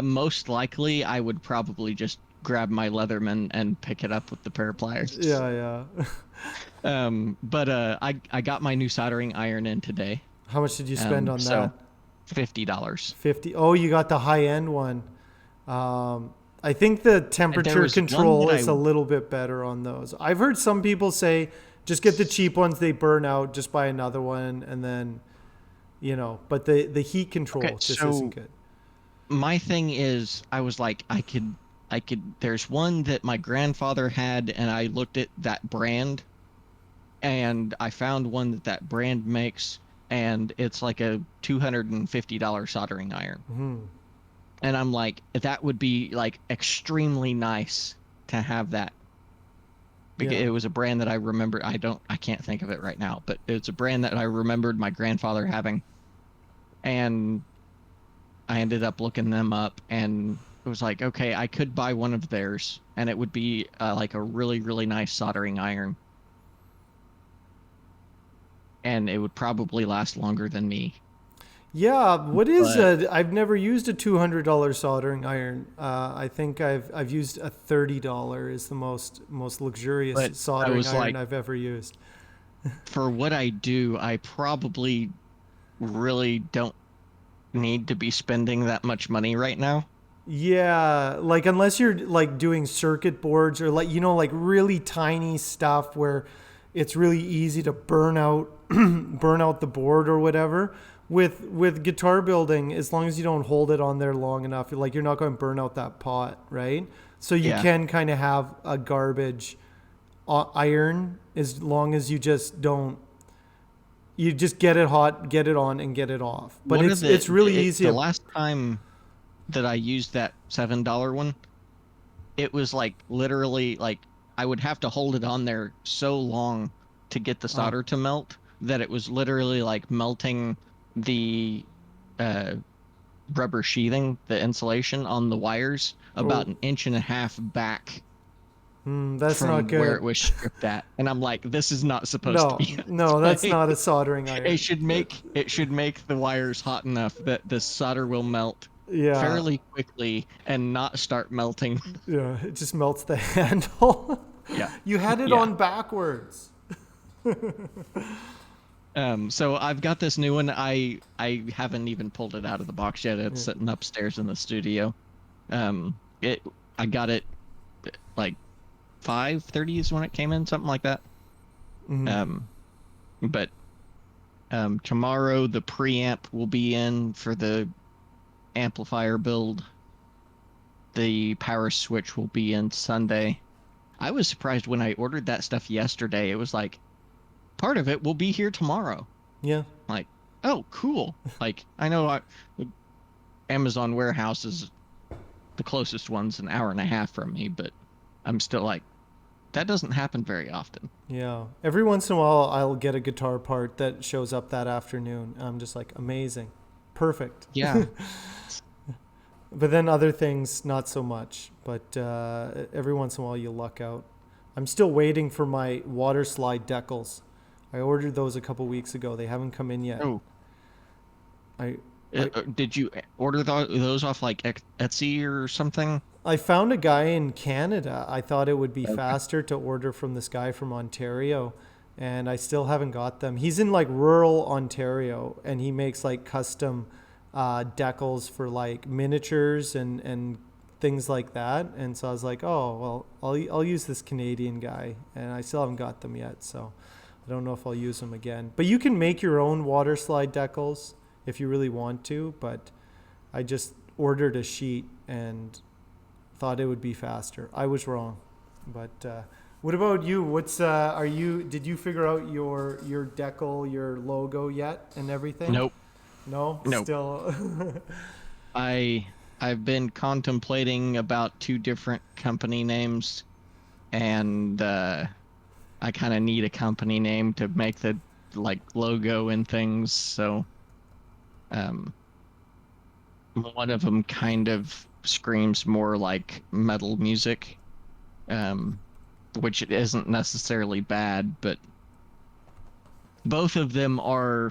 most likely I would probably just grab my Leatherman and pick it up with the pair of pliers. Yeah, yeah. But I got my new soldering iron in today. How much did you spend on So that? $50. 50. Oh, you got the high end one. I think the temperature was one control that is a little bit better on those. I've heard some people say just get the cheap ones, they burn out, just buy another one, and then, but the heat control Okay, just so isn't good. my thing is, I was like, there's one that my grandfather had, and I looked at that brand, and I found one that brand makes, and it's like a $250 soldering iron. Mm-hmm. And I'm like, that would be like extremely nice to have that. Because Yeah. it was a brand that I remember. I can't think of it right now, but it's a brand that I remembered my grandfather having. And I ended up looking them up, and it was like, okay, I could buy one of theirs, and it would be like a really, really nice soldering iron. And it would probably last longer than me. Yeah, what is But I've never used a $200 soldering iron. I think I've used a $30 is the most luxurious I soldering was iron like, I've ever used. for what I do, I probably really don't need to be spending that much money right now. Yeah, like unless you're like doing circuit boards or like like really tiny stuff where it's really easy to burn out burn out the board or whatever. With guitar building, as long as you don't hold it on there long enough, like you're not going to burn out that pot, right? So you Yeah. can kind of have a garbage iron as long as you just don't you just get it hot, get it on, and get it off. But One of it's really easy. the last time that I used that $7 one, it was like literally like I would have to hold it on there so long to get the solder to melt that it was literally like melting the uh, rubber sheathing, the insulation on the wires about an inch and a half back That's not from where it good. was stripped at. And I'm like, this is not supposed to No, be this no, that's way. not a soldering iron. It should make the wires hot enough that the solder will melt Yeah, fairly quickly and not start melting. yeah, it just melts the handle. Yeah. You had it Yeah. on backwards. So I've got this new one. I haven't even pulled it out of the box yet. It's sitting upstairs in the studio. It I got it like 5:30 is when it came in, something like that. But tomorrow the preamp will be in for the amplifier build. The power switch will be in Sunday. I was surprised when I ordered that stuff yesterday. It was like, part of it will be here tomorrow. Yeah. Like, oh, cool. Like, I know Amazon warehouse is the closest one's an hour and a half from me, but I'm still like, that doesn't happen very often. Yeah. Every once in a while, I'll get a guitar part that shows up that afternoon. I'm just like, amazing. Perfect. Yeah. But then other things, not so much. But every once in a while, you luck out. I'm still waiting for my water slide decals. I ordered those a couple weeks ago. They haven't come in yet. Oh, I did you order those off like Etsy or something? I found a guy in Canada. I thought it would be faster to order from this guy from Ontario, and I still haven't got them. He's in like rural Ontario, and he makes like custom decals for like miniatures and things like that. And so I was like, oh, well, I'll use this Canadian guy. And I still haven't got them yet. So I don't know if I'll use them again. But you can make your own water slide decals if you really want to. But I just ordered a sheet and thought it would be faster. I was wrong. But what about you? Did you figure out your decal, your logo yet and everything? Nope. No? Nope. Still. I've been contemplating about 2 different company names, and I kind of need a company name to make the logo and things. So, one of them kind of screams more like metal music, which isn't necessarily bad, but both of them are.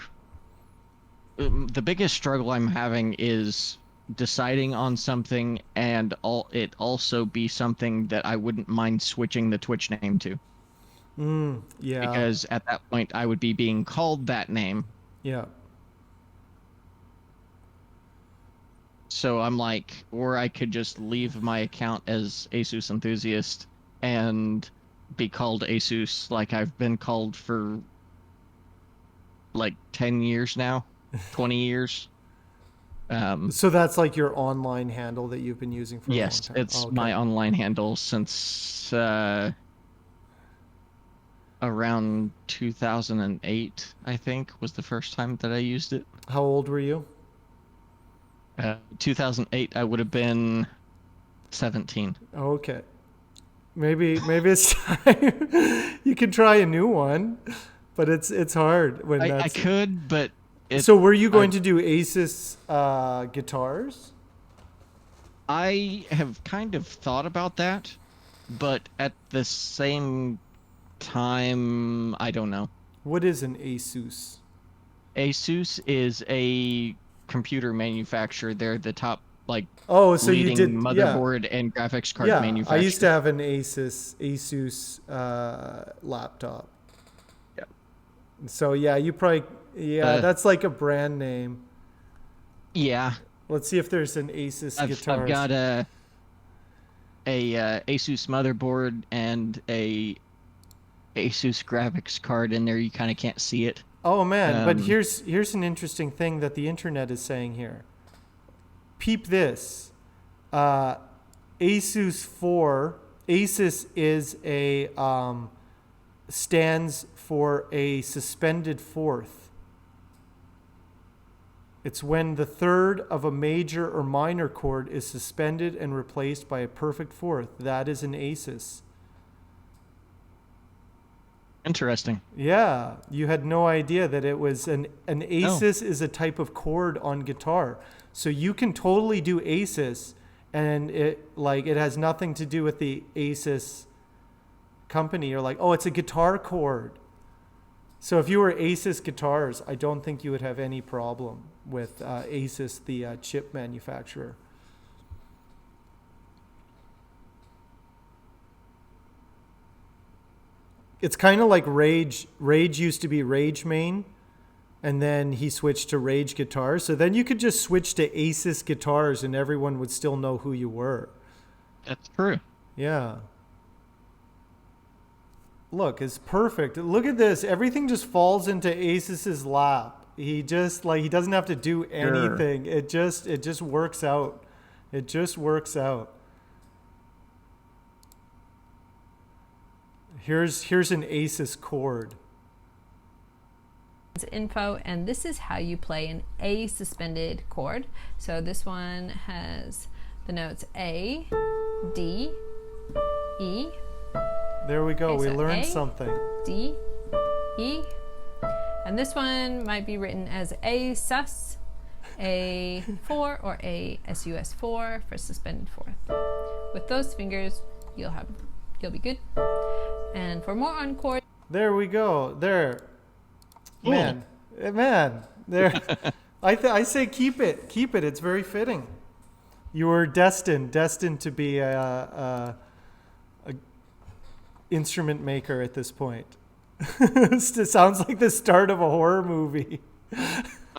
The biggest struggle I'm having is deciding on something and it also be something that I wouldn't mind switching the Twitch name to. Yeah. Because at that point I would be being called that name. Yeah. So I'm like, or I could just leave my account as Asus Enthusiast and be called Asus like I've been called for 10 years now, 20 years. So that's like your online handle that you've been using for a long time? Yes, it's my online handle since around 2008, I think, was the first time that I used it. How old were you? 2008, I would have been 17. Okay. Maybe it's time. You can try a new one, but it's hard when I could, but so were you going to do Asus guitars? I have kind of thought about that, but at the same time, I don't know. What is an Asus? Asus is a computer manufacturer. They're the top so leading you did motherboard and graphics card manufacturer. I used to have an Asus laptop. Yeah. So yeah, you probably that's like a brand name. Yeah. Let's see if there's an Asus guitar. I've got a Asus motherboard and a Asus graphics card in there. You kind of can't see it. Oh man, but here's an interesting thing that the internet is saying here. Peep this. Asus is a stands for a suspended fourth. It's when the third of a major or minor chord is suspended and replaced by a perfect fourth. That is an Asus. Interesting. Yeah, you had no idea that it was an Asus is a type of chord on guitar. So you can totally do Asus, and it has nothing to do with the Asus company. You're like, oh, it's a guitar chord. So if you were Asus guitars, I don't think you would have any problem with Asus, the chip manufacturer. It's kind of like Rage. Rage used to be Rage Main, and then he switched to Rage Guitars. So then you could just switch to Asus Guitars, and everyone would still know who you were. That's true. Yeah. Look, it's perfect. Look at this. Everything just falls into Asus's lap. He just he doesn't have to do anything. Sure. It just works out. It just works out. Here's an Asus chord. Info, and this is how you play an A suspended chord. So this one has the notes A, D, E. There we go. Okay, we learned something. D, E. And this one might be written as A sus, A4, or A sus4 for suspended fourth. With those fingers, you'll be good. And for more on chords, there we go. There, man. There. I say keep it. It's very fitting. You were destined to be a instrument maker at this point. It sounds like the start of a horror movie.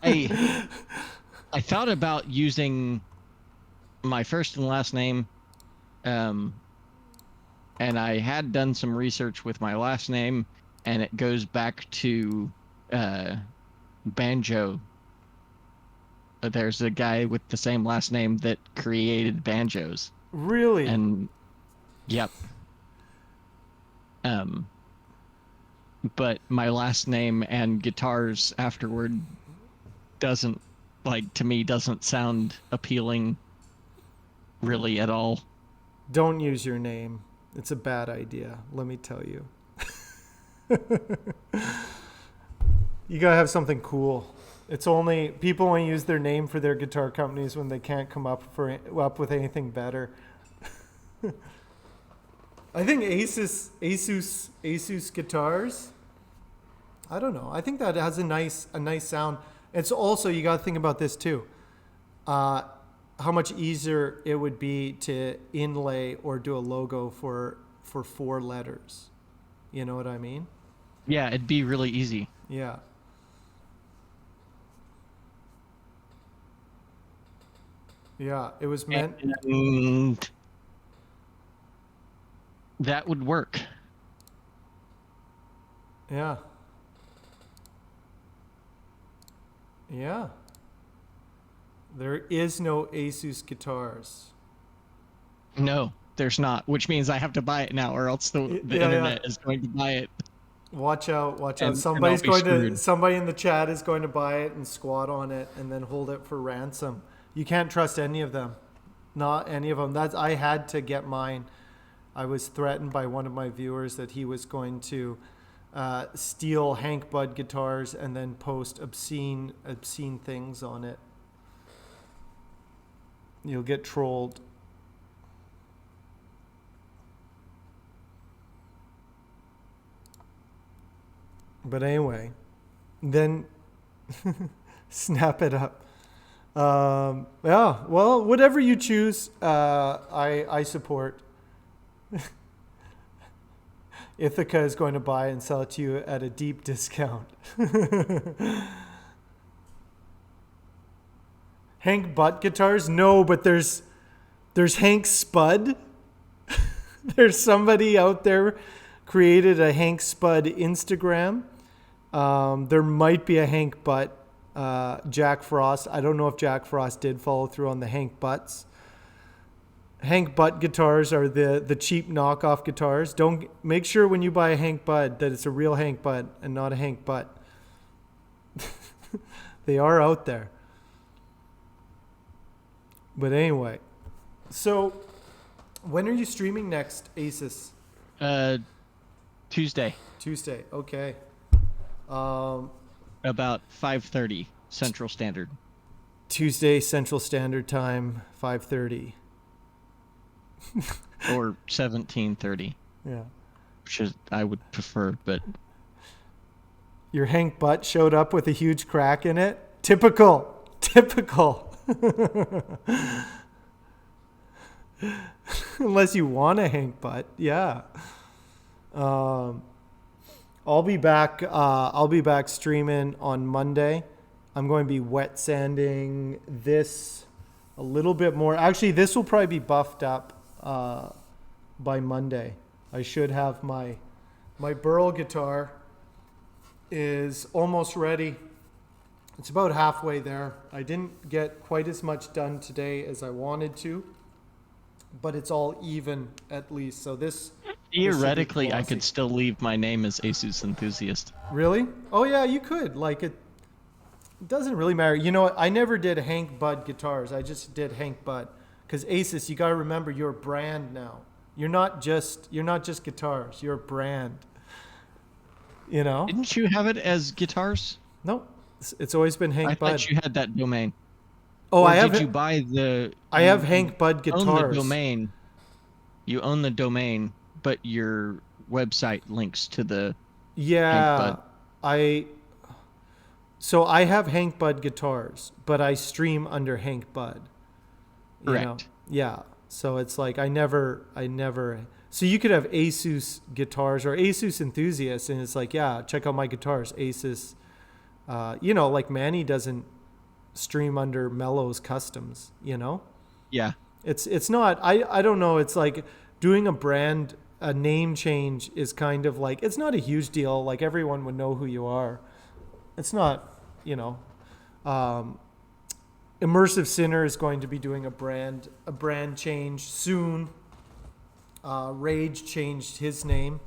I thought about using my first and last name Um, and I had done some research with my last name, and it goes back to banjo. There's a guy with the same last name that created banjos, Really? and yep. Um, but my last name and guitars afterward doesn't, like, to me, doesn't sound appealing really at all. Don't use your name. It's a bad idea, let me tell you. You gotta have something cool. It's only people only use their name for their guitar companies when they can't come up with anything better. I think Asus guitars. I don't know. I think that has a nice sound. It's also, you got to think about this too. How much easier it would be to inlay or do a logo for 4 letters. You know what I mean? Yeah, it'd be really easy. Yeah. Yeah, it was meant. And that would work. Yeah. Yeah. There is no Asus guitars. No, there's not, which means I have to buy it now, or else the internet is going to buy it. Watch out, watch out. And Somebody's I'll be screwed. somebody in the chat is going to buy it and squat on it and then hold it for ransom. You can't trust any of them. Not any of them. I had to get mine. I was threatened by one of my viewers that he was going to steal Hank Budd guitars and then post obscene things on it. You'll get trolled. But anyway, then snap it up. Yeah, well, whatever you choose, I support. Ithaca is going to buy and sell it to you at a deep discount. Hank Butt guitars? No, but there's Hank Spud. There's somebody out there created a Hank Spud Instagram. There might be a Hank Butt Jack Frost. I don't know if Jack Frost did follow through on the Hank Butts. Hank Butt guitars are the cheap knockoff guitars. Don't make sure when you buy a Hank Butt that it's a real Hank Butt and not a Hank Butt. They are out there. But anyway, so when are you streaming next, Asus? Tuesday. Tuesday. Okay. About 5:30 Central Standard. Tuesday Central Standard Time, 5:30. Or 17:30. Yeah. Which is, I would prefer, but Your Hank Butt showed up with a huge crack in it. Typical. Unless you want a Hank Butt, yeah. I'll be back. I'll be back streaming on Monday. I'm going to be wet sanding this a little bit more. Actually, this will probably be buffed up by Monday. I should have my Burl guitar is almost ready. It's about halfway there. I didn't get quite as much done today as I wanted to, but it's all even at least. So this theoretically, I could still leave my name as Asus Enthusiast. Really? Oh yeah, you could. Like it doesn't really matter. You know what? I never did Hank Budd guitars. I just did Hank Budd. Because Asus, you got to remember, you're a brand now. You're not just guitars. You're a brand. You know? Didn't you have it as guitars? No, it's always been Hank Budd. I thought you had that domain. Oh, or I have. Did you buy the? I have Hank Budd guitars. Own the domain. You own the domain, but your website links to the. Yeah, Hank Budd. So I have Hank Budd guitars, but I stream under Hank Budd. Correct. Know? Yeah. So it's like I never. So you could have Asus guitars or Asus Enthusiasts, and it's like, yeah, check out my guitars, Asus. Like Manny doesn't stream under Mellows Customs, you know? Yeah. It's not. I don't know. It's like doing a name change is kind of like, it's not a huge deal. Like everyone would know who you are. It's not, Immersive Sinner is going to be doing a brand change soon. Rage changed his name.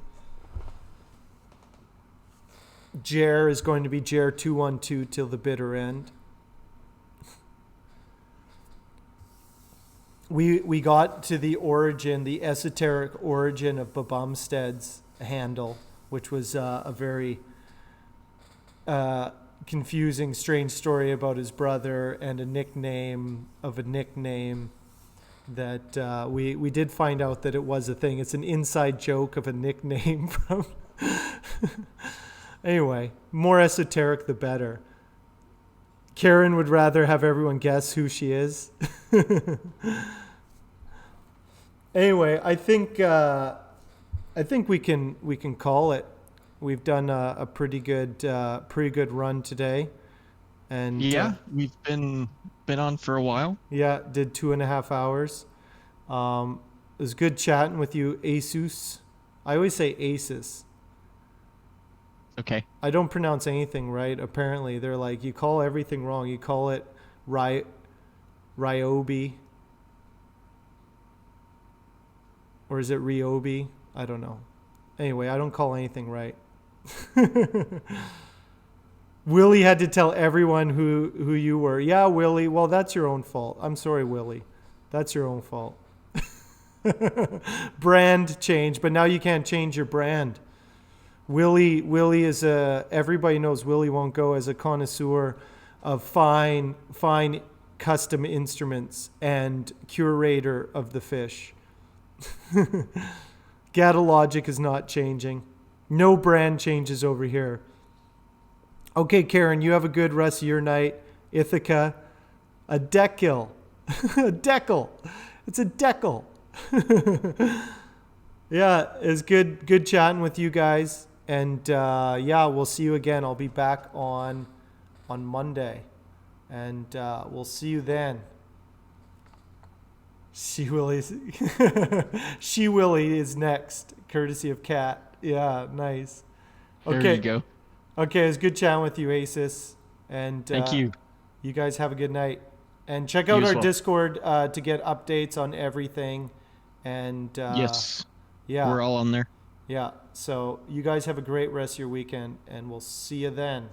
Jer is going to be Jer212 till the bitter end. We got to the origin, the esoteric origin of Babumstead's handle, which was a very confusing, strange story about his brother and a nickname of a nickname that we did find out that it was a thing. It's an inside joke of a nickname from... Anyway, more esoteric the better. Karen would rather have everyone guess who she is. Anyway, I think we can call it. We've done a pretty good run today, and Yeah, we've been on for a while. yeah, did 2.5 hours. It was good chatting with you, Asus. I always say Asus. Okay. I don't pronounce anything right. Apparently, they're like, you call everything wrong. You call it Ryobi. Or is it Ryobi? I don't know. Anyway, I don't call anything right. Willie had to tell everyone who you were. Yeah, Willie. Well, that's your own fault. I'm sorry, Willie. That's your own fault. Brand change, but now you can't change your brand. Willie is everybody knows Willie won't go as a connoisseur of fine custom instruments and curator of the fish. Gatalogic is not changing. No brand changes over here. Okay, Karen, you have a good rest of your night. Ithaca, a decal. A decal. It's a decal. Yeah, it's good chatting with you guys. And yeah, we'll see you again. I'll be back on Monday. And we'll see you then. She Willie is next, courtesy of Kat. Yeah, nice. Okay. There you go. Okay, it's good chatting with you, Asus. And Thank you. You guys have a good night. And check out You as our well. Discord to get updates on everything. And Yes. yeah, We're all on there. yeah. So you guys have a great rest of your weekend, and we'll see you then.